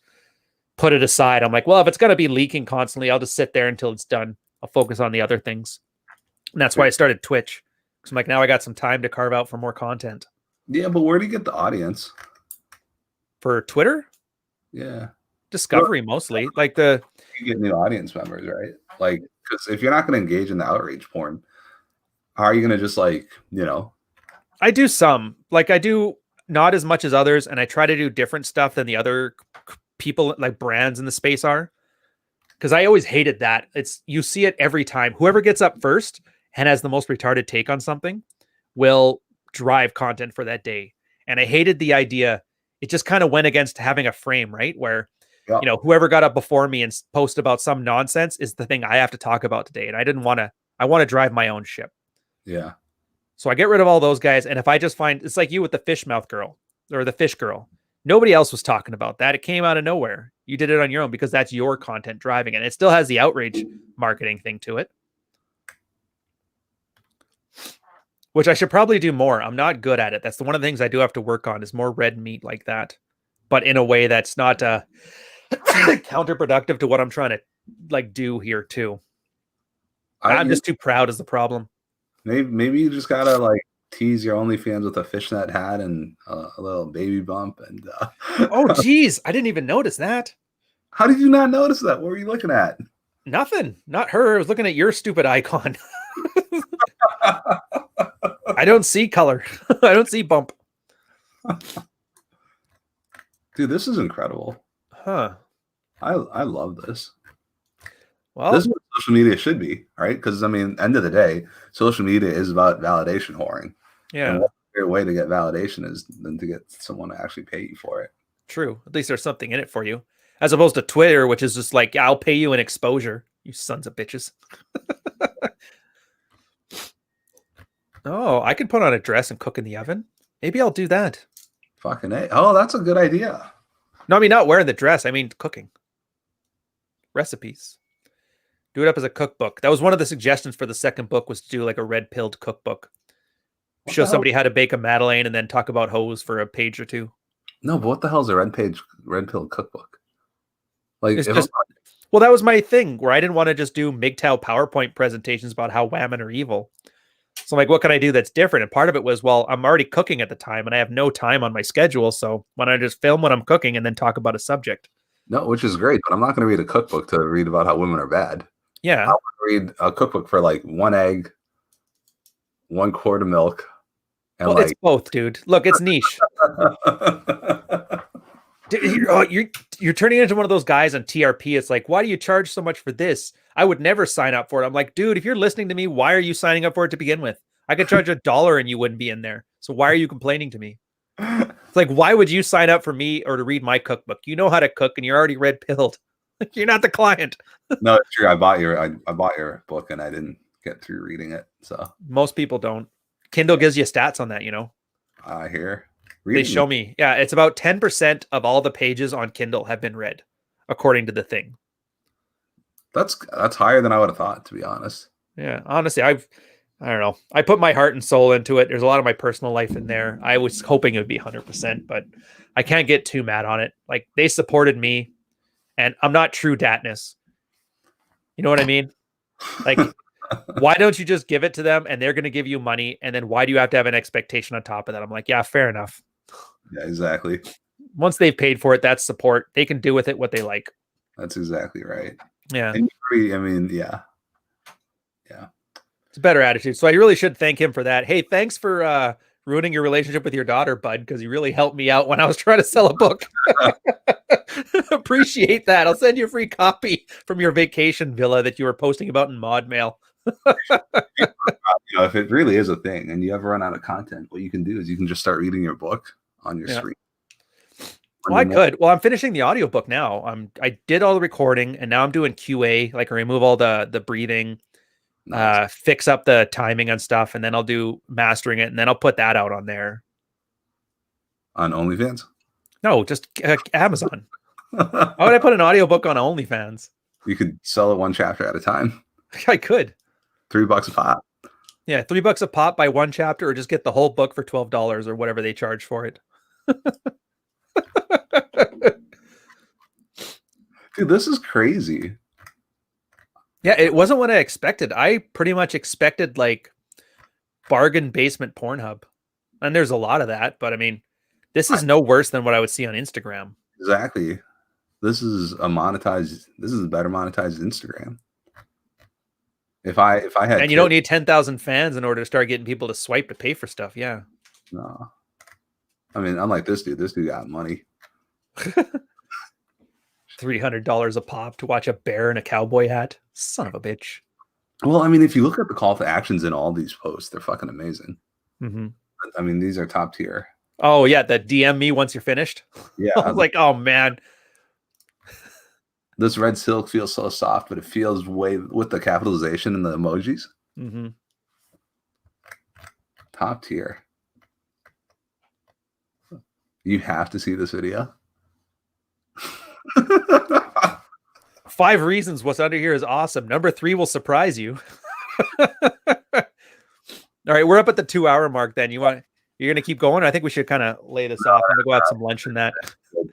put it aside. I'm like, well, if it's going to be leaking constantly, I'll just sit there until it's done. I'll focus on the other things. And that's why I started Twitch. Because I'm like, now I got some time to carve out for more content. Yeah, but where do you get the audience? For Twitter? Yeah. Discovery mostly. Like you get new audience members, right? Like, because if you're not going to engage in the outrage porn, how are you going to just like, I do some. Like I do not as much as others, and I try to do different stuff than the other people, like brands in the space are. Because I always hated that. You see it every time. Whoever gets up first and has the most retarded take on something will drive content for that day. And I hated the idea. It just kind of went against having a frame, right? Where, whoever got up before me and post about some nonsense is the thing I have to talk about today. And I want to drive my own ship. Yeah. So I get rid of all those guys. And if I just find, it's like you with the fish mouth girl or the fish girl. Nobody else was talking about that. It came out of nowhere. You did it on your own because that's your content driving it. It still has the outrage marketing thing to it, which I should probably do more. I'm not good at it. That's one of the things I do have to work on is more red meat like that, but in a way that's not counterproductive to what I'm trying to like do here too. I'm just too proud is the problem. Maybe you just gotta like tease your OnlyFans with a fishnet hat and a little baby bump and oh geez, I didn't even notice that. How did you not notice that? What were you looking at? Nothing. Not her. I was looking at your stupid icon. I don't see color. I don't see bump. Dude, this is incredible. Huh. I love this. Well, this is what social media should be, right? Because I mean, end of the day, social media is about validation whoring. Yeah. And what a great way to get validation is than to get someone to actually pay you for it. True. At least there's something in it for you. As opposed to Twitter, which is just like, I'll pay you in exposure. You sons of bitches. Oh, I could put on a dress and cook in the oven. Maybe I'll do that. Fucking A. Oh, that's a good idea. No, I mean, not wearing the dress. I mean, cooking. Recipes. Do it up as a cookbook. That was one of the suggestions for the second book was to do like a red-pilled cookbook. What show the hell? somebody how to bake a Madeleine and then talk about hoes for a page or two. No, but what the hell is a red pill cookbook? Like, It's if just, well, that was my thing where I didn't want to just do MGTOW PowerPoint presentations about how women are evil. So I'm like, what can I do that's different? And part of it was, well, I'm already cooking at the time and I have no time on my schedule. So why don't I just film when I'm cooking and then talk about a subject? no, which is great, but I'm not going to read a cookbook to read about how women are bad. I Yeah. want to read a cookbook for like 1 egg, 1 quart of milk, and Well, it's both, dude. Look, it's niche. You're turning into one of those guys on TRP. It's like, why do you charge so much for this? I would never sign up for it. I'm like, dude, if you're listening to me, why are you signing up for it to begin with? I could charge $1 and you wouldn't be in there. So why are you complaining to me? It's like, why would you sign up for me or to read my cookbook? You know how to cook and you're already red pilled. You're not the client. No, it's true. I bought your book and I didn't get through reading it. So Most people don't. Kindle gives you stats on that, you know. I hear. They show me. Yeah, it's about 10% of all the pages on Kindle have been read, according to the thing. That's higher than I would have thought, to be honest. Yeah, honestly, I don't know. I put my heart and soul into it. There's a lot of my personal life in there. I was hoping it would be 100%, but I can't get too mad on it. Like, they supported me, and I'm not true datness. You know what I mean? Like, why don't you just give it to them and they're going to give you money? And then why do you have to have an expectation on top of that? I'm like, yeah, fair enough. Yeah, exactly. Once they've paid for it, that's support. They can do with it what they like. That's exactly right. Yeah. And I mean, yeah. It's a better attitude. So I really should thank him for that. Hey, thanks for ruining your relationship with your daughter, bud, because you really helped me out when I was trying to sell a book. Appreciate that. I'll send you a free copy from your vacation villa that you were posting about in Mod Mail. If it really is a thing and you ever run out of content, what you can do is you can just start reading your book on your screen. Well, I could. Well, I'm finishing the audiobook now. I did all the recording and now I'm doing QA, like I remove all the breathing, nice. Fix up the timing and stuff, and then I'll do mastering it, and then I'll put that out on there. On OnlyFans? No, just Amazon. Why would I put an audiobook on OnlyFans? You could sell it 1 chapter at a time. I could. $3 a pop. Yeah, $3 a pop by 1 chapter, or just get the whole book for $12 or whatever they charge for it. Dude, this is crazy. Yeah, it wasn't what I expected. I pretty much expected like bargain basement Pornhub. And there's a lot of that, but I mean, this is no worse than what I would see on Instagram. Exactly. This is a better monetized Instagram. If I had, and you don't need 10,000 fans in order to start getting people to swipe to pay for stuff. Yeah. No. I mean, unlike this dude got money. $300 a pop to watch a bear in a cowboy hat. Son of a bitch. Well, I mean, if you look at the call to actions in all these posts, they're fucking amazing. Mm-hmm. I mean, these are top tier. Oh yeah, the DM me once you're finished. Yeah. I was like, oh man. This red silk feels so soft, but it feels way with the capitalization and the emojis. Mm-hmm. Top tier. You have to see this video. 5 reasons what's under here is awesome. Number 3 will surprise you. All right, we're up at the 2-hour mark. Then you're gonna keep going. I think we should kind of lay this off. I'm gonna go have some lunch and that.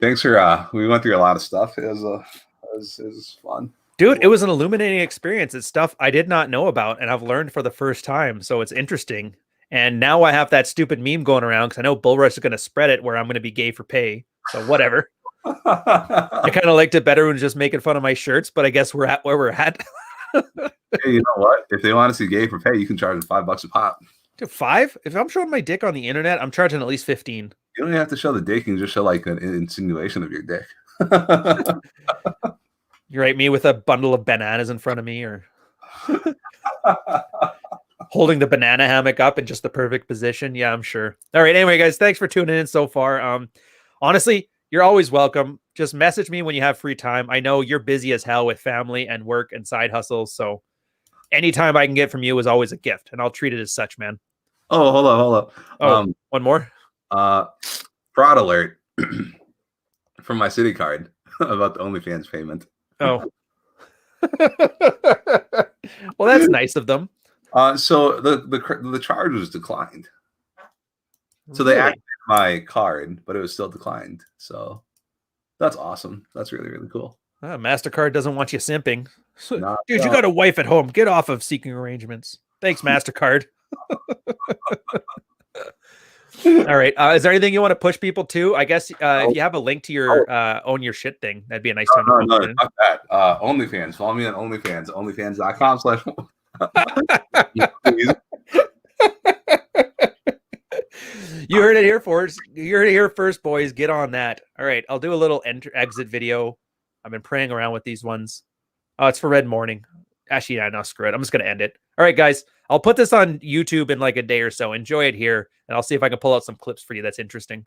Thanks for we went through a lot of stuff. It was fun, dude. It was an illuminating experience. It's stuff I did not know about, and I've learned for the first time. So it's interesting. And now I have that stupid meme going around because I know Bull Rush is gonna spread it where I'm gonna be gay for pay. So whatever. I kind of liked it better when just making fun of my shirts, but I guess we're at where we're at. Hey, you know what? If they want to see gay for pay, you can charge them $5 a pop. Dude, 5? If I'm showing my dick on the internet, I'm charging at least 15. You don't even have to show the dick. You can just show like an insinuation of your dick. You're right. Me with a bundle of bananas in front of me, or holding the banana hammock up in just the perfect position. Yeah, I'm sure. All right. Anyway, guys, thanks for tuning in so far. Honestly, you're always welcome. Just message me when you have free time. I know you're busy as hell with family and work and side hustles. So anytime I can get from you is always a gift, and I'll treat it as such, man. Oh, hold up. Oh, one more? Fraud alert from my Citi card about the OnlyFans payment. Oh. Well, that's nice of them. So the charge was declined. So they Really? activated my card, but it was still declined. So that's awesome. That's really, really cool. MasterCard doesn't want you simping. Not Dude, you got a wife at home. Get off of seeking arrangements. Thanks, MasterCard. All right. Is there anything you want to push people to? I guess if you have a link to your own your shit thing, that'd be a nice time to no, post it in. fuck that. OnlyFans. Follow me on OnlyFans. OnlyFans.com/. You heard it here first. You heard it here first, boys. Get on that. All right. I'll do a little exit video. I've been praying around with these ones. Oh, it's for Red Morning. Actually, yeah, no, screw it. I'm just going to end it. All right, guys. I'll put this on YouTube in like a day or so. Enjoy it here, and I'll see if I can pull out some clips for you that's interesting.